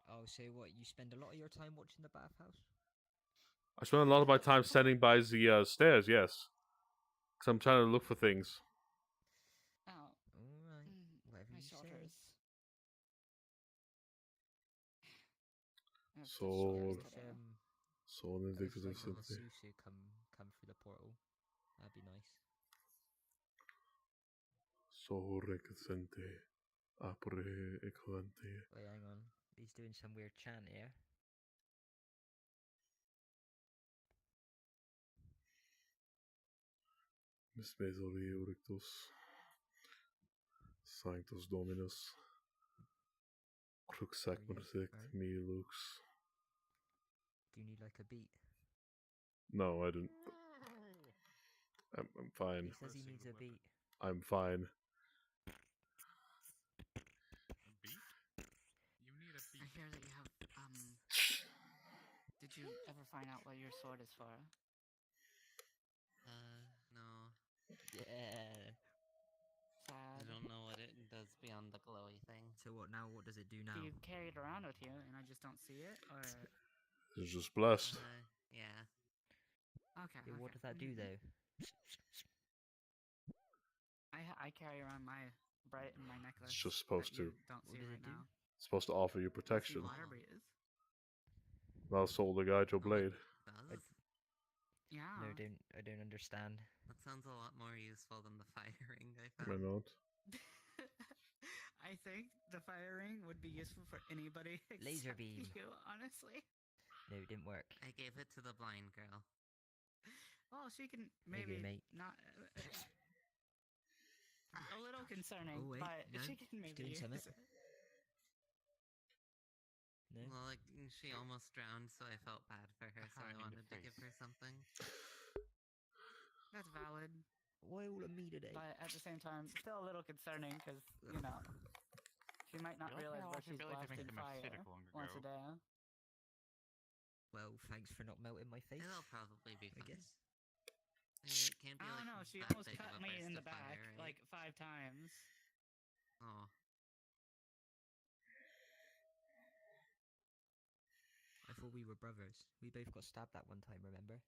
Oh, so what? You spend a lot of your time watching the bathhouse? I spend a lot of my time standing by the stairs, yes. Because I'm trying to look for things. Oh. Alright. Whatever My you say. shoulders. I have So, shoulders today. so I wish indicative like little simply. Susu come through the portal. That'd be nice. So recente. Apre equante. Wait, hang on. He's doing some weird chant here. Mispesori Eurictus. Sanctus Dominus. Crux sac mercect me lux. Do you need like a beat? No, I didn't. I'm fine. He says he needs a beat. I'm fine. A beat? You need a beat. I hear that you have Did you ever find out what your sword is for? No. Yeah. I Sad. don't know what it does beyond the glowy thing. So what now? What does it do now? Do you carry it around with you and I just don't see it, or? It's just blessed. Yeah. Okay. Yeah, what okay. does that do though? I carry around my my necklace. It's just supposed that you to. Don't see right now. It's supposed to offer you protection. Water breeze. Thou soul the guide your blade. Does? Yeah. No, I don't understand. That sounds a lot more useful than the firing I Why found. not? I think the fire ring would be useful for anybody Laser except beam. you, honestly. No, it didn't work. I gave it to the blind girl. Well, she can Maybe, maybe mate. not. A little concerning, Oh, wait, but no, she can she's maybe doing use something. it. No. Well, like, she almost drowned, so I felt bad for her, so I wanted to give her something. That's valid. Why all of me today? But at the same time, still a little concerning because, you know, she might not realize that she's blasting fire once a day. Well, thanks for not melting my face. It'll probably be I fine. guess. It can't be I don't like know, she that almost big of cut a me burst in the of back fire, right? like 5 times. Oh. I thought we were brothers. We both got stabbed that one time, remember?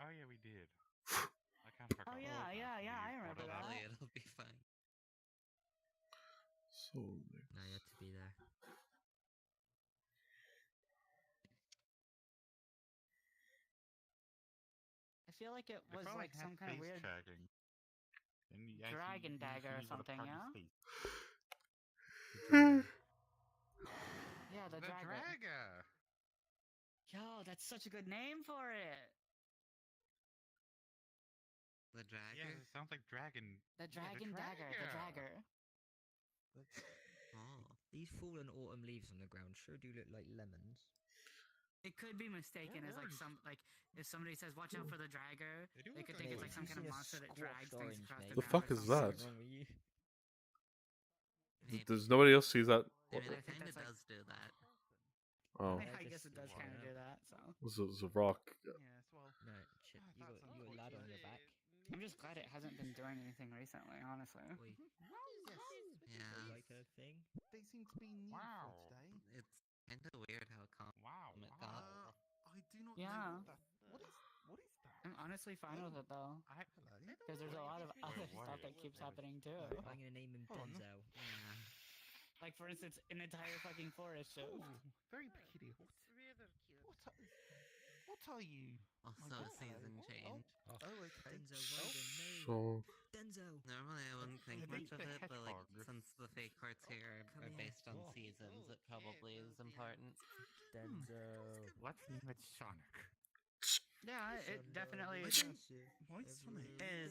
Oh yeah, we did. I can't forget. Oh yeah, I remember that. Hopefully it'll be fine. So No, you had to be there. I feel like it was like some kind of weird dragon dagger or something, yeah? Yeah, the dragon. Dragger. Yo, that's such a good name for it. The dragger? Yeah, it sounds like dragon. The dragon dagger. The dragger. Oh. These fallen autumn leaves on the ground sure do look like lemons. It could be mistaken as like if somebody says watch out for the dragger, they could think it's like some kind of monster that drags things across the The ground. fuck or is something. that? Does nobody else see that? I mean, it kind of does do that. Oh. I guess it does kind of do that. So. It's a rock. Yes, well. No, shit. You got a lad on your back. I'm just glad it hasn't been doing anything recently, honestly. Yeah. Like a thing? They seem to be new for today. It's kind of weird how calm it got. I do not Yeah. What is that? I'm honestly fine with it though. Hello. Because there's a lot of other stuff that keeps happening too. I'm gonna name him Oh, no. Denzel. Yeah. Like for instance, an entire fucking forest show. Very peculiar. What are you? Also a season change. Oh, okay. Denzel Ryden, no. So Denzel. Normally I wouldn't think The much of it, but like hedgehog. since the fake parts here Come are here. based on seasons, it probably is important. Denzel. Let's name it Sonic. Yeah, it definitely is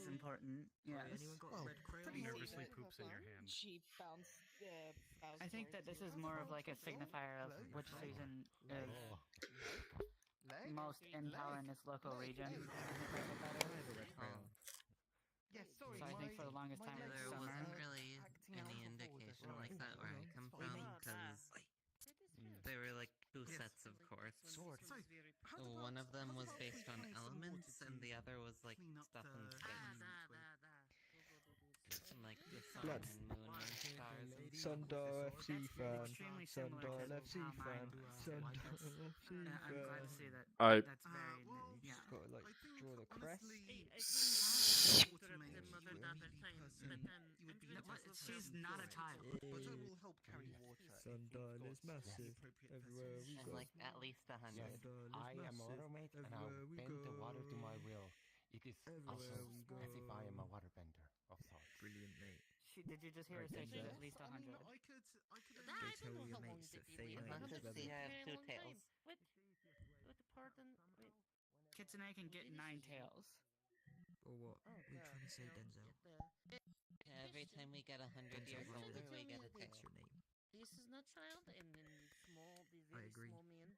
important. Yes. Anyone got red crayon? Nervously poops in your hand. Cheap bounce. I think that this is more of like a signifier of which season is most in power in its local region. Yes, sorry. So I think for the longest time it was There summer. wasn't really any indication like that where I come from, because there were like two sets of courts. One of them was based on elements, and the other was like stuff in space. And like the sun Blood. and moon and stars and Sundar FC fan. Extremely similar Sundar to FC how fan. mine was. Sundar FC I'm glad to fan. see that. I- That's very yeah. Just gotta like draw the crest. She's not a child. Sundar is massive. Everywhere we and go. like at least 100. Sundar is I am massive. automate and I'll Everywhere we bend the go. water to my will. It is also Everywhere we go. as if I am a waterbender of sorts. Brilliant, mate. Did you just hear her say she's at least 100? Go tell your mates that Fate As much is as better. she has two tails. With pardon, Kitsune can get 9 tails. Or what? Oh, We're trying to say Denzel. Every time we get 100 years Denzel older, we Ryden. get a tail. What's your name? this is not child, and then the small, the I very agree. small man.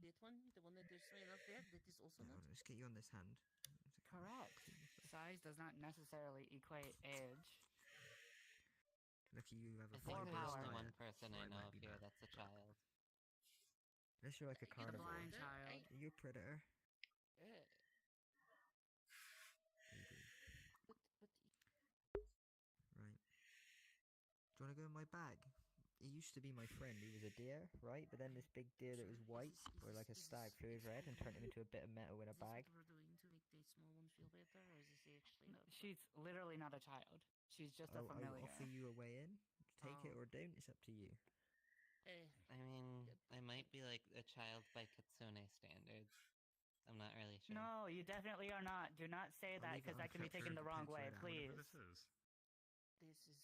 That one, the one that they're showing up there, that is also Hold not. on, let's get you on this hand. Correct. Size does not necessarily equate age. Lucky you have I a think fibrous there's diet. one person or I it know might of be here bad. that's a child. Unless you're like a The carnivore. blind child. You're a predator. Uh, Maybe. but Right. Do you want to go in my bag? He used to be my friend. He was a deer, right? But then this big deer that was white, or like a stag, flew his head and turned him into a bit of metal in a is this bag. what we're doing to make the small one feel better, or is this actually not? She's literally not a child. She's just a I'll familiar. offer you a way in. Take it Oh. or don't. It's up to you. I mean, I might be like a child by Kitsune standards. I'm not really sure. No, you definitely are not. Do not say that, leave it because on that can be capture taken the and wrong potentially way, down. please. Whatever this is. This is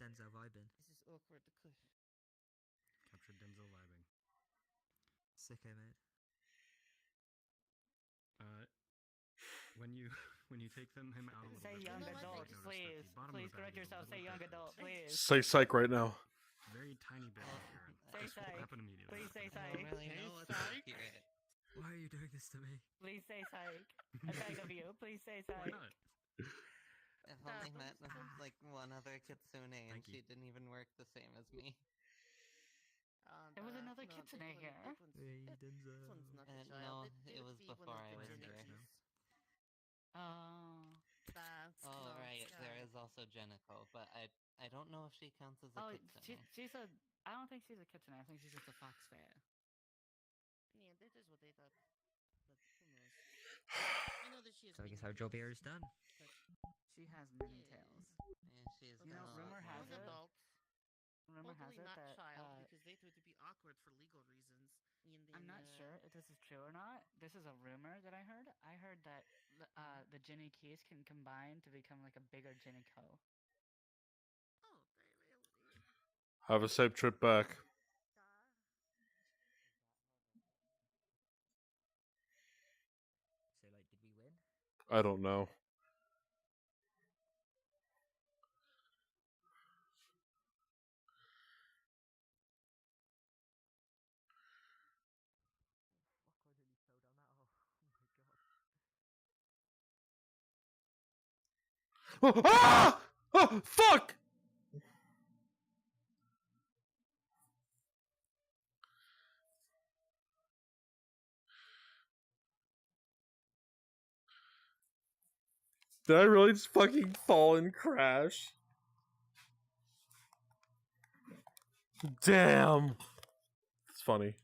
Denzel vibing. this is awkward. Capture Denzel vibing. Sicko mode. When you when you take him out a little Say bit, young you might adult, notice that please. the bottom of Please the correct bag is a yourself. Say little young bit adult, please. say psych right now. very tiny bit of hair. Say This will psych. happen immediately. Please say I don't psych. really know what's accurate. Why are you doing this to me? Please say psych. I beg of you. Please say Why psych. not? I've only met like one other Kitsune, and Thank you. she didn't even work the same as me. There was another kitsune here. Hey, Denzel. This one's not a No, child. it was would be before one I of was the here. Genekis. Oh. That's Oh not right, there child. is also Jennico, but I don't know if she counts as a Oh, Kitsune. she's a. I don't think she's a kitsune. I think she's just a fox fair. Yeah, that is what they thought. But who knows? I know that she has So I guess many our job tails, here is done. but She has many tails. Yeah, she is You know, got a lot rumor more has than it. me. Rumor has hopefully it not that child because they thought it would be awkward for legal reasons. And I'm then, not sure if this is true or not. This is a rumor that I heard. I heard that the Ginny Keys can combine to become like a bigger Ginny Co. Oh, they really? Have a safe trip back. So, like, did we win? I don't know. Oh, ah! Oh, fuck! Did I really just fucking fall and crash? Damn! It's funny.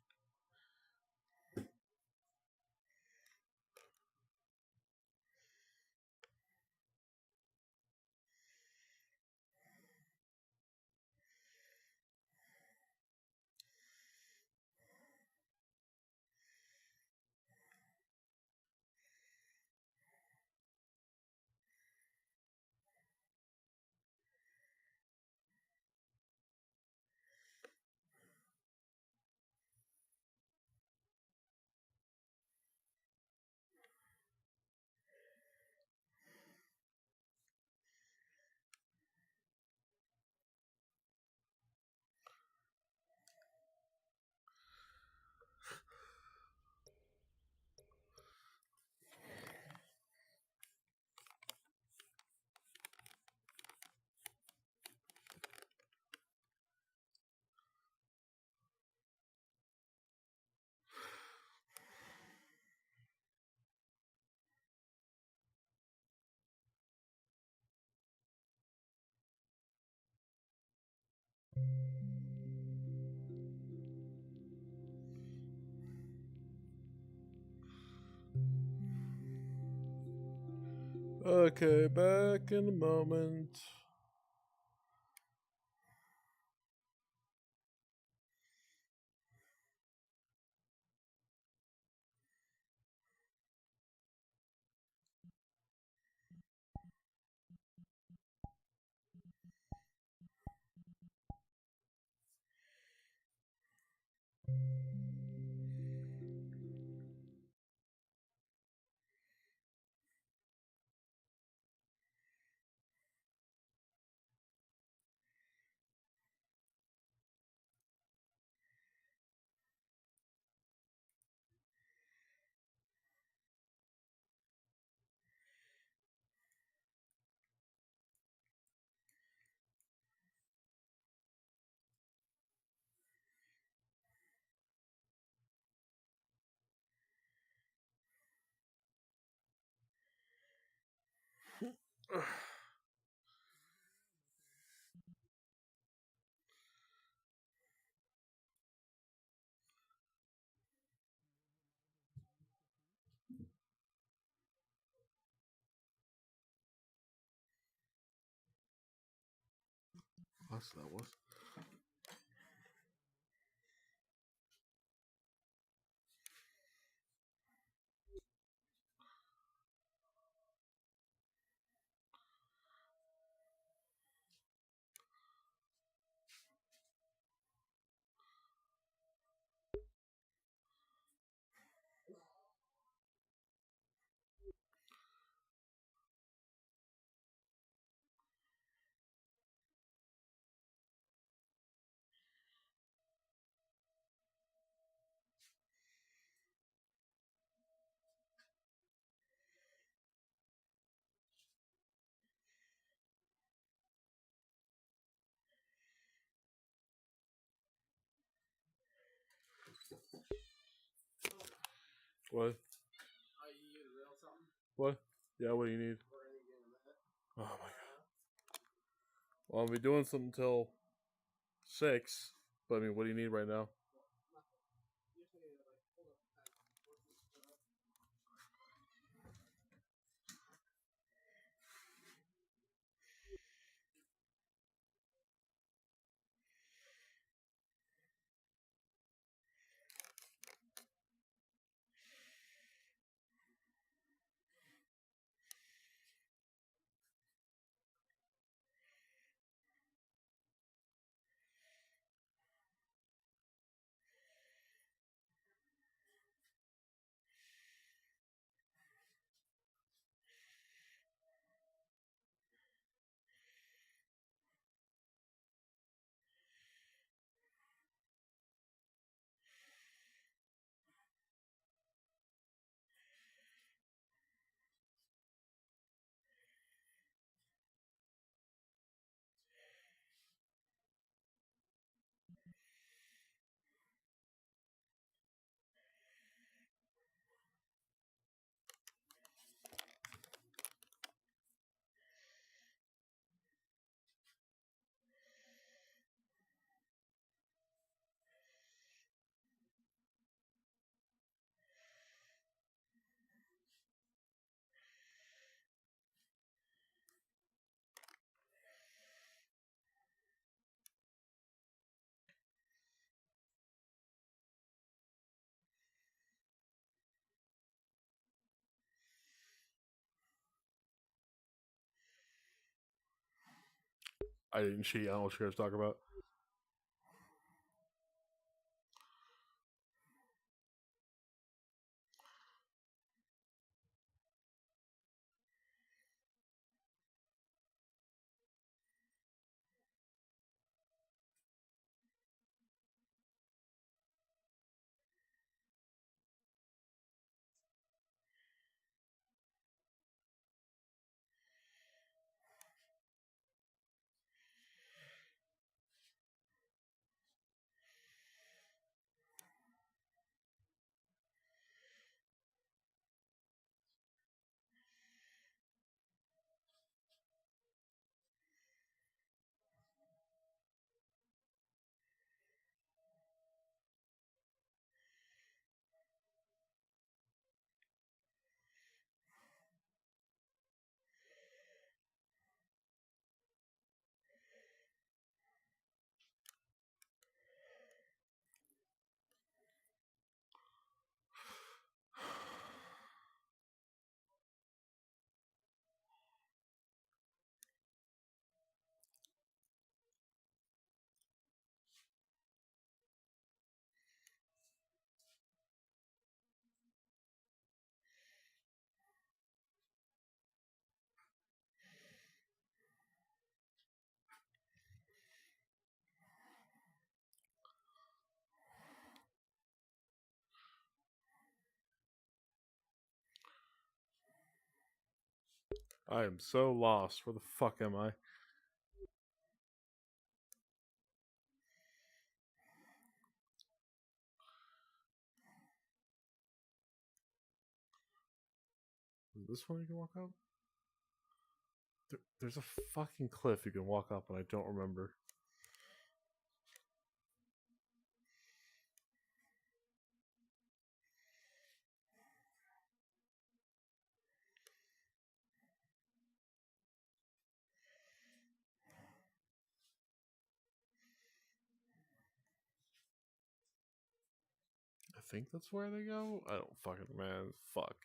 Okay, back in a moment. That's that was. What? What? Yeah, what do you need? Oh my god. Well, I'll be doing something till 6. But I mean, what do you need right now? I didn't cheat. I don't know what you guys talk about. I am so lost. Where the fuck am I? Is this one you can walk up? There's a fucking cliff you can walk up, and I don't remember. I think that's where they go. I don't fucking man. Fuck.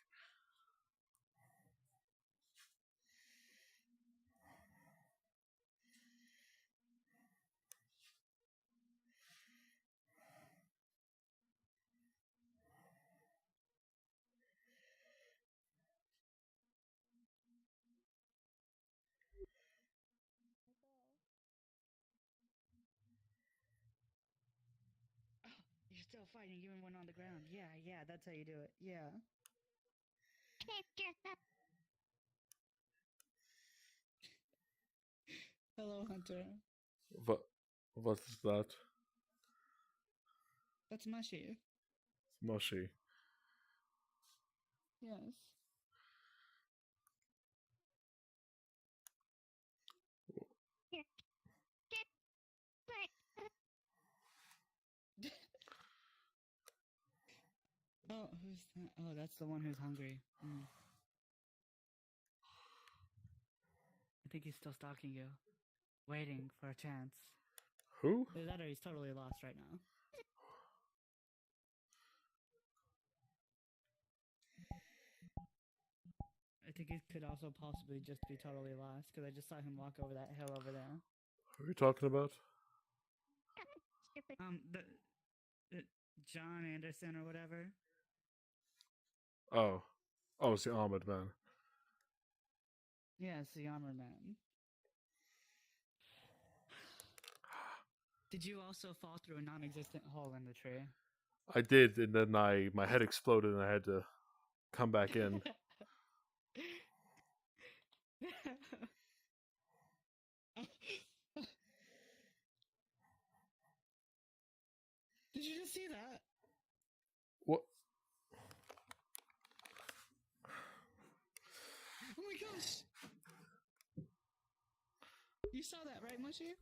You're still fighting even when on the ground. Yeah, that's how you do it. Yeah. Hello, Hunter. What is that? That's Mushy. It's mushy. Yes. Oh, who's that? Oh, that's the one who's hungry. I think he's still stalking you, waiting for a chance. Who? Either that or he's totally lost right now. I think he could also possibly just be totally lost, because I just saw him walk over that hill over there. Who are you talking about? The John Anderson or whatever. Oh. Oh, it's the armored man. Yeah, it's the armor man. Did you also fall through a non-existent hole in the tree? I did, and then my head exploded, and I had to come back in. Did you just see that? What? Oh my gosh! You saw that, right, Mushy?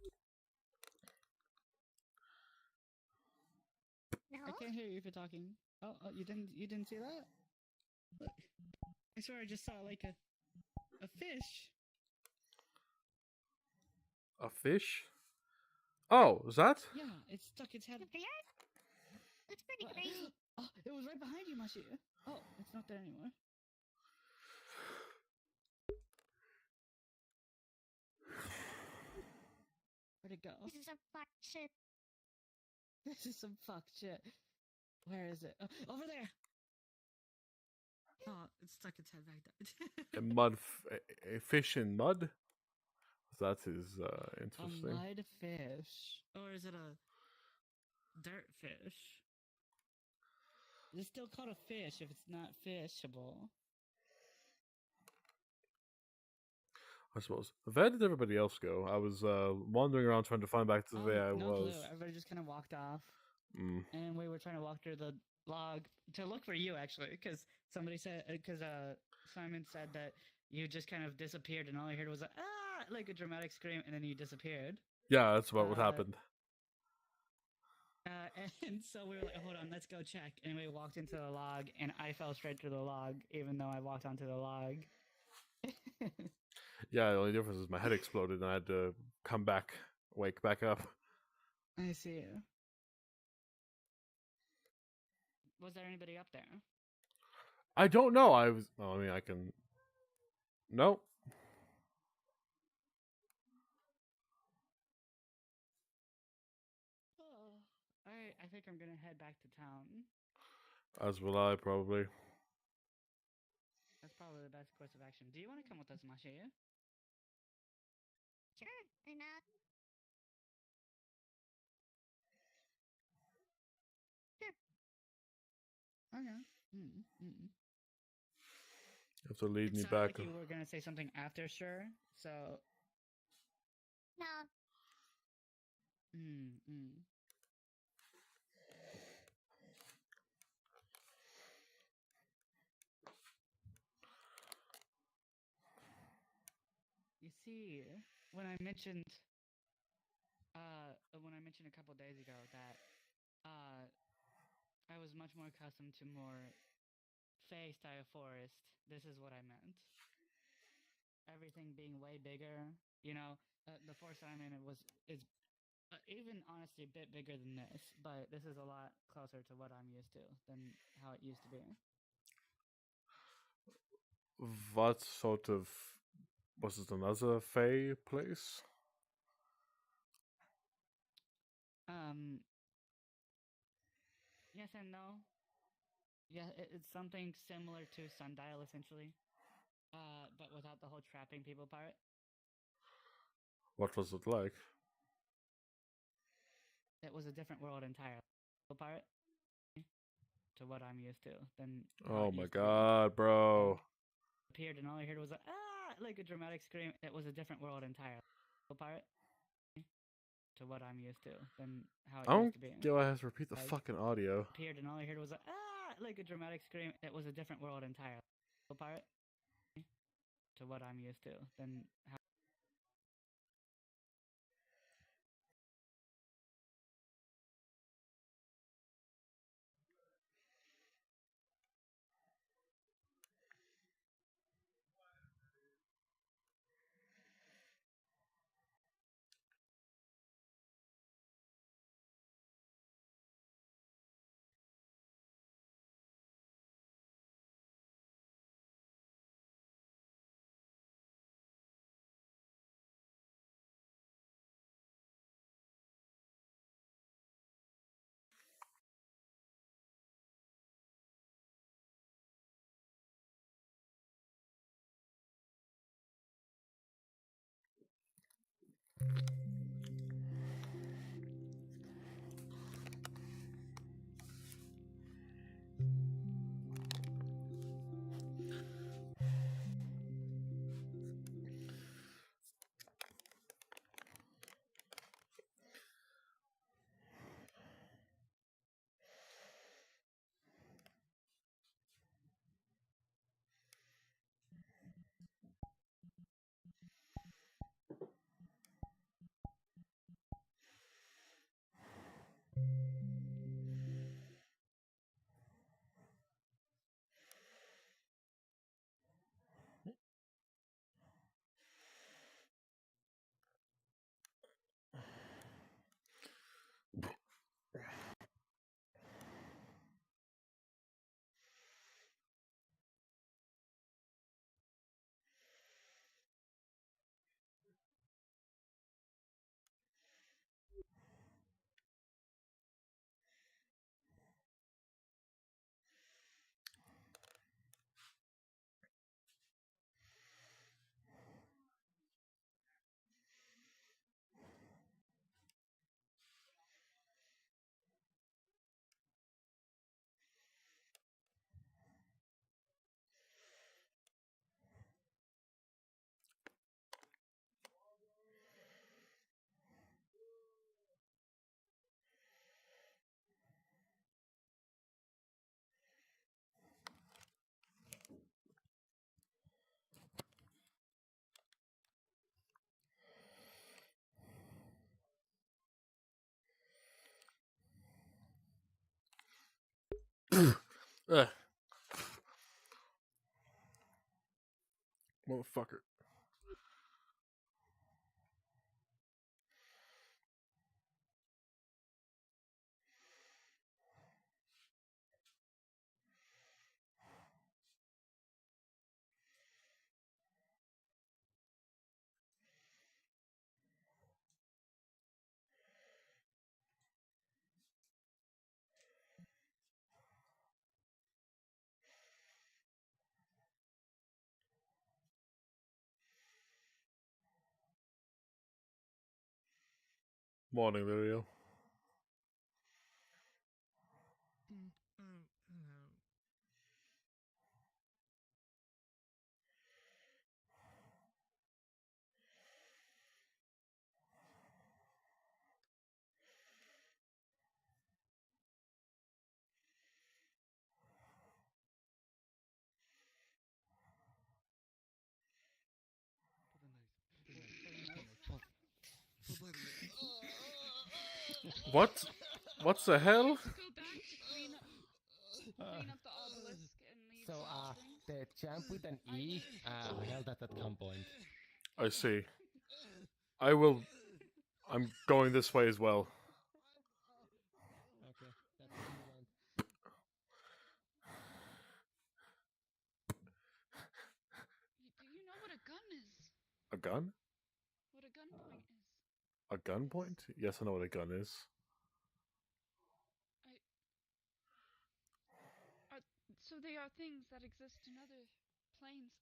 No. I can't hear you if you're talking. Oh, you didn't see that? Look, I swear I just saw like a fish. A fish? Oh, is that? Yeah, it stuck its head. That's pretty crazy. Oh, it was right behind you, Mushy. Oh, it's not there anymore. Where'd it go? This is some fuck shit. This is some fuck shit. Where is it? Oh, over there! Oh, it stuck its head back there. A fish in mud? That is interesting. A mud fish. Or is it a dirt fish? It's still called a fish if it's not fishable. I suppose. Where did everybody else go? I was wandering around trying to find back to the way I no was. Clue. Everybody just kind of walked off. And we were trying to walk through the log to look for you, actually, because somebody said, Simon said that you just kind of disappeared, and all I heard was like a dramatic scream, and then you disappeared. Yeah, that's about what happened. And so we were like, hold on, let's go check. And we walked into the log, and I fell straight through the log, even though I walked onto the log. Yeah, the only difference is my head exploded, and I had to come back, wake back up. I see you. Was there anybody up there? I don't know. I mean, I can. Nope. Alright, I think I'm gonna head back to town. As will I, probably. That's probably the best course of action. Do you want to come with us, Masha? Sure, why not? Sure. Okay. have to lead It me sounded back. like you were gonna say something after sure, so. No. You see, when I mentioned a couple days ago that I was much more accustomed to more Fey style forest, this is what I meant. Everything being way bigger, you know, the forest I'm in is even honestly a bit bigger than this, but this is a lot closer to what I'm used to than how it used to be. What sort of was it? Another Fey place? Yes and no. Yeah, it's something similar to Sundial essentially, but without the whole trapping people part. What was it like? It was a different world entirely. Part to what I'm used to than how Oh it my used god, bro. appeared and all I heard was like a dramatic scream. It was a different world entirely. Part to what I'm used to than how it I don't used to be. get why I have to repeat the Like, fucking audio. appeared and all I heard was like a dramatic scream. It was a different world entirely. Part to what I'm used to than how. Motherfucker. Morning video. Oh, hello. What? What's the hell? To go back to clean up the obelisk and leave So, offspring. the champ with an E held at that gunpoint. I see. I will. I'm going this way as well. Okay, that's where you went. Do you know what a gun is? A gun? What a gunpoint is? A gun point? Yes, I know what a gun is. So they are things that exist in other planes.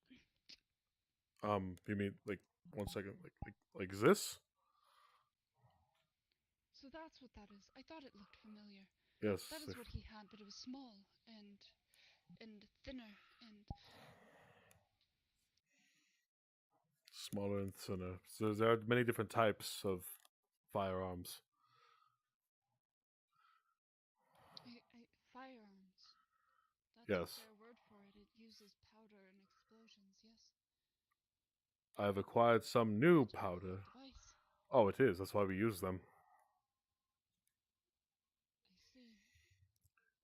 You mean like 1 second, like this? So that's what that is. I thought it looked familiar. Yes. That is what he had, but it was small and thinner and Smaller and thinner. So there are many different types of firearms. firearms. That's Yes. a fair word for it. It uses powder and explosions, yes. I've acquired some new powder. Device. Oh, it is. That's why we use them. I see.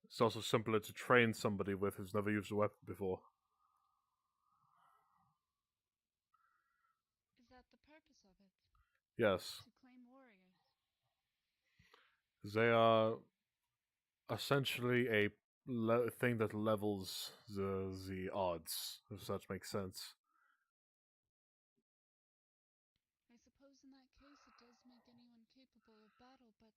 It's also simpler to train somebody with who's never used a weapon before. Is that the purpose of it? Yes. To claim warriors. They are essentially a thing that levels the odds, if such makes sense. I suppose in that case it does make anyone capable of battle, but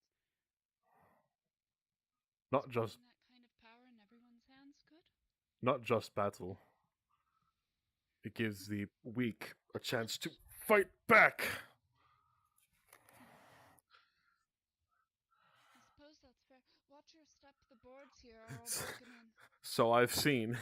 Not just that kind of power in everyone's hands good? not just battle. It gives the weak a chance to fight back. I suppose that's fair. Watch your step, the boards here are all broken in. So I've seen.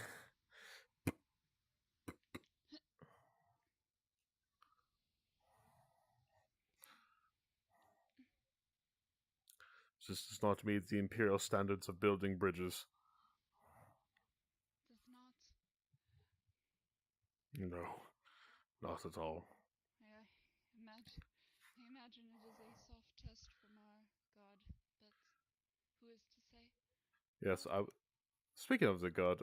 This does not meet the imperial standards of building bridges. Does not. No, not at all. I imagine it is a soft test from our god, but who is to say? Yes, speaking of the god,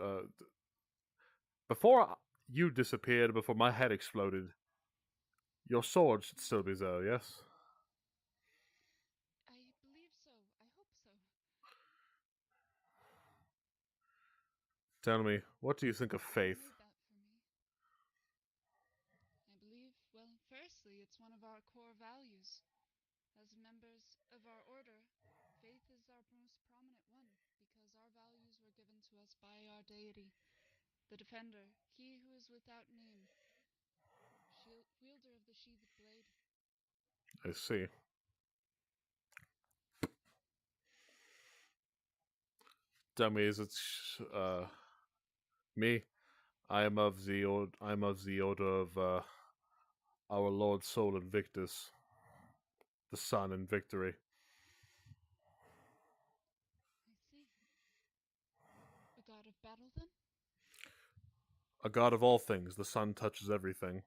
before you disappeared, before my head exploded, your sword should still be there, yes? I believe so. I hope so. Tell me, what do you think of faith? Made that for me. I believe, well, firstly, it's one of our core values. As members of our order, faith is our most prominent one, because our values were given to us by our deity, the Defender, he who is without name, wielder of the sheathed blade. I see. Tell me, is it me? I am of the order of our Lord Sol Invictus, the sun in victory. I see. A god of battle, then? A god of all things, the sun touches everything.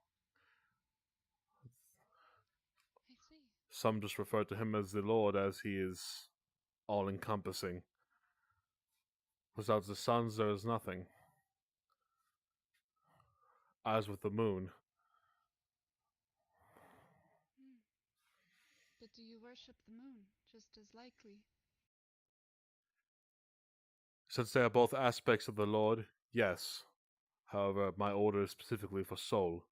I see. Some just refer to him as the Lord, as he is all-encompassing. Without the suns, there is nothing. As with the moon. But do you worship the moon, just as likely? Since they are both aspects of the Lord, yes. However, my order is specifically for Sol.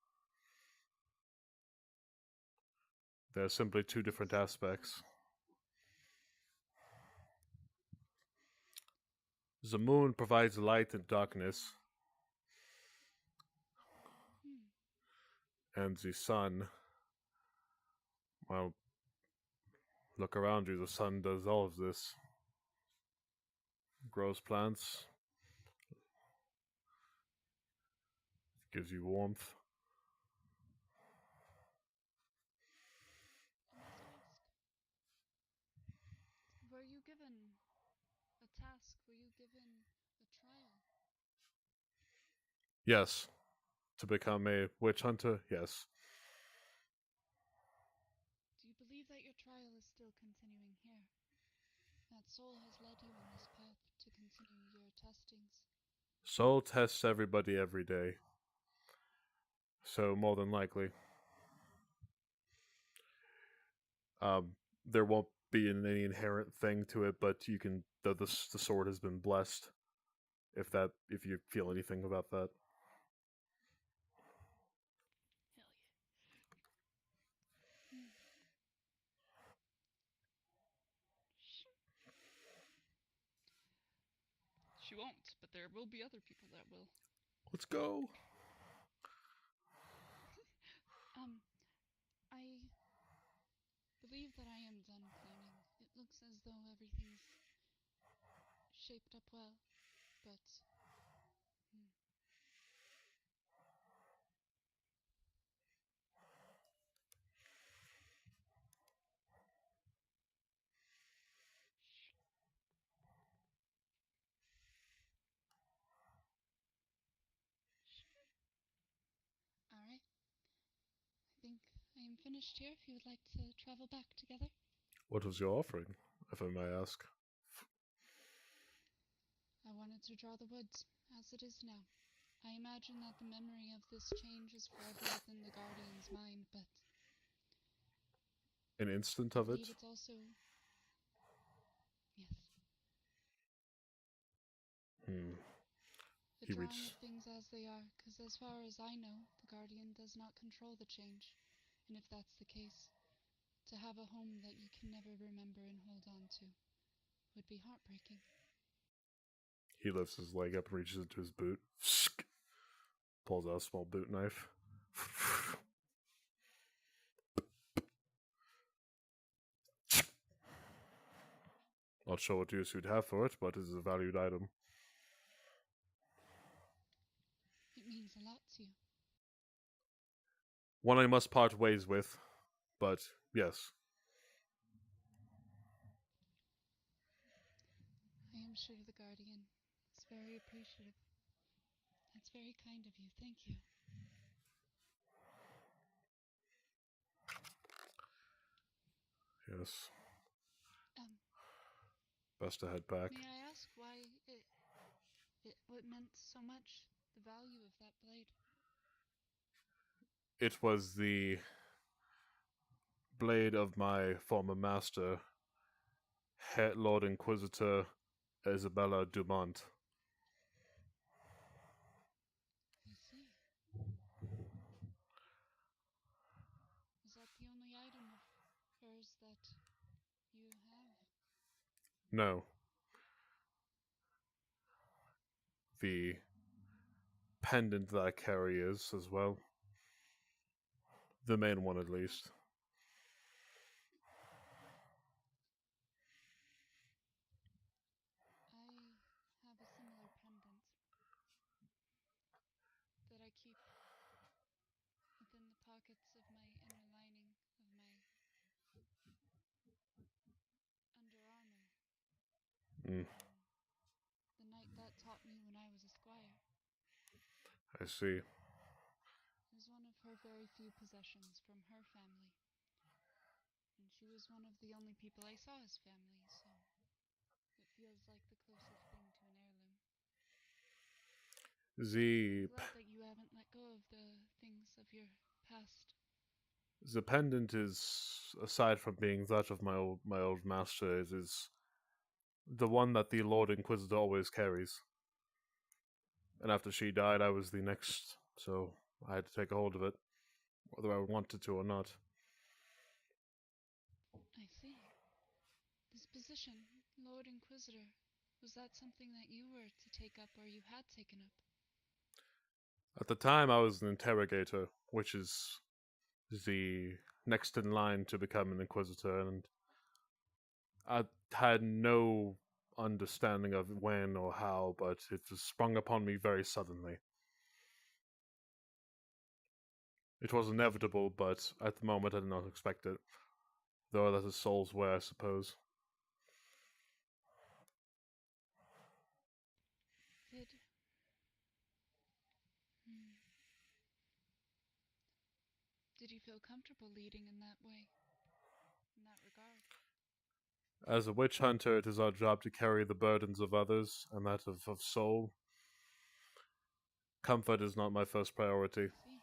They are simply two different aspects. The moon provides light and darkness. And the sun, well, look around you, the sun does all of this. Grows plants. Gives you warmth. I must ask, were you given a task? Were you given a trial? Yes. To become a witch hunter, yes. Do you believe that your trial is still continuing here? Soul tests everybody every day. So more than likely. There won't be any inherent thing to it, but you can the sword has been blessed. If you feel anything about that. She won't, but there will be other people that will. Let's go. I believe that I am done planning. It looks as though everything's shaped up well, but... Alright. I think I am finished here if you would like to travel back together. What was your offering, if I may ask? I wanted to draw the woods, as it is now. I imagine that the memory of this change is forever within the Guardian's mind, but... An instant of I it? believe it's also... Yes. The drawing of things as they are, because as far as I know, the Guardian does not control the change. And if that's the case, to have a home that you can never remember and hold on to would be heartbreaking. He lifts his leg up and reaches into his boot. Pulls out a small boot knife. Not sure what use you'd have for it, but it is a valued item. It means a lot to you. One I must part ways with, but yes. I am sure the Guardian is very appreciative. That's very kind of you. Thank you. Yes. Best to head back. May I ask why what meant so much? The value of that blade? It was the blade of my former master, Lord Inquisitor Isabella Dumont. I see. Is that the only item of hers that you have? No. The pendant that I carry is as well. The main one, at least. I have a similar pendant that I keep within the pockets of my inner lining of my underarmor. The knight that taught me when I was a squire. I see. It was one of her very few possessions from her family. And she was one of the only people I saw as family, so it feels like the closest thing to an heirloom. I'm glad that you haven't let go of the things of your past. The pendant is, aside from being that of my old master, it is the one that the Lord Inquisitor always carries. And after she died, I was the next, so I had to take a hold of it, whether I wanted to or not. I see. This position, Lord Inquisitor, was that something that you were to take up or you had taken up? At the time, I was an interrogator, which is the next in line to become an Inquisitor, and I had no understanding of when or how, but it was sprung upon me very suddenly. It was inevitable, but at the moment I did not expect it. Though that is soul's way, I suppose. Did you feel comfortable leading in that way? In that regard? As a witch hunter, it is our job to carry the burdens of others, and that of soul. Comfort is not my first priority. See?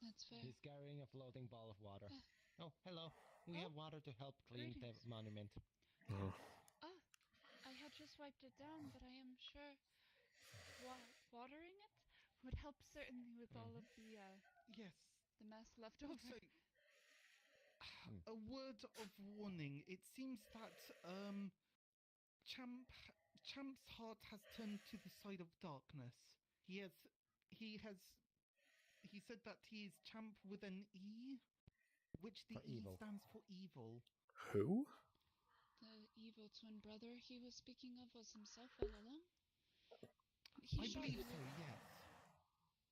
That's fair. He's carrying a floating ball of water. Oh, hello. We have water to help clean the Greetings. monument. Oh. Ah, I had just wiped it down, but I am sure watering it would help certainly with all of the Yes. the mess left over. Also, a word of warning. It seems that Champ's heart has turned to the side of darkness. He said that he is Champ with an E, which the For E evil. stands for evil. Who? The evil twin brother he was speaking of was himself all along. I believe so, yes.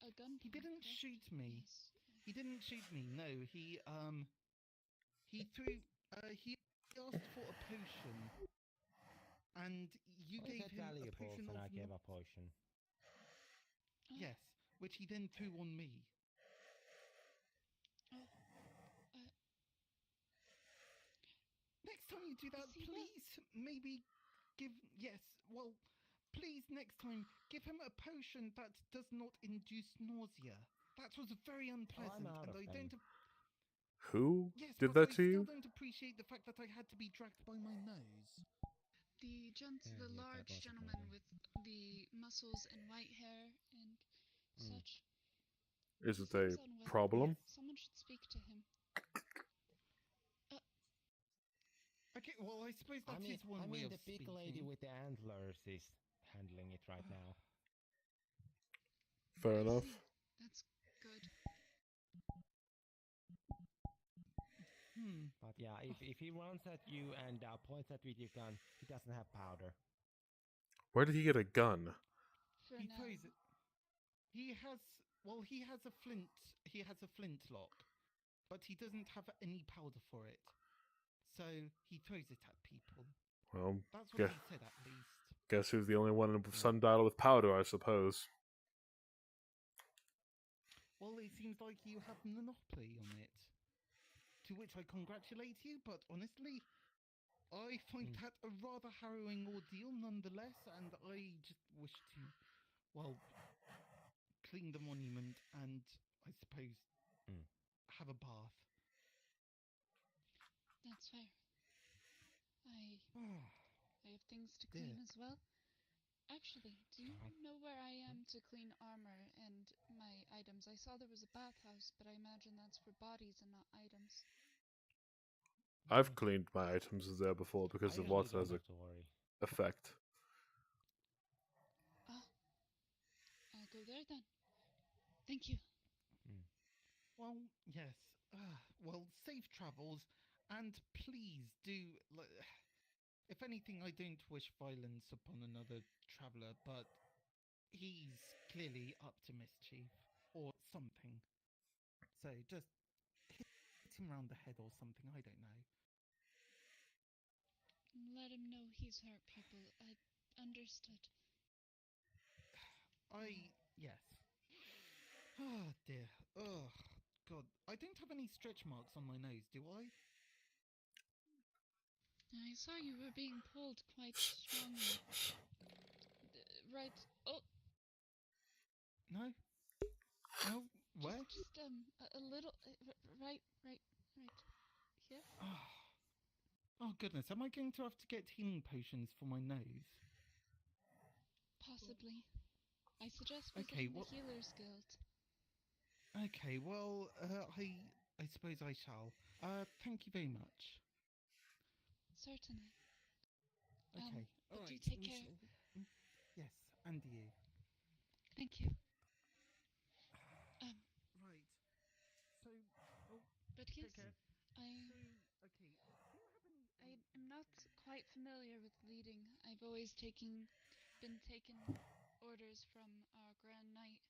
A gun. He didn't shoot me. Yes. He didn't shoot me. No, he threw. He asked for a potion, and you Well, he gave said him a valuables potion and of I gave a potion. yes, which he then threw on me. Next time you do that, please maybe give please next time give him a potion that does not induce nausea. That was very unpleasant, out and of I them. don't. Who Yes, did but that I to you? still don't appreciate the fact that I had to be dragged by my nose. The the large gentleman with the muscles and white hair and such. Is it Seems a unwell. problem? Someone should speak to him. Okay, well, I suppose that is one way of the big speaking. lady with the antlers is handling it right now. Fair enough. That's good. But yeah, if he runs at you and points at with your gun, he doesn't have powder. Where did he get a gun? He throws it. He has a flint. He has a flintlock, but he doesn't have any powder for it. So he throws it at people. Well, That's what he said, at least. Guess who's the only one in Sundial with powder, I suppose. Well, it seems like you have monopoly on it. To which I congratulate you, but honestly, I find that a rather harrowing ordeal nonetheless, and I just wish to, clean the monument and, I suppose, have a bath. That's fair. I have things to clean as well. Actually, do you know where I am to clean armor and my items? I saw there was a bathhouse, but I imagine that's for bodies and not items. I've cleaned my items there before because the water has a effect. I'll go there then. Thank you. Well, yes. Safe travels, and please do. If anything, I don't wish violence upon another traveler, but he's clearly up to mischief or something. So just hit him round the head or something. I don't know. Let him know he's hurt people. I understood. Yes. Oh dear. Oh God. I don't have any stretch marks on my nose, do I? I saw you were being pulled quite strongly. Right. Oh. No. No. Where? Just a little. Right here. Oh goodness. Am I going to have to get healing potions for my nose? Possibly. I suggest visiting the Healers Guild. Okay, well, I suppose I shall. Thank you very much. Certainly. Okay, but alright. do take care. Yes, and you. Thank you. Right. So, but yes, I am not quite familiar with leading. I've always been taken orders from our Grand Knight,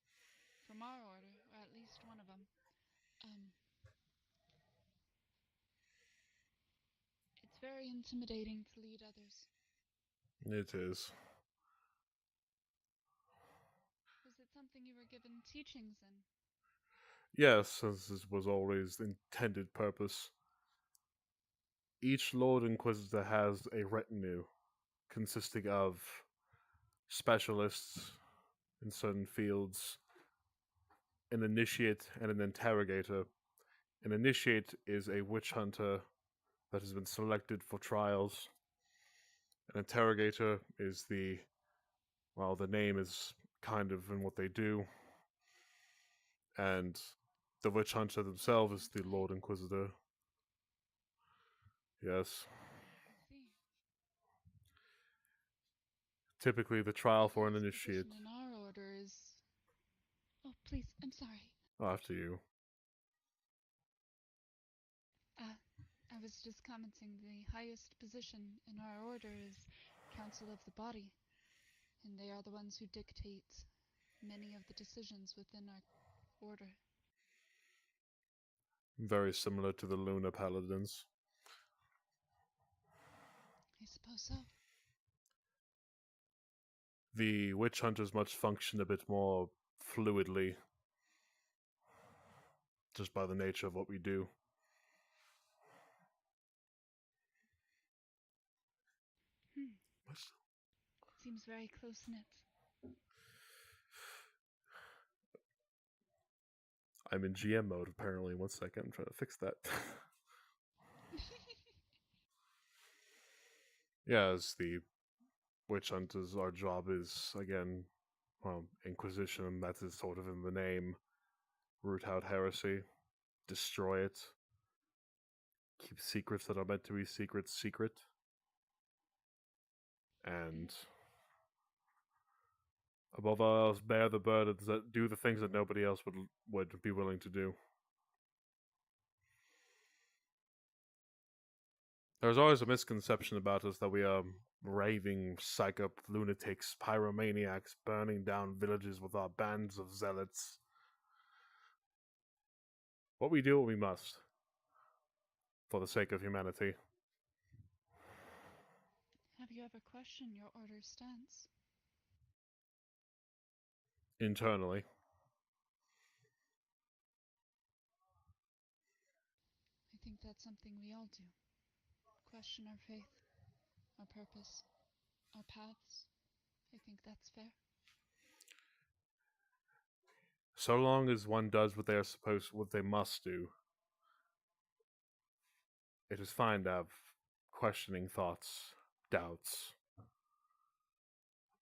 from our order, or at least one of them. It's very intimidating to lead others. It is. Was it something you were given teachings in? Yes, as this was always the intended purpose. Each Lord Inquisitor has a retinue consisting of specialists in certain fields an initiate and an interrogator. An initiate is a witch hunter that has been selected for trials. An interrogator is the name is kind of in what they do. And the witch hunter themselves is the Lord Inquisitor. Yes. Typically, the trial for an initiate. In our order is. Oh, please, I'm sorry. Oh, after you. I was just commenting the highest position in our order is Council of the Body, and they are the ones who dictate many of the decisions within our order. Very similar to the Lunar Paladins. I suppose so. The witch hunters must function a bit more fluidly, just by the nature of what we do. Seems very close-knit. I'm in GM mode, apparently. 1 second, I'm trying to fix that. Yeah, as the witch hunters, our job is, again, Inquisition, that is sort of in the name. Root out heresy, destroy it, keep secrets that are meant to be secret, secret. And above all else, bear the burdens that do the things that nobody else would be willing to do. There's always a misconception about us that we are raving, psycho lunatics, pyromaniacs, burning down villages with our bands of zealots. What we do, what we must, for the sake of humanity. Have you ever questioned your order's stance? Internally. I think that's something we all do. Question our faith, our purpose, our paths. I think that's fair. So long as one does what they must do, it is fine to have questioning thoughts, doubts.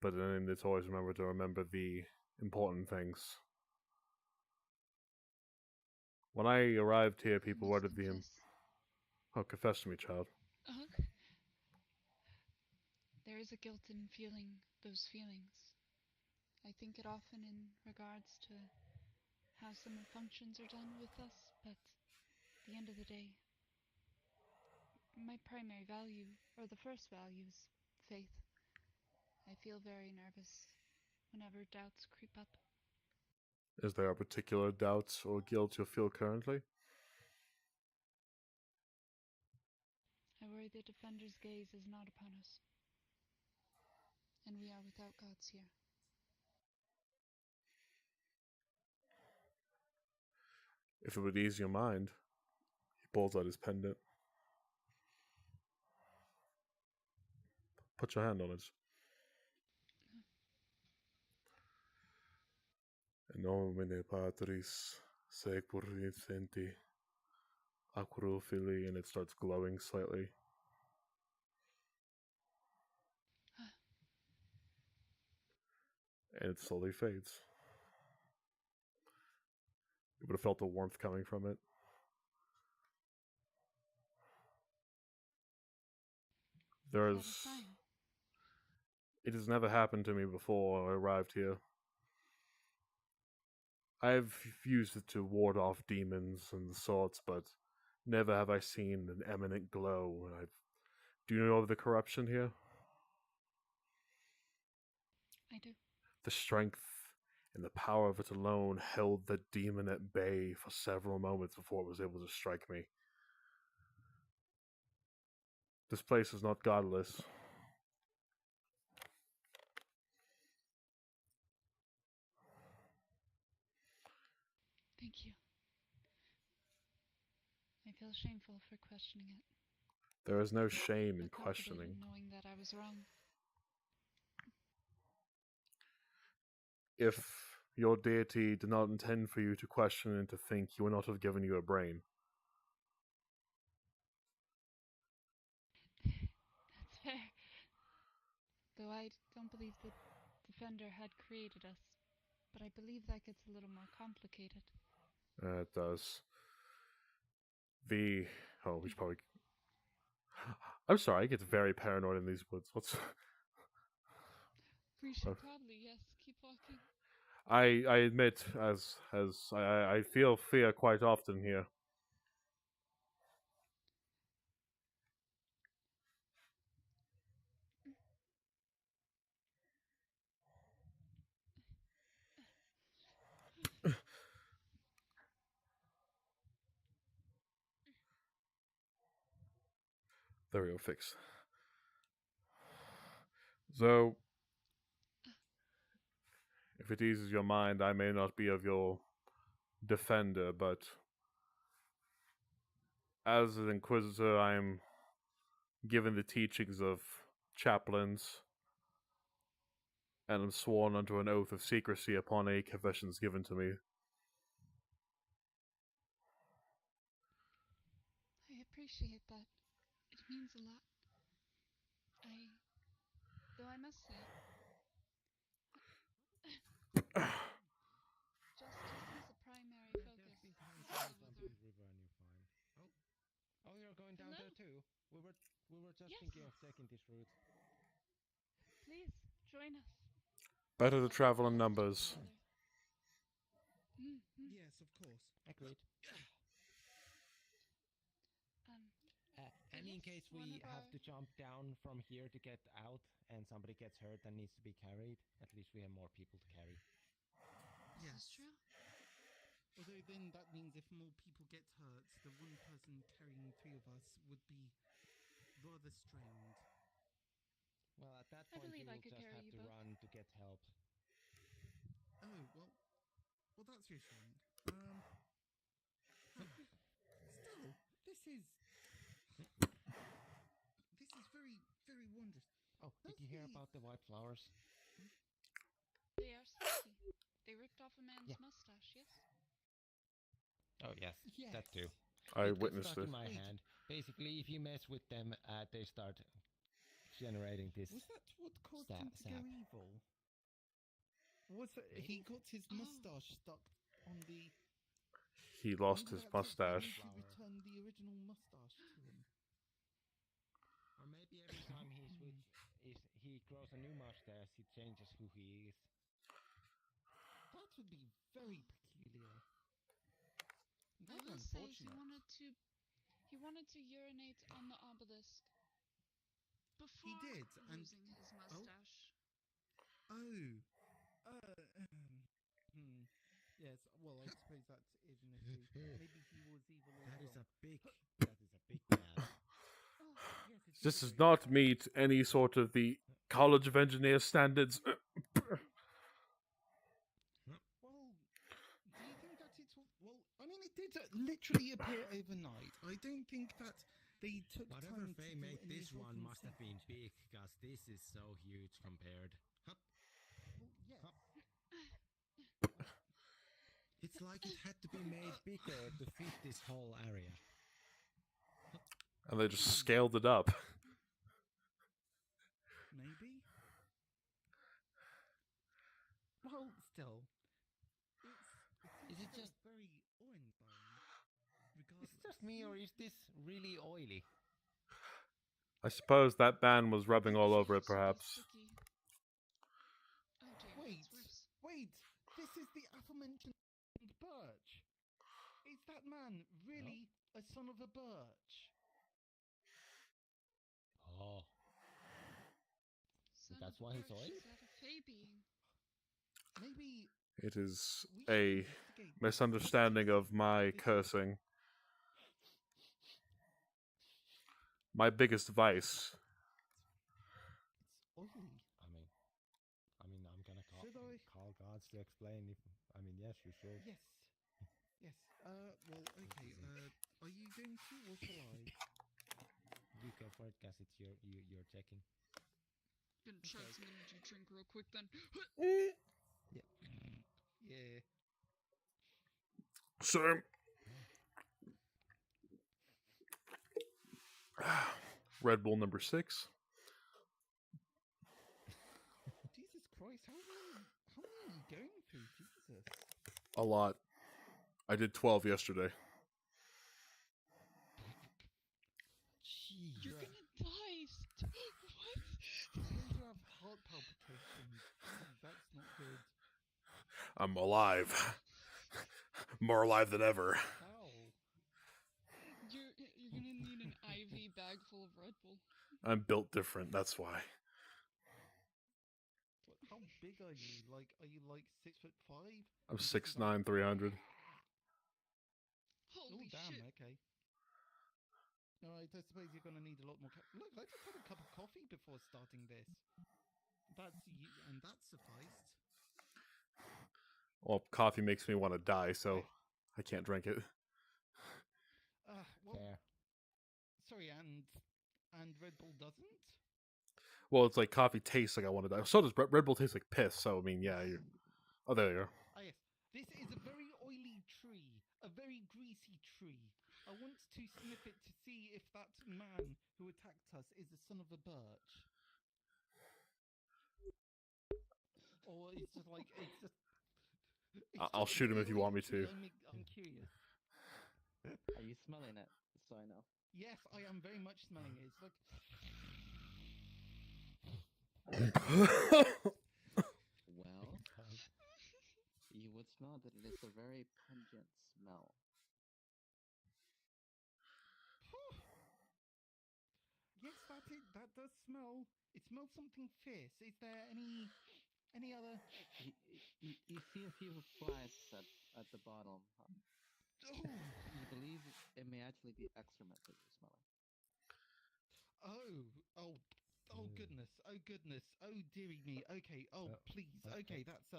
But then it's always remember the important things. When I arrived here, people were the... Oh, confess to me, child. There is a guilt in feeling those feelings. I think it often in regards to how some functions are done with us, but at the end of the day, my primary value, or the first value, is faith. I feel very nervous whenever doubts creep up. Is there a particular doubt or guilt you feel currently? I worry the Defender's gaze is not upon us, and we are without gods here. If it would ease your mind, he pulls out his pendant. Put your hand on it. In nomine Patris, Securienti, Acrophili, and it starts glowing slightly. And it slowly fades. You would have felt the warmth coming from it. It has never happened to me before I arrived here. I've used it to ward off demons and the sorts, but never have I seen an eminent glow. Do you know of the corruption here? I do. The strength and the power of it alone held the demon at bay for several moments before it was able to strike me. This place is not godless. Thank you. I feel shameful for questioning it. There is no shame in questioning. Knowing that I was wrong. if your deity did not intend for you to question and to think, he would not have given you a brain. That's fair. Though I don't believe the Defender had created us. But I believe that gets a little more complicated. It does. We should probably. I'm sorry, I get very paranoid in these woods. What's. We should probably, yes, keep walking. I admit, as I feel fear quite often here. There we go, fix. So, if it eases your mind, I may not be of your defender, but as an inquisitor, I am given the teachings of chaplains, and am sworn unto an oath of secrecy upon any confessions given to me. I appreciate that. It means a lot. Though I must say, justice is the primary focus. Oh, you're going down there too? We were just thinking of taking this route. Please, join us. Better to travel in numbers. Yes, of course. Agreed. And in case we have to jump down from here to get out and somebody gets hurt and needs to be carried, at least we have more people to carry. Yes. True. Although then that means if more people get hurt, the one person carrying three of us would be rather strained. Well, at that point you will just have to run to get help. Oh, well that's reassuring. Still, this is very, very wondrous. Oh, did you hear about the white flowers? They are sticky. They ripped off a man's mustache, yes? Oh, yes, that too. I It witnessed stuck it. in my hand. Basically, if you mess with them, they start generating this. Was that what caused him to go evil? He got his mustache stuck on the... He lost his mustache. To return the original mustache to him. Or maybe every time he grows a new mustache, he changes who he is. That would be very peculiar. I will say he wanted to urinate on the obelisk before losing his mustache. Yes, well, I suppose that is an issue. Maybe he was evil all That is along. a big bad. This does not meet any sort of the College of Engineers standards. Well, do you think that it's... Well, I mean, it did literally appear overnight. I don't think that they took Whatever time they to made do any this one must have been research. big, because this is so huge compared. Hup. Well, yes. Hup. It's like it had to be made bigger to fit this whole area. And they just scaled it up. Maybe? Well, still. Is it just very awe-inspiring? Is it just me, or is this really oily? I suppose that ban was rubbing all over it, perhaps. Wait! This is the aforementioned Birch! Is that man really a son of a Birch? Oh. That's why he's oily? Is that a fey being? Maybe... It is a misunderstanding of my cursing. My biggest vice. It's oily. I mean, I'm gonna call gods to explain if... I mean, yes, you should. Yes. Well, okay, are you going to, or shall I? You go for it, guess it's you're checking. Gonna chug some energy drink real quick then. Yeah. Same. Red Bull number 6. Jesus Christ, how many are you going through? Jesus. A lot. I did 12 yesterday. Jeez. You're gonna die. What? You're going to have heart palpitations. Jeez, that's not good. I'm alive. More alive than ever. How? You're gonna need an IV bag full of Red Bull. I'm built different, that's why. How big are you? Like, are you like 6'5"? I'm 6'9", 300. Holy damn, shit. okay. Alright, I suppose you're gonna need a lot more Look, I just had a cup of coffee before starting this. And that sufficed. Well, coffee makes me want to die, so I can't drink it. Well, sorry, and Red Bull doesn't? Well, it's like coffee tastes like I want to die. So does Red Bull taste like piss, so I mean, yeah. Oh, there you go. Ah, yes. This is a very oily tree. A very greasy tree. I want to sniff it to see if that man who attacked us is the son of a birch. Or it's just like, it's just... I'll shoot him if you want me to. I'm curious. Are you smelling it? So I know. Yes, I am very much smelling it. It's like... Well, you would smell that it is a very pungent smell. Yes, that's it. That does smell. It smells something fierce. Is there any other? You see a few flies at the bottom. You believe it may actually be excrement that you're smelling. Oh goodness. Oh goodness. Oh dearie me. Okay. Oh please. Okay, that's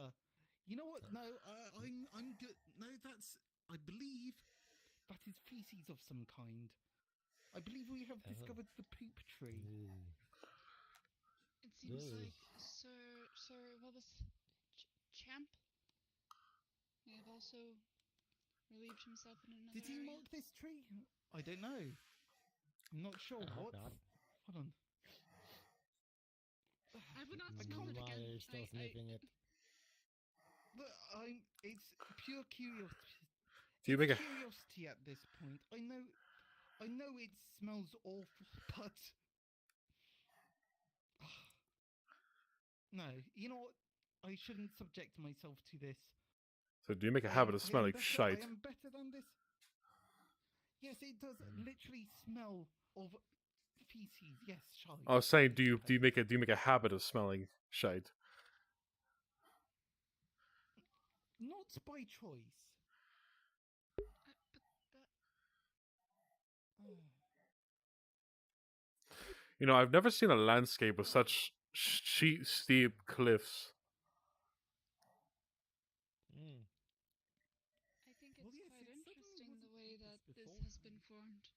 You know what? No, I'm good. No, that's. I believe that is feces of some kind. I believe we have discovered the poop tree. It seems like Sir, what was Champ may have also relieved himself in another Did he area. mark this tree? I don't know. I'm not sure. What? Hold on. I would not smell it again. You're still sniffing it. Look, it's pure curiosity. Do you make a curiosity at this point? I know it smells awful, but no. You know what? I shouldn't subject myself to this. So do you make a habit of smelling shite? I am better than this. Yes, it does literally smell of feces. Yes, shite. I was saying, do you make a habit of smelling shite? Not by choice. You know, I've never seen a landscape with such steep cliffs. I think it's quite interesting the way that this has been formed.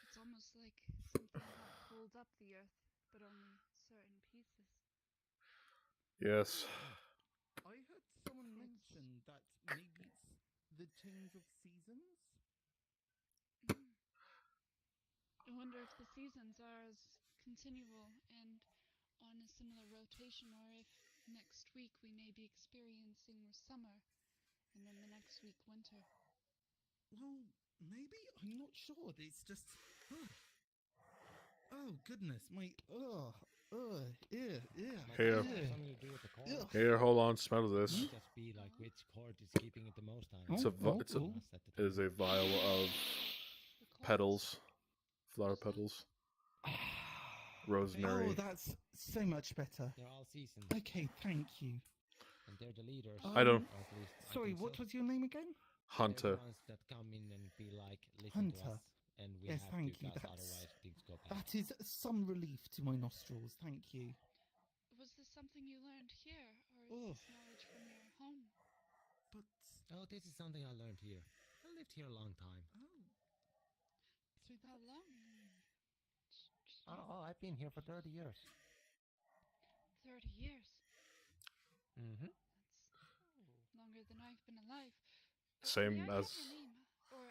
It's almost like something had pulled up the earth, but only certain pieces. Yes. I heard someone mention that maybe it's the change of seasons. I wonder if the seasons are as continual and on a similar rotation, or if next week we may be experiencing summer, and then the next week winter. Well, maybe. I'm not sure. It's just... Oh, goodness. Here, hold on, smell this. Just be like which chord is keeping it the most time. It is a vial of petals, flower petals, rosemary. Oh, that's so much better. They're all seasons. Okay, thank you. And they're the leaders. I don't. Sorry, what was your name again? Hunter. They're the ones that come in and be like, listen to Hunter. us, and we Yes, have thank to, you. otherwise things go bad. That is some relief to my nostrils. Thank you. Was this something you learned here, or is this knowledge from your home? But oh, this is something I learned here. I lived here a long time. So how long? Oh, I've been here for 30 years. 30 years. Mm-hmm. longer than I've been alive. Same May I as. have your name? Or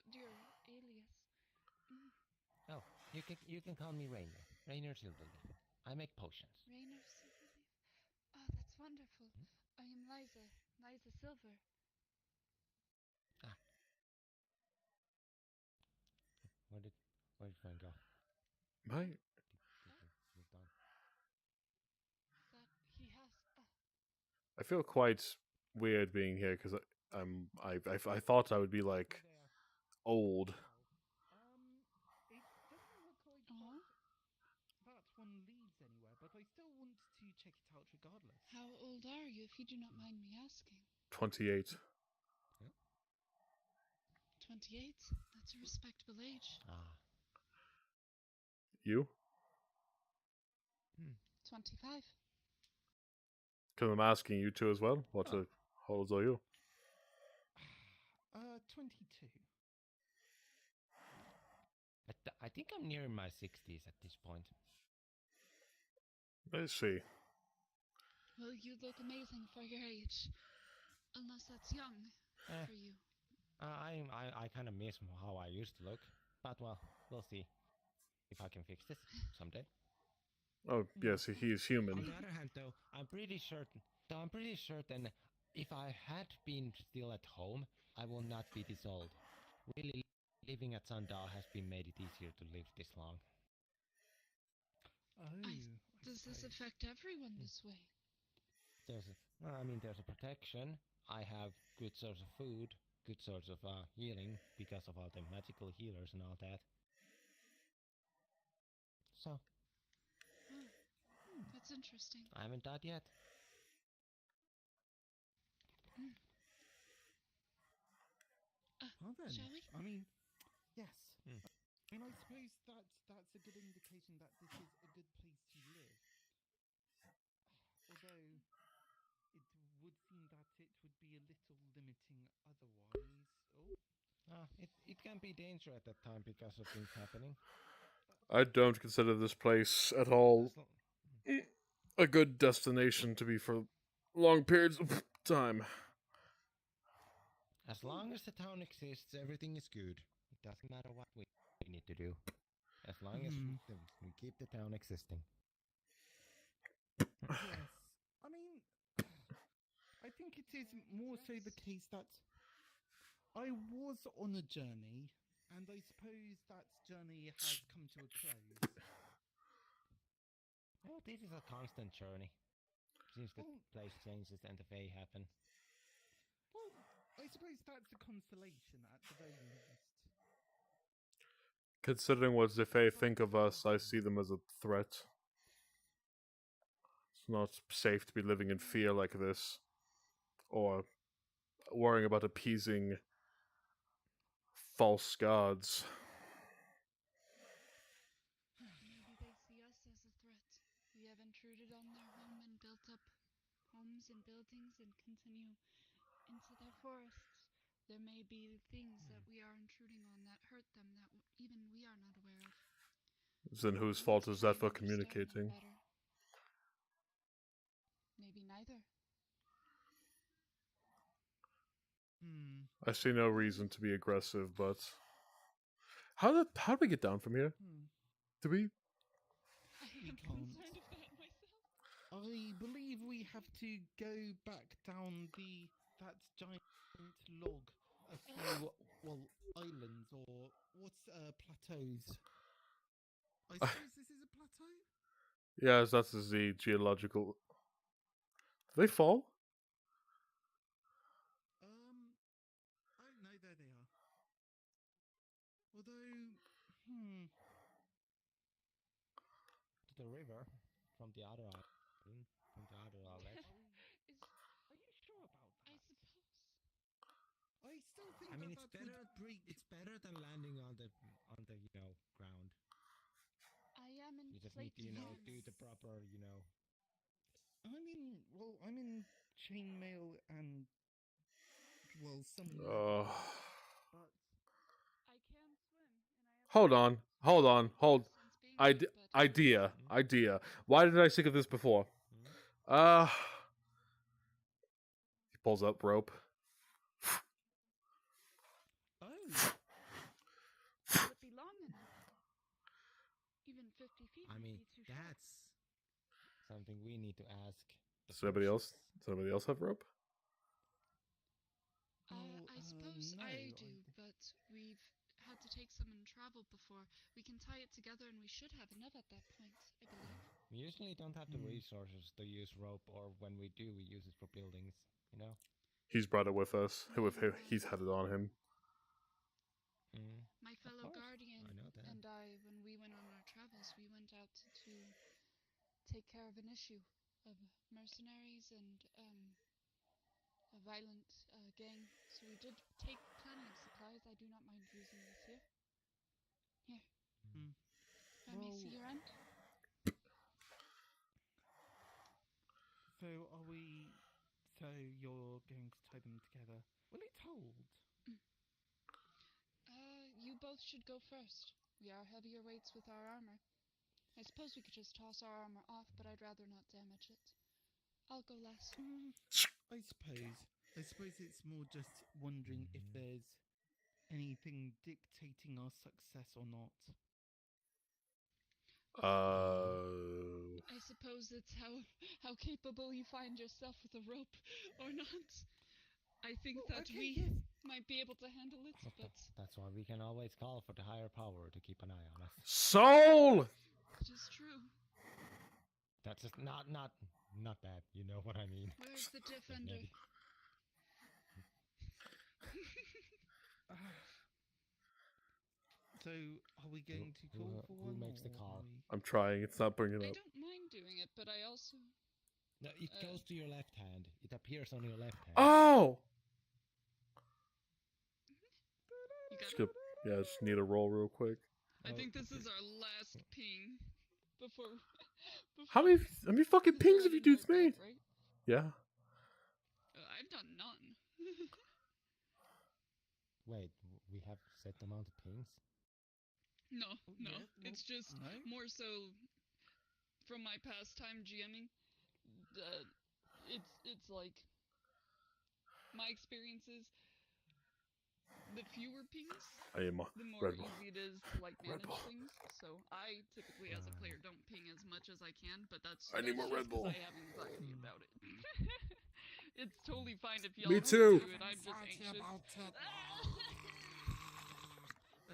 your alias? Mm. Oh, you can call me Rainer. Rainer Silverleaf. I make potions. Rainer Silverleaf. Oh, that's wonderful. I am Liza. Liza Silver. Ah. Where did Frank go? My. Moved on. That he has. I feel quite weird being here because I thought I would be like old. It doesn't look like that one leads anywhere, but I still want to check it out regardless. How old are you, if you do not mind me asking? 28. 28? That's a respectable age. Ah. You? 25. Because I'm asking you two as well. How old are you? 22. I think I'm near my 60s at this point. Let's see. Well, you look amazing for your age. Unless that's young for you. I kind of miss how I used to look. But, well, we'll see if I can fix this someday. Oh, yes, he is human. On the other hand, though, I'm pretty certain if I had been still at home, I will not be this old. Really, living at Sundial has been made it easier to live this long. Does this affect everyone this way? There's a protection. I have good source of food, good source of healing because of all the magical healers and all that. So. That's interesting. I haven't died yet. Well then, shall we? I mean, yes. I mean, I suppose that's a good indication that this is a good place to live. Although, it would seem that it would be a little limiting otherwise. It can be dangerous at that time because of things happening. I don't consider this place at all a good destination to be for long periods of time. As long as the town exists, everything is good. It doesn't matter what we need to do. As long as we keep the town existing. Yes. I mean, I think it is more so the case that I was on a journey, and I suppose that journey has come to a close. Well, this is a constant journey. Since the place changes and the Fae happen. Well, I suppose that's a consolation at the very least. Considering what the Fae think of us, I see them as a threat. It's not safe to be living in fear like this, or worrying about appeasing false gods. Maybe they see us as a threat. We have intruded on their home and built up homes and buildings and continue into their forests. There may be things that we are intruding on that hurt them that even we are not aware of. Then whose fault is that for communicating? Maybe neither. I see no reason to be aggressive, but how did we get down from here? Did we? I am concerned of that myself. I believe we have to go back down that giant log, a few islands or plateaus. I suppose this is a plateau. Yes, that's the geological. Did they fall? Oh no, there they are. Although, To the river from the other island, from the other outlet. Are you sure about that? I suppose. I still think I mean, that it's better than landing on the ground. I am in You just plate need to hands. do the proper I'm in chainmail and some leather, but I can swim, and Hold on. Idea. Why did I think of this before? Pulls up rope. Oh. Will it be long enough? Even 50 feet I might mean, be too short. that's something we need to ask. Does anybody else? Does anybody else have rope? I suppose no, I do, but we've had to take some and travel before. We can tie it together and we should have enough at that point, I believe. We usually don't have the resources to use rope, or when we do, we use it for buildings, you know? He's brought it with us. He's had it on him. My fellow course, guardian I know that. and I, when we went on our travels, we went out to take care of an issue of mercenaries and a violent gang. So we did take plenty of supplies. I do not mind using this here. Here. If I may see your end. So are we? So you're going to tie them together? Will it hold? You both should go first. We are heavier weights with our armor. I suppose we could just toss our armor off, but I'd rather not damage it. I'll go last. I suppose it's more just wondering if there's anything dictating our success or not. I suppose it's how capable you find yourself with a rope or not. I think that we might be able to handle it, but That's why we can always call for the higher power to keep an eye on us. Soul! it is true. That's just not that. You know what I mean? Where's the defender? So are we going to call for one? Who makes the call? I'm trying. It's not bringing I up. don't mind doing it, but I also... No, it goes to your left hand. It appears on your left hand. Oh! You got Skip. Yeah, just need a roll real quick. I think this is our last ping before How many fucking pings have you dudes made? right? Yeah. I've done none. Wait, we have set amount of pings? No. It's just more so from my past time GMing. It's like my experiences. The fewer pings, I am the more Red Bull. easy it is to like Red manage Bull. things. So I typically, as a player, don't ping as much as I can, but that's I need more just Red Bull. 'cause I have anxiety about it. It's totally fine if y'all Me want too. to do it. I'm just anxious.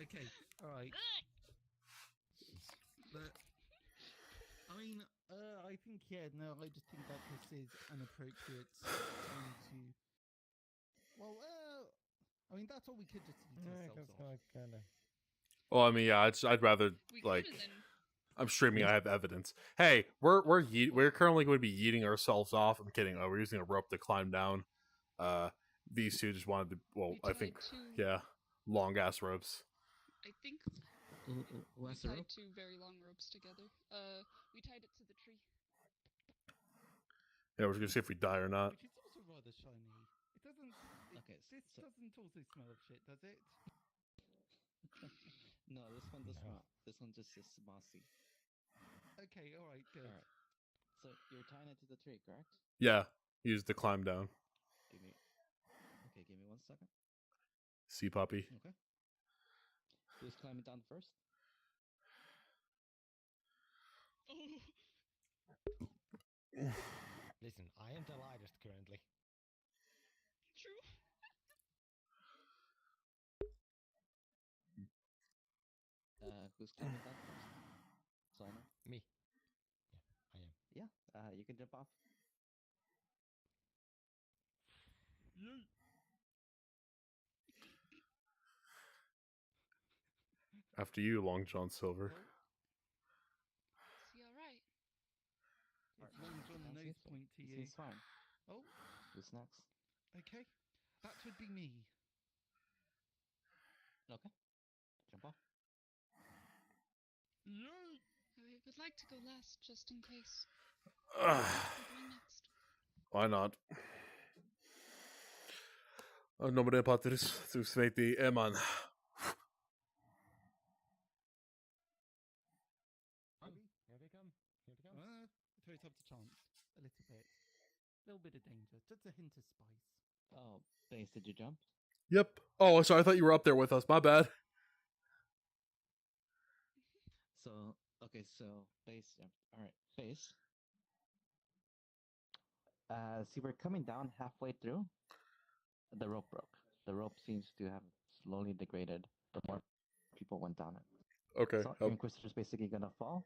Okay, all right. But I mean, I think I just think that this is an appropriate time to. Well, I mean that's all we could just eat ourselves off. Well, I mean, yeah, I'd rather like. I'm streaming. I have evidence. Hey, we're currently going to be yeeting ourselves off. I'm kidding. We're using a rope to climb down. These two just wanted to. Well, I think, yeah, long ass ropes. I think we tied two very long ropes together. We tied it to the tree. Yeah, we're gonna see if we die or not. Which is also rather shiny. It doesn't. This doesn't also smell of shit, does it? No, this one does not. This one just is mossy. Okay, all right, good. All right. So you're tying it to the tree, correct? Yeah, use the climb down. Give me 1 second. See, puppy. Okay. Who's climbing down first? Listen, I am the lightest currently. True. Who's climbing down first? So I know. Me. Yeah, I am. Yeah, you can jump off. After you, Long John Silver. Is he alright? It's Long John nose point to you. He's fine. Oh. Who's next? Okay, that would be me. Okay. Jump off. I would like to go last, just in case. Next. Why not? Nobody patris tu sveti eman. Here they come. Throw it up to chance. A little bit. A little bit of danger. Just a hint of spice. Oh, Base, did you jump? Yep. Oh, sorry. I thought you were up there with us. My bad. So, okay, so Base jumped. Alright, Base. As you were coming down halfway through, the rope broke. The rope seems to have slowly degraded the more people went down it. Okay. So your Inquisitor's basically gonna fall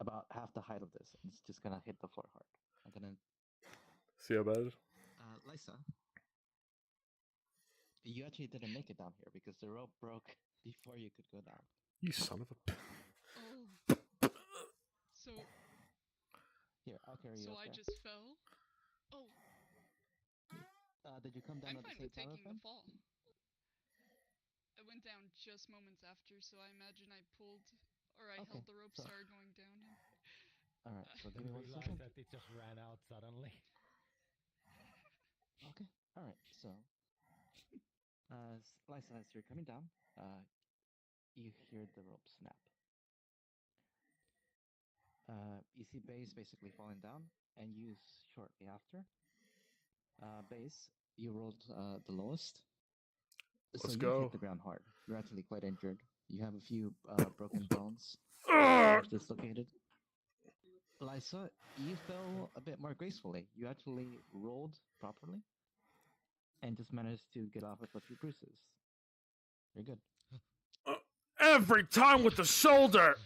about half the height of this, and it's just gonna hit the floor hard. And then, See how bad it is? Lysa, you actually didn't make it down here because the rope broke before you could go down. You son of a. Oh. So. Here, I'll carry you So up I there. just fell. Oh. Did you come down I'm at the fine same with time taking as the them? fall. I went down just moments after, so I imagine I pulled, or I held the rope, started going down. Alright, so give me one realized second. that it just ran out suddenly. Okay, alright, so Lysa, as you're coming down, you hear the rope snap. You see Base basically falling down, and you shortly after. Base, you rolled the lowest. So Let's you go. hit the ground hard. You're actually quite injured. You have a few broken bones. Shoulders dislocated. Lysa, you fell a bit more gracefully. You actually rolled properly and just managed to get off with a few bruises. You're good. Every time with the shoulder.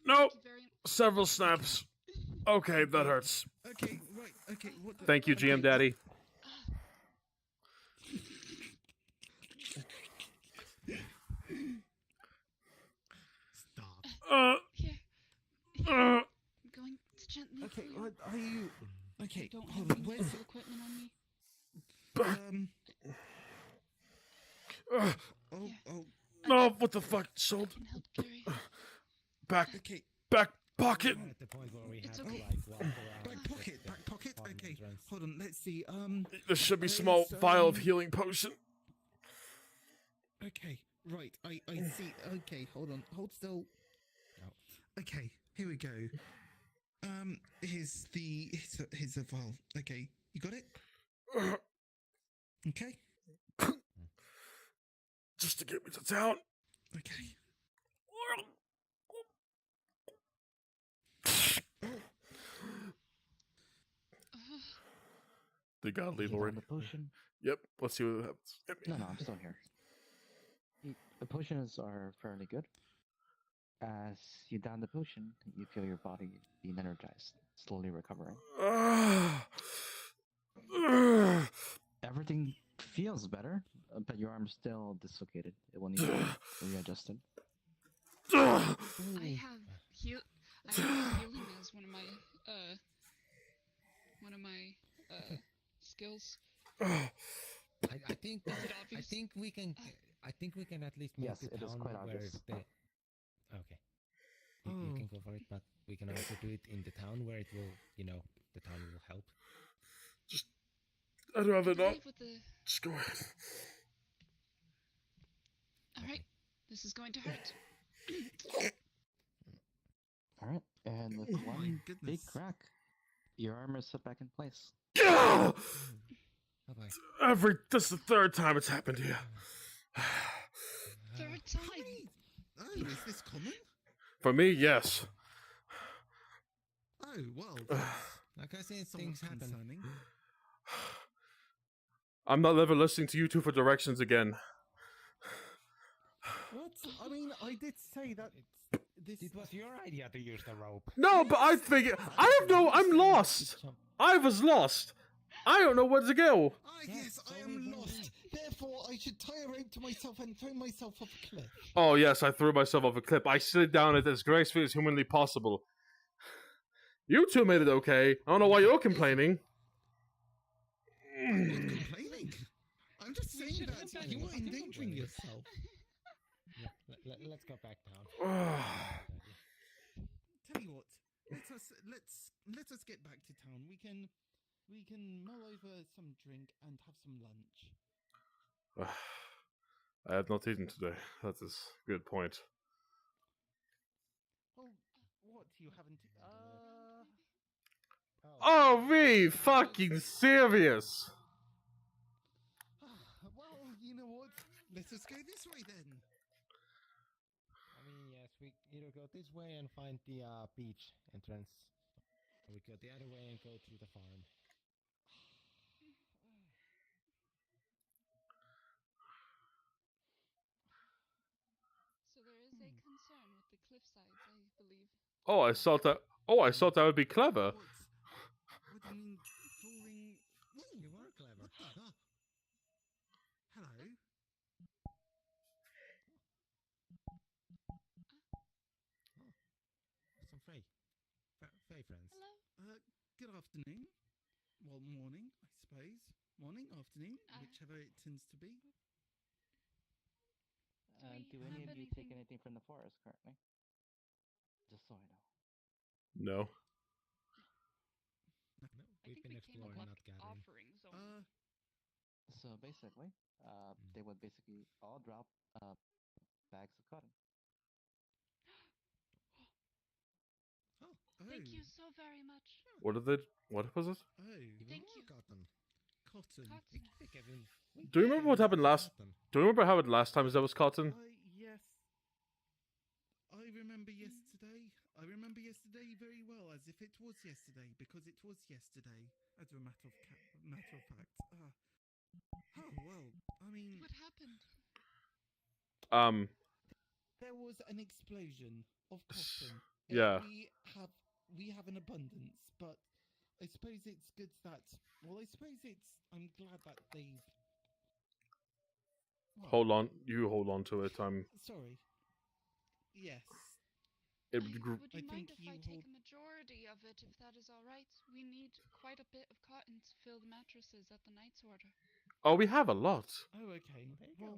Nope. Several snaps. Okay, that hurts. Okay, right, okay. What the, Thank you, GM Daddy. Stop. I'm going to gently. Okay, what are you? Okay, I don't hold have on. any Where's medical equipment on me. No, what the fuck? Shoulder. Back. Okay. Back pocket. At the point where we have to okay. like walk around. Back pocket. Okay, hold on. Let's see. There should be small vial of healing potion. Okay, right. I see. Okay, hold on. Hold still. Okay, here we go. Here's the vial. Okay, you got it. Okay. Just to get me to town. Okay. They gotta leave You already. found the potion? Yep. Let's see what happens. No, I'm still here. The potions are fairly good. As you down the potion, you feel your body being energized, slowly recovering. Everything feels better, but your arm's still dislocated. It will need to be readjusted. I have healing as one of my skills. I think we can. I think we can at least make Yes, the it is town quite where obvious. Okay. You can go for it, but we can also do it in the town where it will, the town will help. I'd rather not. With the... Just go ahead. Alright, this is going to hurt. Alright, and with one big crack, your armor is set back in place. This is the third time it's happened here. Third time? Oh, is this common? For me, yes. Oh, well. Like I said, things happen. Concerning. I'm not ever listening to you two for directions again. What? I mean, I did say that It was your idea to use the rope. No, but I figured I'm lost. I was lost. I don't know where to go. Yes, I am lost. Therefore, I should tie a rope to myself and throw myself off a cliff. Oh yes, I threw myself off a cliff. I slid down it as gracefully as humanly possible. You two made it okay. I don't know why you're complaining. I'm not complaining. I'm just saying that you are endangering yourself. Yeah, let's go back down. Tell you what, let us get back to town. We can mull over some drink and have some lunch. I have not eaten today. That is a good point. Oh, what? You haven't? Oh, me fucking serious. Well, you know what? Let us go this way then. I mean, yes, we either go this way and find the beach entrance, or we go the other way and go to the farm. So there is a concern with the cliff sides, I believe. Oh, I thought that. Oh, I thought that would be clever. What do you mean falling? Ooh, You are clever. What the? Hello. Some Frey. Frey friends. Hello. Good afternoon. Well, morning, I suppose. Morning, afternoon, whichever it tends to be. Do any of you take anything from the forest currently? Just so I know. No. No, we've been exploring, not gathering. Offerings only. So basically, they would basically all drop bags of cotton. Thank you so very much. What did they? What was it? Oh, Thank you. Cotton. Cotton. Do you remember what happened last? Do you remember how it last time there was cotton? Yes. I remember yesterday. I remember yesterday very well, as if it was yesterday, because it was yesterday, as a matter of fact. Oh well. I mean, what happened? There was an explosion of cotton. Yeah. We have an abundance, but I suppose it's good that. Well, I suppose it's. I'm glad that they've. Well, Hold on. You hold on to it. Sorry. Yes. It Would you I mind think if I take a majority of it, if that is all right? We need quite a bit of cotton to fill the mattresses at the Knight's Order. Oh, we have a lot. Oh, okay. Well,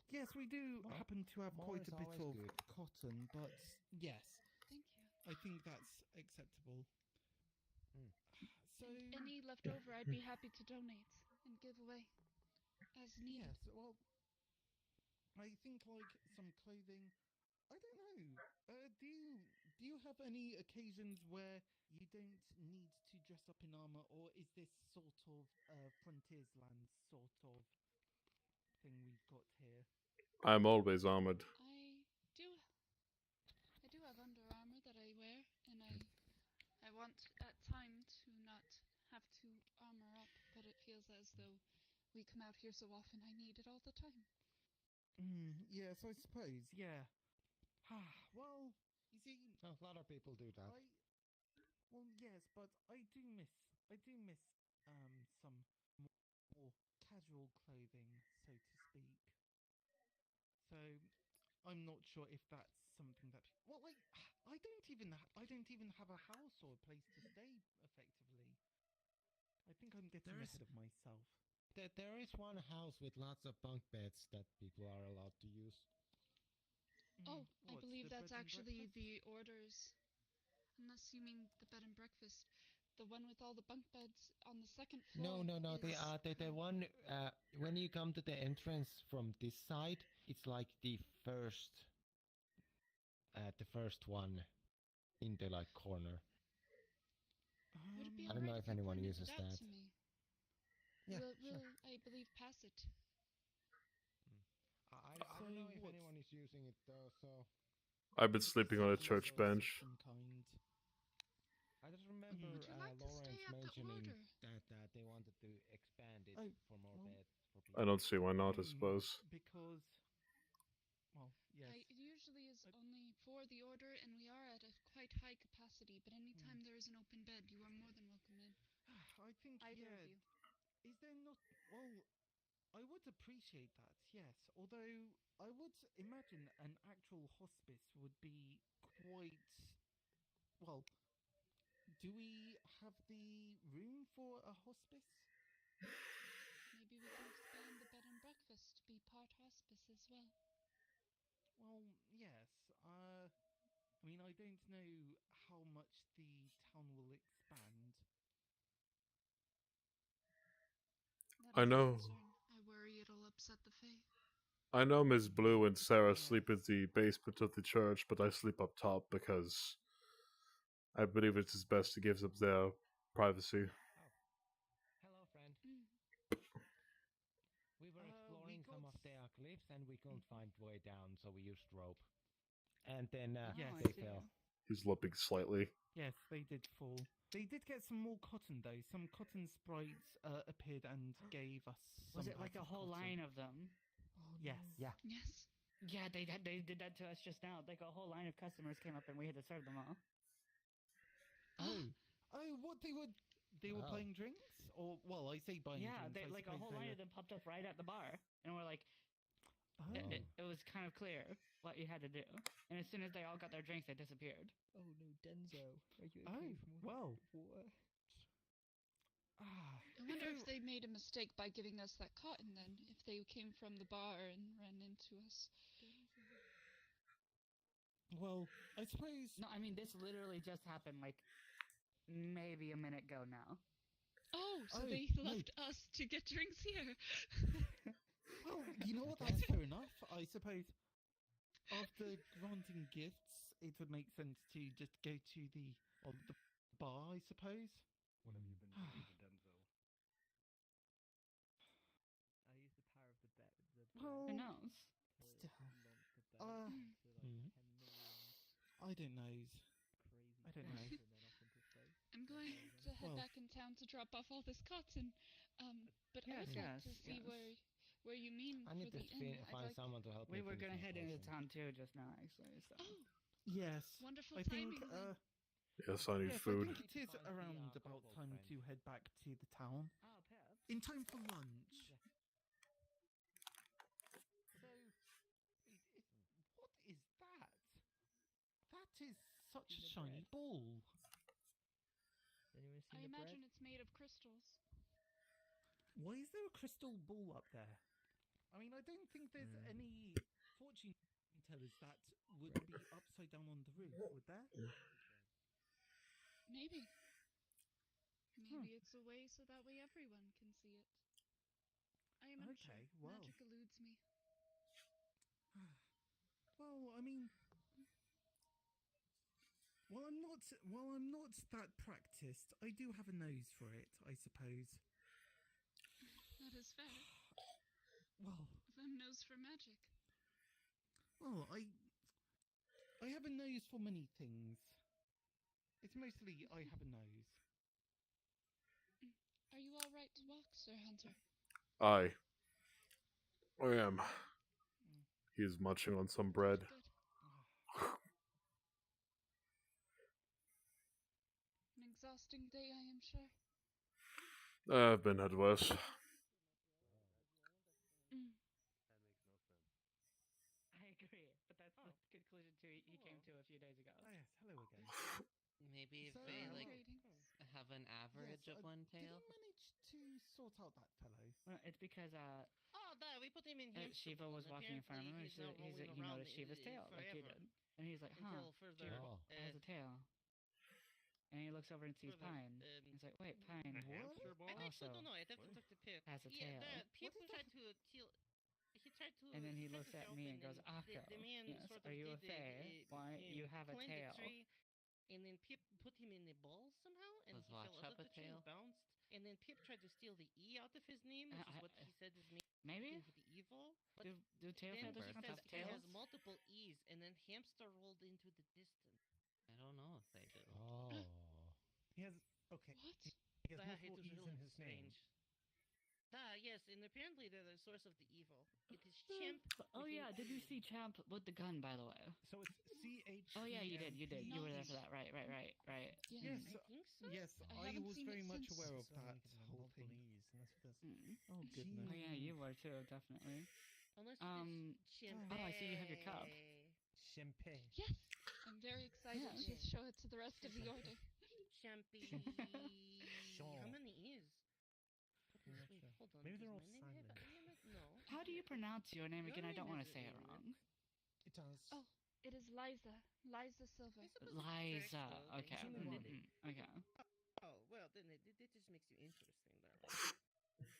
yes, we do happen to have quite a bit of cotton, but yes. Thank you. I think that's acceptable. So and any left over, I'd be happy to donate and give away as needed. Yes, well, I think like some clothing. I don't know. Do you have any occasions where you don't need to dress up in armor, or is this sort of frontiersland sort of thing we've got here? I'm always armored. I do have Under Armour that I wear, and I want at time to not have to armor up, but it feels as though we come out here so often I need it all the time. Yes, I suppose. Yeah. Well, you see, a lot of people do that. Well, yes, but I do miss some more casual clothing, so to speak. So I'm not sure if that's something that. Well, like I don't even have a house or a place to stay effectively. I think I'm getting ahead of myself. There is one house with lots of bunk beds that people are allowed to use. Oh, I believe that's actually the orders. Unless you mean the bed and breakfast. The one with all the bunk beds on the second floor. No. The one when you come to the entrance from this side, it's like the first one in the like corner. Would it be I don't know if anyone uses that? that. To me? Yeah, we'll I believe pass it. I don't know if anyone is using it though, so. I've been sleeping on a church bench. I just remember Lawrence mentioning that they wanted to expand it for more beds for people. I don't see why not, I suppose. Because, well, yes. It usually is only for the order, and we are at a quite high capacity, but anytime there is an open bed, you are more than welcome in. I think, Either of you. Is there not... Well, I would appreciate that, yes. Although, I would imagine an actual hospice would be quite... Well... Do we have the room for a hospice? Maybe we can expand the bed and breakfast to be part hospice as well. Well, yes. I mean, I don't know how much the town will expand. I know. I worry it'll upset the faith. I know Ms. Blue and Sarah sleep in the basement of the church, but I sleep up top because I believe it's his best to give them their privacy. Hello, friend. Mm. We were exploring we some got of their cliffs and we couldn't find way down, so we used rope. And then Yes. they fell. He's limping slightly. Yes, they did fall. They did get some more cotton though. Some cotton sprites appeared and gave us. Was some it like bags a of whole cotton. line of them? Yes. Yeah. Yes. Yeah, they did that to us just now. Like a whole line of customers came up and we had to serve them all. Oh, what they were buying drinks? Or well, I say buying Yeah, drinks. I like a suppose whole they line were... of them popped up right at the bar, and we're like, Oh. it was kind of clear what you had to do. And as soon as they all got their drinks, they disappeared. Oh no, Denzo, are you Oh, okay from well. what? I wonder if they made a mistake by giving us that cotton then, if they came from the bar and ran into us. Well, I suppose... No, I mean, this literally just happened, like, maybe a minute ago now. Oh, so they left us to get drinks here. Well, you know what? That's fair enough. I suppose after granting gifts, it would make sense to just go to the bar, I suppose. What have you been doing to Denzo? I use the power of the bet. Well, Who knows? I don't know. I don't know. I'm going to head back in town to drop off all this cotton. But I would like to see where you mean I need for to the inn. find someone to help me. We were finish gonna my head into potion. town too just now, actually. So. Oh, Yes. wonderful I think, timing then. Yes, I need yes, food. I think it is around about time to head back to the town. Oh, Pip. In time for lunch. So, what is that? That is such a shiny ball. Anyone seen I the bread? imagine it's made of crystals. Why is there a crystal ball up there? I mean, I don't think there's any fortune tellers that would be upside down on the roof, would there? Maybe. Maybe it's a way so that way everyone can see it. I am unsure. Okay, well. Magic eludes me. Well, I mean, while I'm not that practiced, I do have a nose for it, I suppose. That is fair. Well, A nose for magic. well, I have a nose for many things. It's mostly I have a nose. Are you all right to walk, Sir Hunter? I am. He's munching on some bread. An exhausting day, I am sure. I've been head west. I agree, but that's the conclusion he came to a few days ago. Oh yes, hello again. Maybe if So, they like Greetings. have an average Yes, of one did tail. I manage to sort out that fellow? Well, it's because Oh, there, we put him in here. Shiva was walking in front of him, and he noticed Shiva's tail, like you did, and he's like, "Huh, Until further, Shiva has a tail." And he looks over and sees Pine. He's like, "Wait, Pine, I also actually don't know. I'd have to talk to Pip. has a tail." Pip tried to teal. He tried to. And then he set looks this at up, me and then goes, "Akko, the man yes, sort are of you a did fae? Why you have a climbed the tail?" tree, and then Pip put him in the ball somehow, and Does he Watch fell out have of a the tree and tail? bounced. And then Pip tried to steal the E out of his name, which is what he said his name Maybe? into the evil. But Do tail then feathers he count says as it tails? has multiple E's, and then hamster rolled into the distance. I don't know if they do. Oh. He has okay. What? He has multiple E's in his name. Yes, and apparently they're the source of the evil. It is Chimp. Oh yeah, did you see Champ with the gun, by the way? So it's CH. Oh yeah, you did. You were there for that. Right. Yes, I think so. yes, I haven't was seen very it much since. aware of So that you can have whole multiple thing. E's, and that's what Mm. Oh goodness. Oh yeah, you were too, definitely. Unless Oh, I see you have your cup. Champagne. Yes! I'm very excited Yes. to show it to the rest of the order. Champy. How many E's? I'm not Wait, sure. hold on. Maybe Does they're all my name have silent. E in it? No. How do you pronounce your name again? I don't want to has say an it E in wrong. It does. Oh, it is Liza. Liza Silver. Liza. Okay. It's only one. Okay. Oh, well, then it just makes you interesting, darling.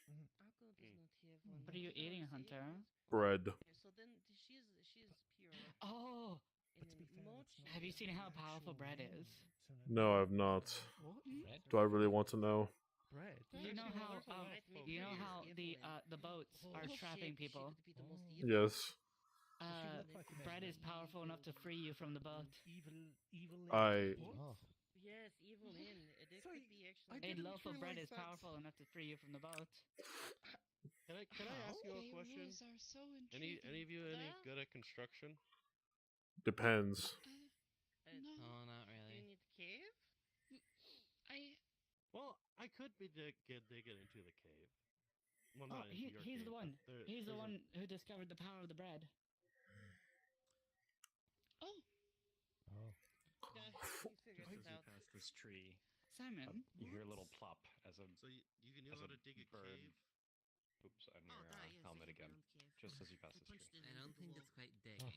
Mhm. Akko does not have one. What are you eating, Hunter? Bread. Okay, so then she's pure. Oh, And But to be then fair, Moch. that's not have you seen how the powerful actual bread name. is? No, I've not. What? Do I really want to know? Bread. You know how the boats are trapping people. Yes. Bread is powerful enough to free you from the boat. I. Yes, evil in. It could be A actually. loaf of bread is powerful enough to free you from the boat. Can I ask you a question? Rules are so Any intriguing. of you any good at construction? Depends. No. Oh, not Do really. you need cave? Well, I could be digging into the cave. Well, Oh, not into your he's cave, the one. but He's the there's one who discovered the power of the bread. Oh. He figured Just this as you out. pass this tree, Simon. you hear a little plop as a So you know as how a to dig a bird cave? poops on your helmet again, just as you pass this tree. I don't think it's quite digging.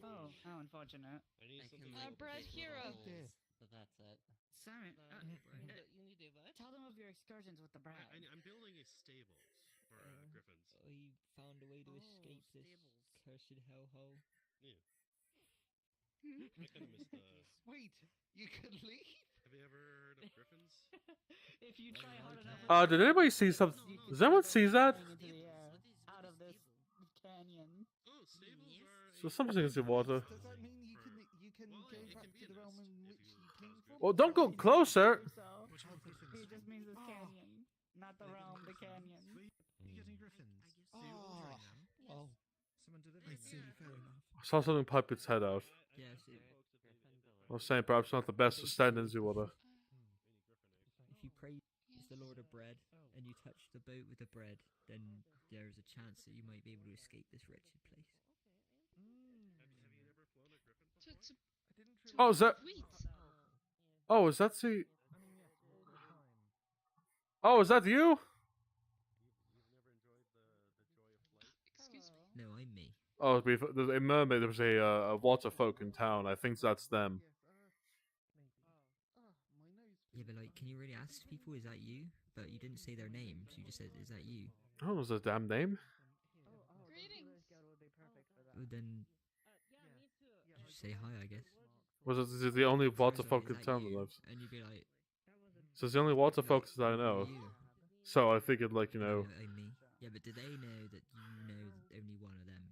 Oh, how unfortunate. I need I something can a like little bread bit hero. more- but that's it. Simon, You need a what? tell them of your excursions with the bread. I'm building a stables for griffins. I found a way to escape this cursed hellhole. Yeah. I kind of miss the. Wait, you could leave? Have you ever heard of griffins? If you try hard enough. Did anybody see some? Does anyone see that? Into the air, out of this canyon. Oh, stables are. So something is in water. Does that mean you can go back to the realm in which you came from? Well, don't go closer. He just means this canyon, not the realm, the canyon. You getting griffins? Oh. Someone delivering them. Fair enough. I saw something pop its head out. Yes, I was saying perhaps not the best to stand in the water. if you praise the Lord of Bread and you touch the boat with the bread, then there is a chance that you might be able to escape this wretched place. Oh, is that? Sweet. Oh, is that the? Oh, is that you? Excuse me. No, I'm me. Oh, there's a mermaid. There was a water folk in town. I think that's them. Yeah, but like, can you really ask people, is that you? But you didn't say their names. You just said, is that you? Oh, was that damn name? Greetings. Well, then just say hi, I guess. Was it is it the only water Is folk in that town that you? lives? And you'd be like, So it's the only water folks that I know. you. So I figured, like, you know. I'm me. Yeah, but do they know that you know only one of them?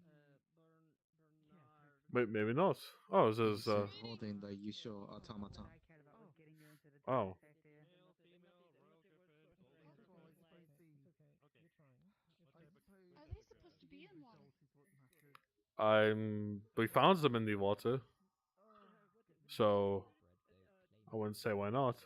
Wait, maybe not. Oh, this is. Holding the usual automaton. Oh. Are they supposed to be in water? We found them in the water. So I wouldn't say why not.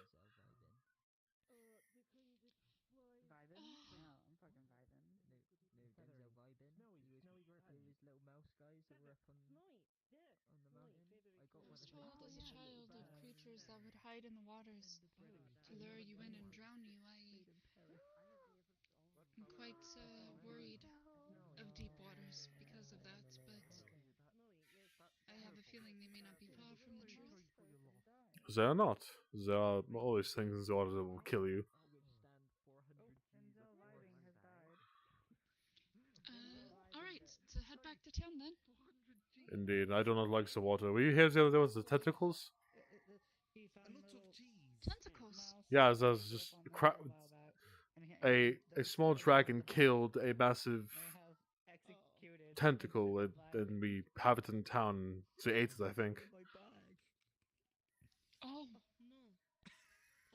Was told as a child of creatures that would hide in the waters to lure you in and drown you. I'm quite worried of deep waters because of that, but I have a feeling they may not be far from the truth. They are not. There are always things in the water that will kill you. Alright, to head back to town then. Indeed, I do not like the water. Were you here the other day with the tentacles? Tentacles. Yeah, there's just a small dragon killed a massive tentacle, and we have it in town. They ate it, I think. Oh.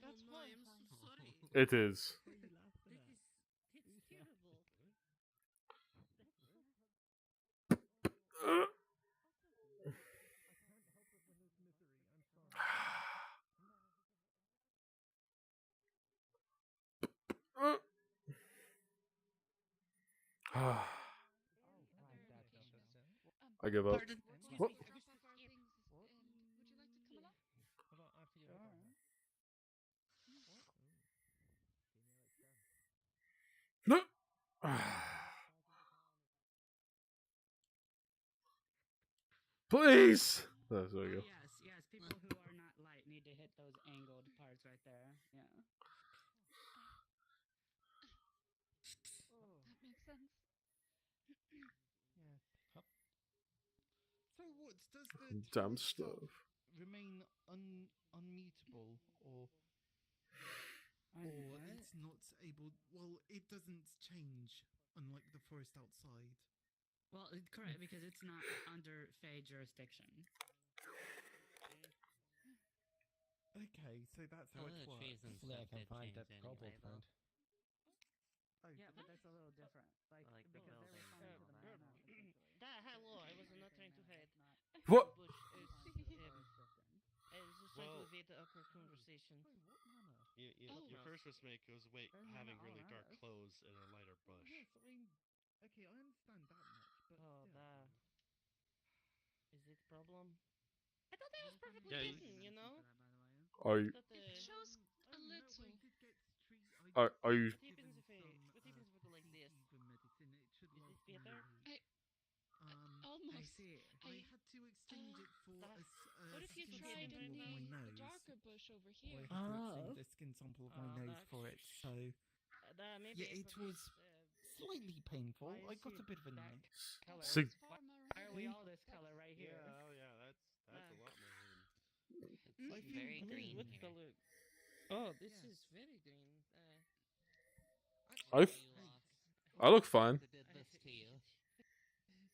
That's horrifying. It is. It's terrible. I give up. Pardon? What? No. Please. There we go. Yes, people who are not light need to hit those angled parts right there. Yeah. That makes sense. So what does the Damn tourist stuff. remain unmutable, or it's not able. Well, it doesn't change, unlike the forest outside. Well, correct, because it's not under Fey jurisdiction. Okay, so that's how it works. Hopefully I can find that kobold friend. Oh, Yeah, but that's a little different. Like because they're responding to the mana, essentially. Hello, I was not trying to hide. What? Bush is, I was just trying to evade the awkward conversation. Your first mistake was having really dark clothes and a lighter bush. Yes, I mean, okay, I understand that much, but that is it problem? I thought it was perfectly Yeah, hidden, you know. Are you? It shows a little. Are you? What happens if it like this? medicine. It should Is last this better? Almost. I see. I had to exchange it for a what if you skin tried sample of my the nose? darker bush over I here? had to exchange a skin sample of my nose for it, so Maybe yeah, it was slightly painful. I got a bit of a nick. Sig- Why are we all this color right here? Yeah, oh yeah, that's a lot more hidden. It's like very green. What here. color? Oh, this is very green. I look fine. Who did this to you?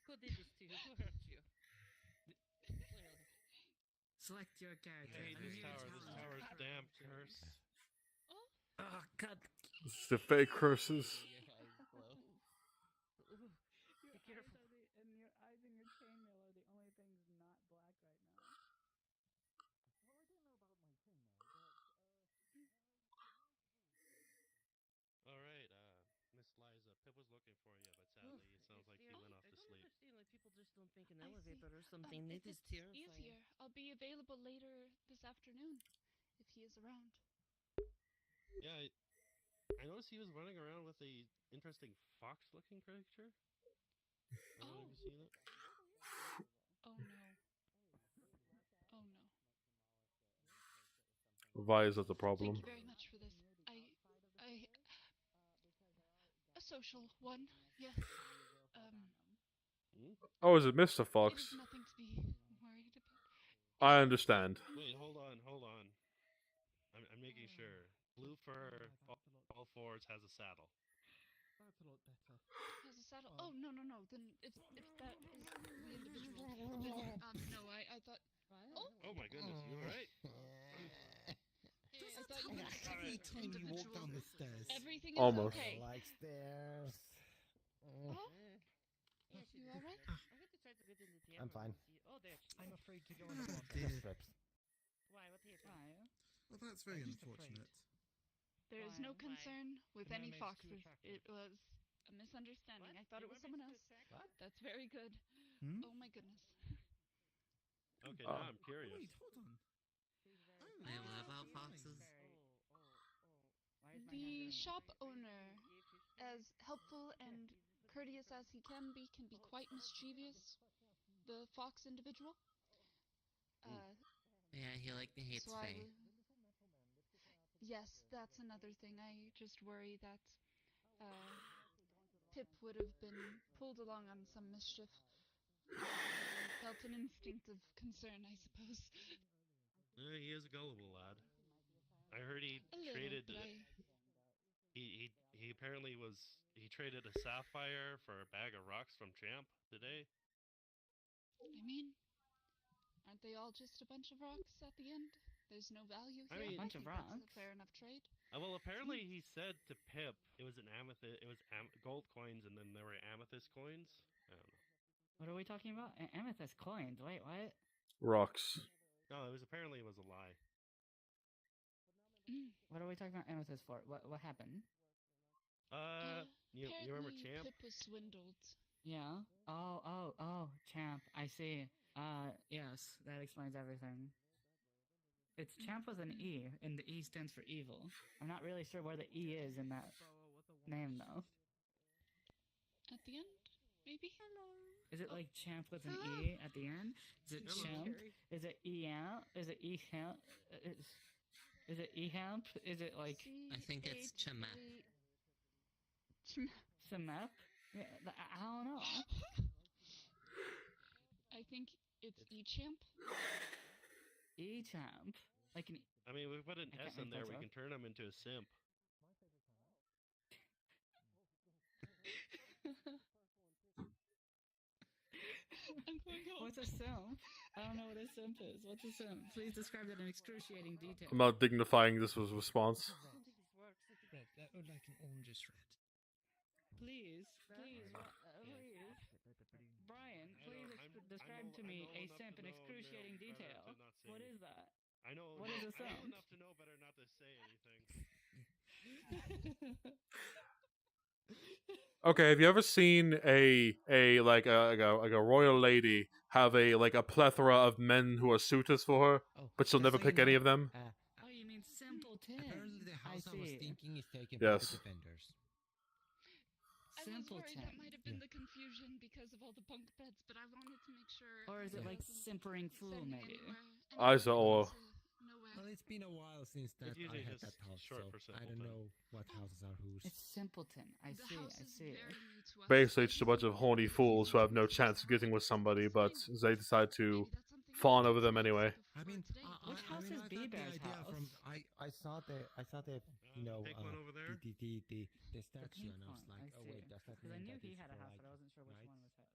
Who did this to you? Who hurt you? Clearly. Select your character. Hey, this tower is damn curse. Oh God! It's the fake curses. Your careful. Your eyes and your chainmail are the only things not black right now. All right, Miss Liza, Pip was looking for you, but sadly, it sounds like you went off to sleep. I don't understand. Like people just don't take an elevator or something. It is terrifying. Easier. I'll be available later this afternoon if he is around. Yeah, I noticed he was running around with a interesting fox-looking creature. I don't know if you seen it. Oh no. Oh no. Why is that the problem? Thank you very much for this. A social one, yes. Oh, is it Mr. It Fox? is nothing to be worried about. I understand. Wait, hold on. I'm making sure. Blue fur, all fours, has a saddle. That's a lot better. Has a saddle. Oh no. Then if that is the individual, then no, I thought. Oh my goodness, you alright? I thought you meant Every time you walk down the stairs. Everything is Almost. okay. Like stairs. You alright? I'm going to try to get in the camera. I'm fine. Oh, there. I'm afraid to go on the strips. Why? What happened? Well, that's very unfortunate. There is no concern with any foxes. It was a misunderstanding. I thought it was someone else. What? That's very good. Oh my goodness. Okay, now I'm curious. Wait, hold on. Hey, what about foxes? The shop owner, as helpful and courteous as he can be quite mischievous. The fox individual. Yeah, he hates so Faye. Yes, that's another thing. I just worry that Pip would have been pulled along on some mischief. Felt an instinct of concern, I suppose. He is a gullible lad. I heard he A little, traded. but He apparently he traded a sapphire for a bag of rocks from Champ today. I mean, aren't they all just a bunch of rocks at the end? There's no value here. I mean, I think that's a fair enough trade. Well, apparently he said to Pip it was an amethyst. It was gold coins, and then there were amethyst coins. I don't know. What are we talking about? Amethyst coins. Wait, what? Rocks. No, it was a lie. What are we talking about amethyst for? What happened? You remember Champ? Pip was swindled. Yeah. Oh, Champ. I see. Yes, that explains everything. It's Champ with an E, and the E stands for evil. I'm not really sure where the E is in that name, though. At the end, maybe? Is it like Champ with an E at the end? Is it Champ? Is it E-amp? Is it E-hamp? Is it E-hamp? Is it like... I think it's Chemep. Chemep? Yeah, I don't know. I think it's E-champ. E-champ. Like an. I mean, we put an I can't S in make there. that We up. can turn him into a simp. I'm going home. What's a simp? I don't know what a simp is. What's a simp? Please describe that in excruciating detail. I'm not dignifying this with response. Red, like an orange red. Please, please, please. Brian, please describe to me a simp in excruciating detail. What is that? I know. What is a I know simp? enough to know better not to say anything. Okay, have you ever seen a royal lady have a plethora of men who are suitors for her, but she'll never pick any of them? Oh, you mean simpleton? Apparently, the house I, was thinking is taken Yes. by the defenders. I was worried Simpleton. that might have been the confusion because of all the bunk beds, but I wanted to make sure. Or is it like wasn't simpering fool, sending maybe? anywhere. Either or. Well, it's been a while since that It's I usually had just that house, short so for I don't know what houses are whose. It's simpleton. I see. I see. Basically, it's just a bunch of horny fools who have no chance of getting with somebody, but they decide to fawn over them anyway. I mean, Which house is I got the B-Bear's idea house? from I saw the you know Take one over there. the statue, pink and I was one, like, I oh wait, see. does that Because I mean knew that he it's had a for, house, like, but I wasn't sure which right? one was his.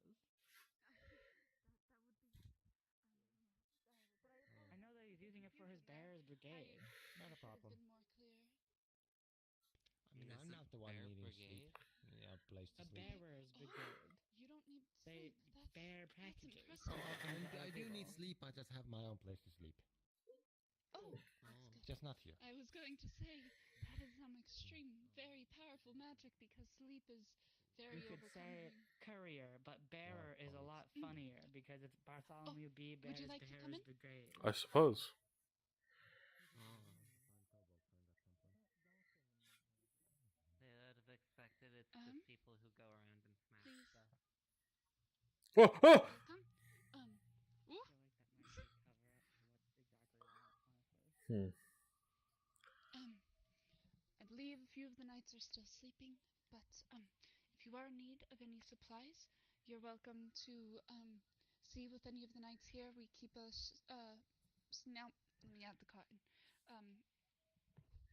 I know that he's using it for his bear's brigade. Not a problem. I mean, I'm not the one Bear needing brigade? sleep. Yeah, place to A sleep. bearer's brigade. You don't need They sleep. bear packages. impressive. I do need sleep. I just have my own place to sleep. Oh, that's good. Just not here. I was going to say that is some extreme, very powerful magic because sleep is very You could say overcoming. courier, but bearer is a lot funnier because it's Bartholomew B. would Bear's you like to come Bearer's in? Brigade. I suppose. They would have expected it's just people who go around and smash Please. stuff. Oh, oh! Welcome. Ooh. Hmm. I believe a few of the knights are still sleeping, but if you are in need of any supplies, you're welcome to see with any of the knights here. We keep a now. Let me add the cotton.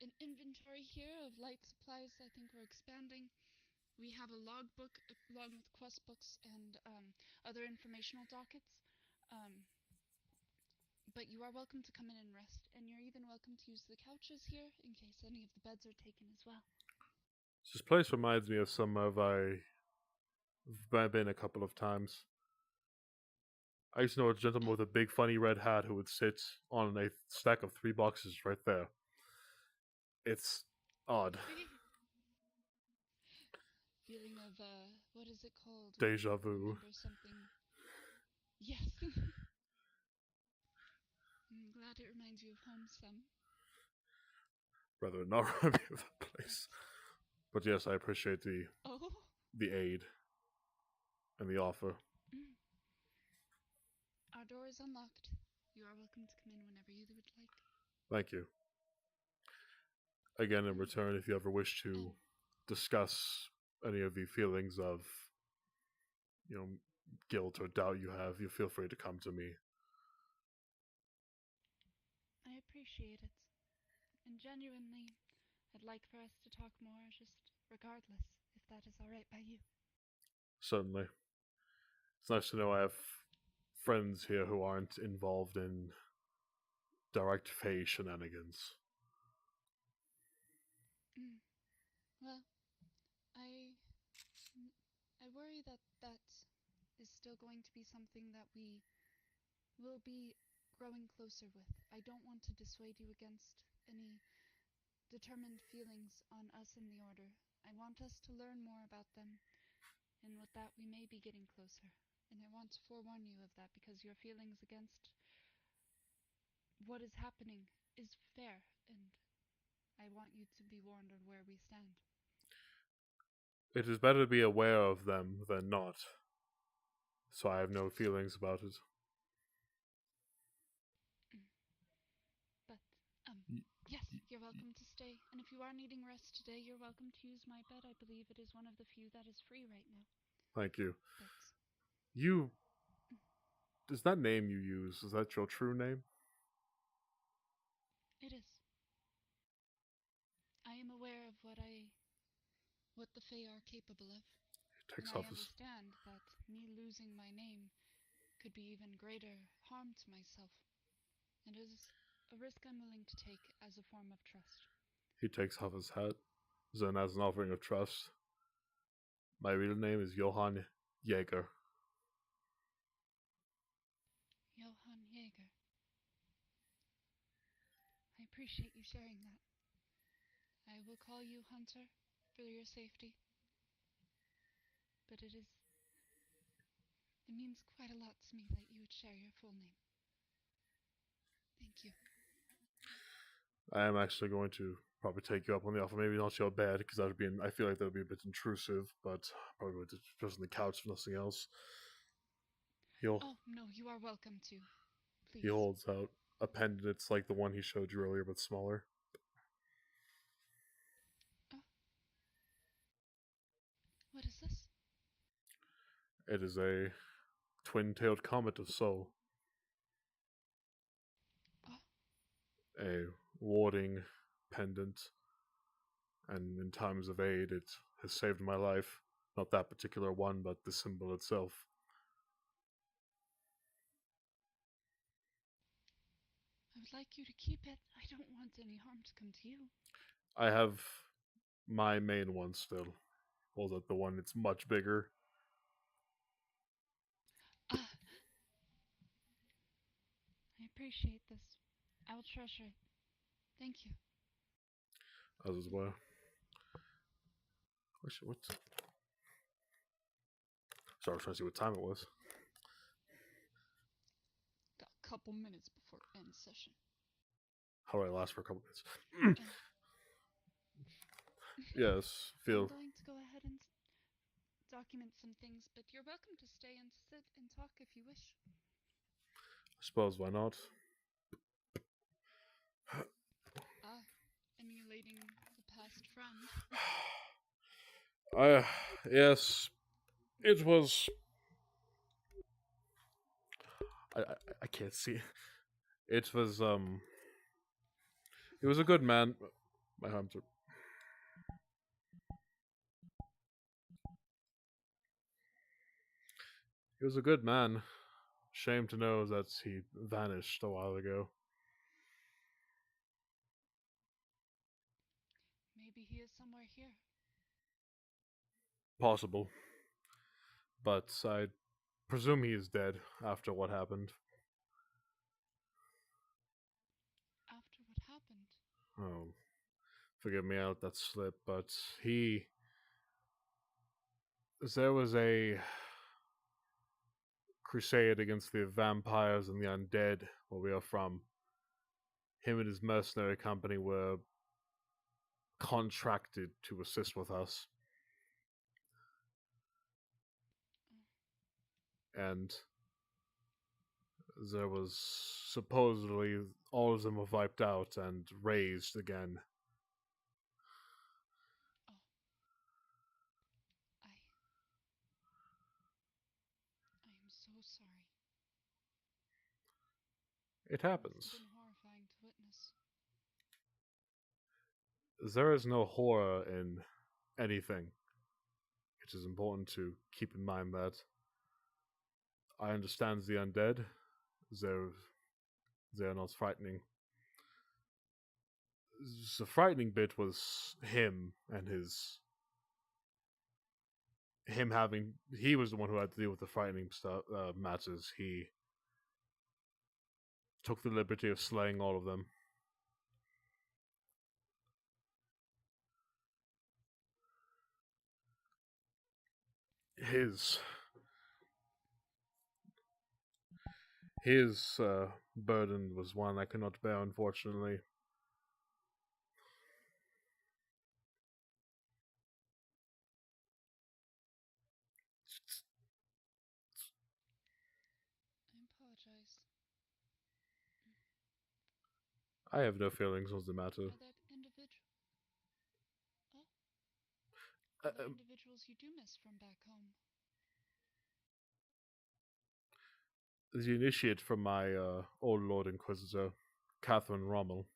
An inventory here of light supplies. I think we're expanding. We have a logbook along with quest books and other informational dockets. But you are welcome to come in and rest, and you're even welcome to use the couches here in case any of the beds are taken as well. This place reminds me of somewhere I've been a couple of times. I used to know a gentleman with a big funny red hat who would sit on a stack of 3 boxes right there. It's odd. Feeling of what is it called? Deja vu. Remember something? Yes. I'm glad it reminds you of home some. Rather than not remind me of that place. But yes, I appreciate the aid and the offer. Our door is unlocked. You are welcome to come in whenever you would like. Thank you. Again, in return, if you ever wish to discuss any of the feelings of, guilt or doubt you have, you feel free to come to me. I appreciate it. And genuinely, I'd like for us to talk more, just regardless, if that is alright by you. Certainly. It's nice to know I have friends here who aren't involved in direct Fae shenanigans. Well, I worry that is still going to be something that we will be growing closer with. I don't want to dissuade you against any determined feelings on us in the Order. I want us to learn more about them, and with that we may be getting closer. And I want to forewarn you of that because your feelings against what is happening is fair, and I want you to be warned on where we stand. It is better to be aware of them than not, so I have no feelings about it. But, yes, you're welcome to stay, and if you are needing rest today, you're welcome to use my bed. I believe it is one of the few that is free right now. Thank you. But Is that name you use, is that your true name? It is. I am aware of what the Fae are capable of. Takes And I off his. understand that me losing my name could be even greater harm to myself. And it is a risk I'm willing to take as a form of trust. He takes off his hat. Then, as an offering of trust, my real name is Johann Jaeger. Johann Jaeger. I appreciate you sharing that. I will call you Hunter for your safety. But it means quite a lot to me that you would share your full name. Thank you. I am actually going to probably take you up on the offer. Maybe not your bed, because that would be. I feel like that would be a bit intrusive, but probably just on the couch, if nothing else. Oh, no, you are welcome to. Please. He holds out a pendant. It's like the one he showed you earlier, but smaller. Oh. What is this? It is a twin-tailed comet of soul. Oh. A warding pendant, and in times of aid, it has saved my life. Not that particular one, but the symbol itself. I would like you to keep it. I don't want any harm to come to you. I have my main one still. Hold up the one that's much bigger. I appreciate this. I will treasure it. Thank you. As well. What? Sorry, I was trying to see what time it was. Got a couple minutes before end session. How do I last for a couple minutes? Yes, feel. I'm going to go ahead and document some things, but you're welcome to stay and sit and talk if you wish. I suppose, why not? Emulating the past friend. Yes, it was. I can't see. It was He was a good man. My arms are. He was a good man. Shame to know that he vanished a while ago. Maybe he is somewhere here. Possible. But I presume he is dead after what happened. After what happened? Oh, forgive me, I let that slip, but there was a crusade against the vampires and the undead where we are from. Him and his mercenary company were contracted to assist with us. And there was supposedly all of them were wiped out and raised again. I am so sorry. It happens. It's been horrifying to witness. There is no horror in anything. It is important to keep in mind that I understand the undead. They're not frightening. The frightening bit was him and he was the one who had to deal with the frightening stuff, matters. He took the liberty of slaying all of them. His burden was one I could not bear, unfortunately. I apologize. I have no feelings on the matter. Are that individuals you do miss from back home? The initiate from my old Lord Inquisitor, Catherine Rommel.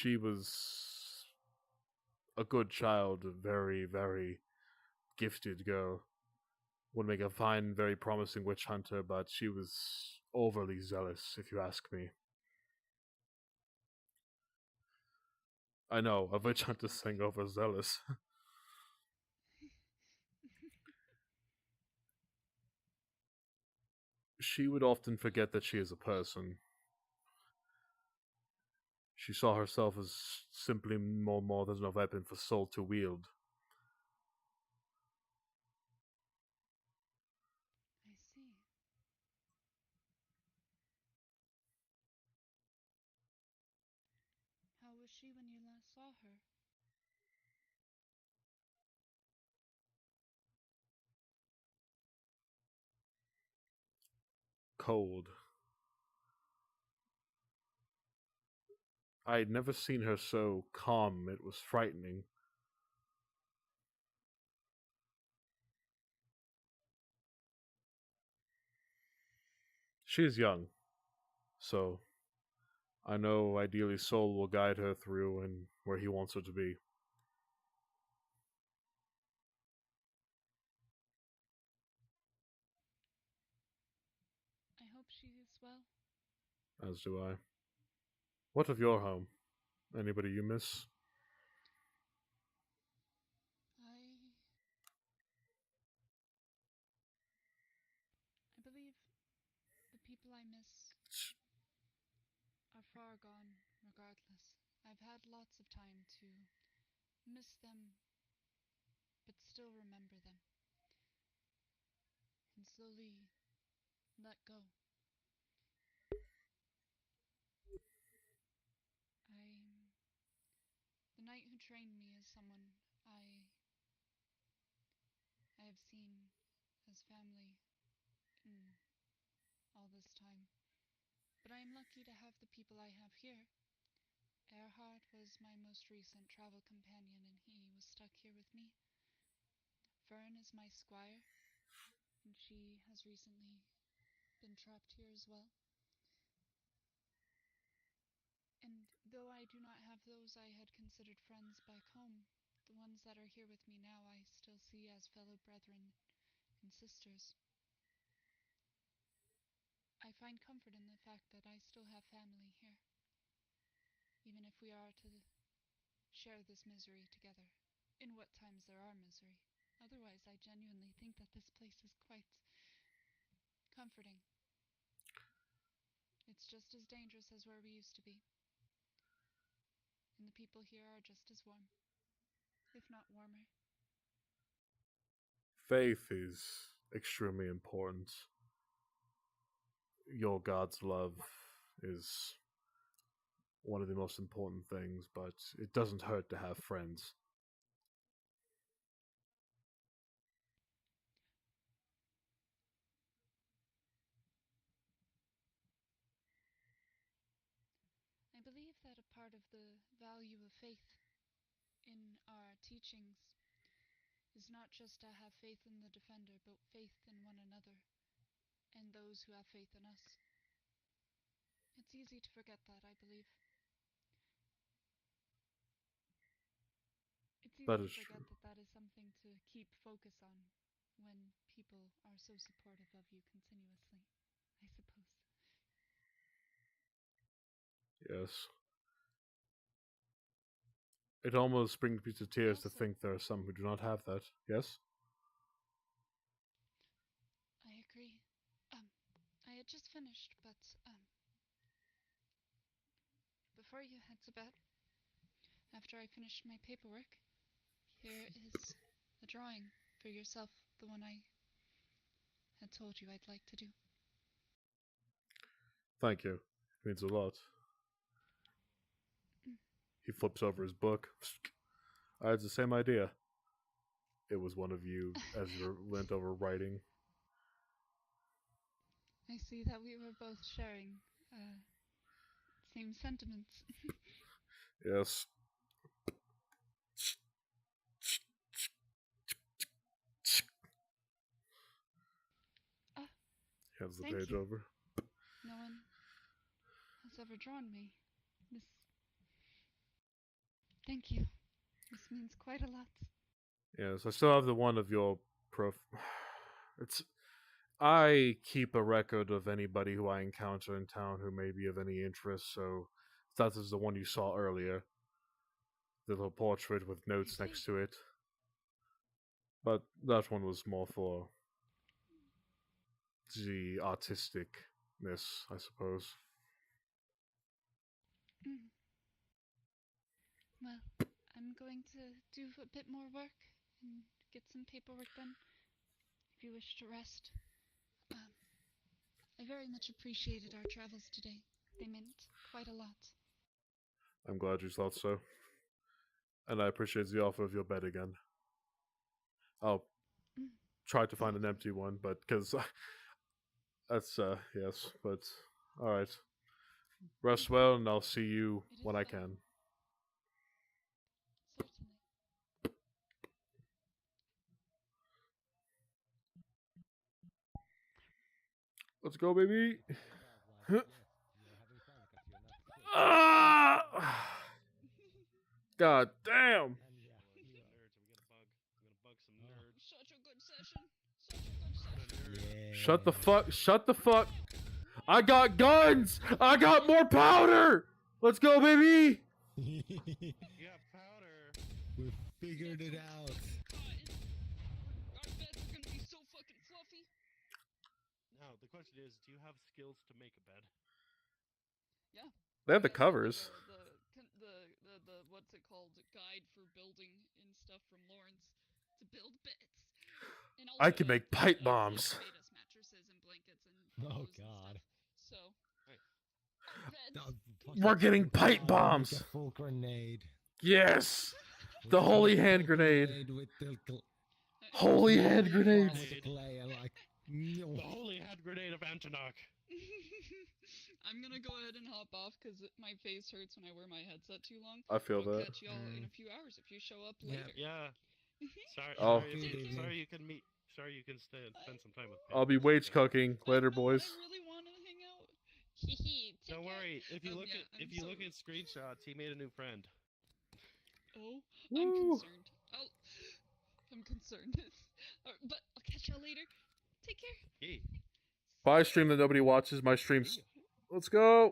She was a good child, a very, very gifted girl. Would make a fine, very promising witch hunter, but she was overly zealous, if you ask me. I know, a witch hunter's saying overzealous. She would often forget that she is a person. She saw herself as simply more than a weapon for Soul to wield. I see. How was she when you last saw her? Cold. I had never seen her so calm, it was frightening. She is young, so I know ideally Soul will guide her through and where he wants her to be. I hope she is well. As do I. What of your home? Anybody you miss? I believe the people I miss are far gone, regardless. I've had lots of time to miss them, but still remember them. And slowly let go. The knight who trained me is someone I have seen as family in all this time. But I am lucky to have the people I have here. Erhard was my most recent travel companion, and he was stuck here with me. Fern is my squire, and she has recently been trapped here as well. And though I do not have those I had considered friends back home, the ones that are here with me now I still see as fellow brethren and sisters. I find comfort in the fact that I still have family here, even if we are to share this misery together, in what times there are misery. Otherwise, I genuinely think that this place is quite comforting. It's just as dangerous as where we used to be. And the people here are just as warm, if not warmer. Faith is extremely important. Your God's love is one of the most important things, but it doesn't hurt to have friends. I believe that a part of the value of faith in our teachings is not just to have faith in the defender, but faith in one another and those who have faith in us. It's easy to forget that, I believe. It's easy That to is forget true. that that is something to keep focus on when people are so supportive of you continuously, I suppose. Yes. It almost brings me to tears to think there are some who do not have that. Yes? I agree. I had just finished, but, before you head to bed, after I finished my paperwork, here is the drawing for yourself, the one I had told you I'd like to do. Thank you. It means a lot. He flips over his book. I had the same idea. It was one of you as you went over writing. I see that we were both sharing, same sentiments. Yes. He hands the Thank page you. over. No one has ever drawn me. This Thank you. This means quite a lot. Yes, I still have the one of your It's. I keep a record of anybody who I encounter in town who may be of any interest, so that is the one you saw earlier. The little portrait with notes next to it. But that one was more for the artisticness, I suppose. Mm. Well, I'm going to do a bit more work and get some paperwork done. If you wish to rest. I very much appreciated our travels today. They meant quite a lot. I'm glad you thought so. And I appreciate the offer of your bed again. I'll try to find an empty one, but because that's yes, but all right. Rest well, and I'll see you when I can. Certainly. Let's go, baby. Ah! God damn. Such a good session. Such a good session. Shut the fuck. Shut the fuck. I got guns. I got more powder. Let's go, baby. You got powder. We figured it out. Our beds are gonna be so fucking fluffy. Now, the question is, do you have skills to make a bed? Yeah. They have the covers. The what's it called? Guide for building and stuff from Lawrence to build beds. And also, I can make pipe bombs. made us mattresses and blankets and Oh pillows and god. stuff. So, our beds. We're getting pipe bombs. Make a full grenade. Yes. The holy hand grenade. Holy hand grenade. The holy hand grenade of Antonok. I'm gonna go ahead and hop off because my face hurts when I wear my headset too long. I feel I'll that. catch y'all in a few hours if you show up later. Yeah. Sorry. Oh. Sorry you can meet. Sorry you can spend some time with. I'll be wage cooking later, boys. I really want to hang out. Don't worry. If you look at screenshots, he made a new friend. Oh, I'm concerned. I'm concerned. But I'll catch y'all later. Take care. Bye, stream that nobody watches. My streams. Let's go.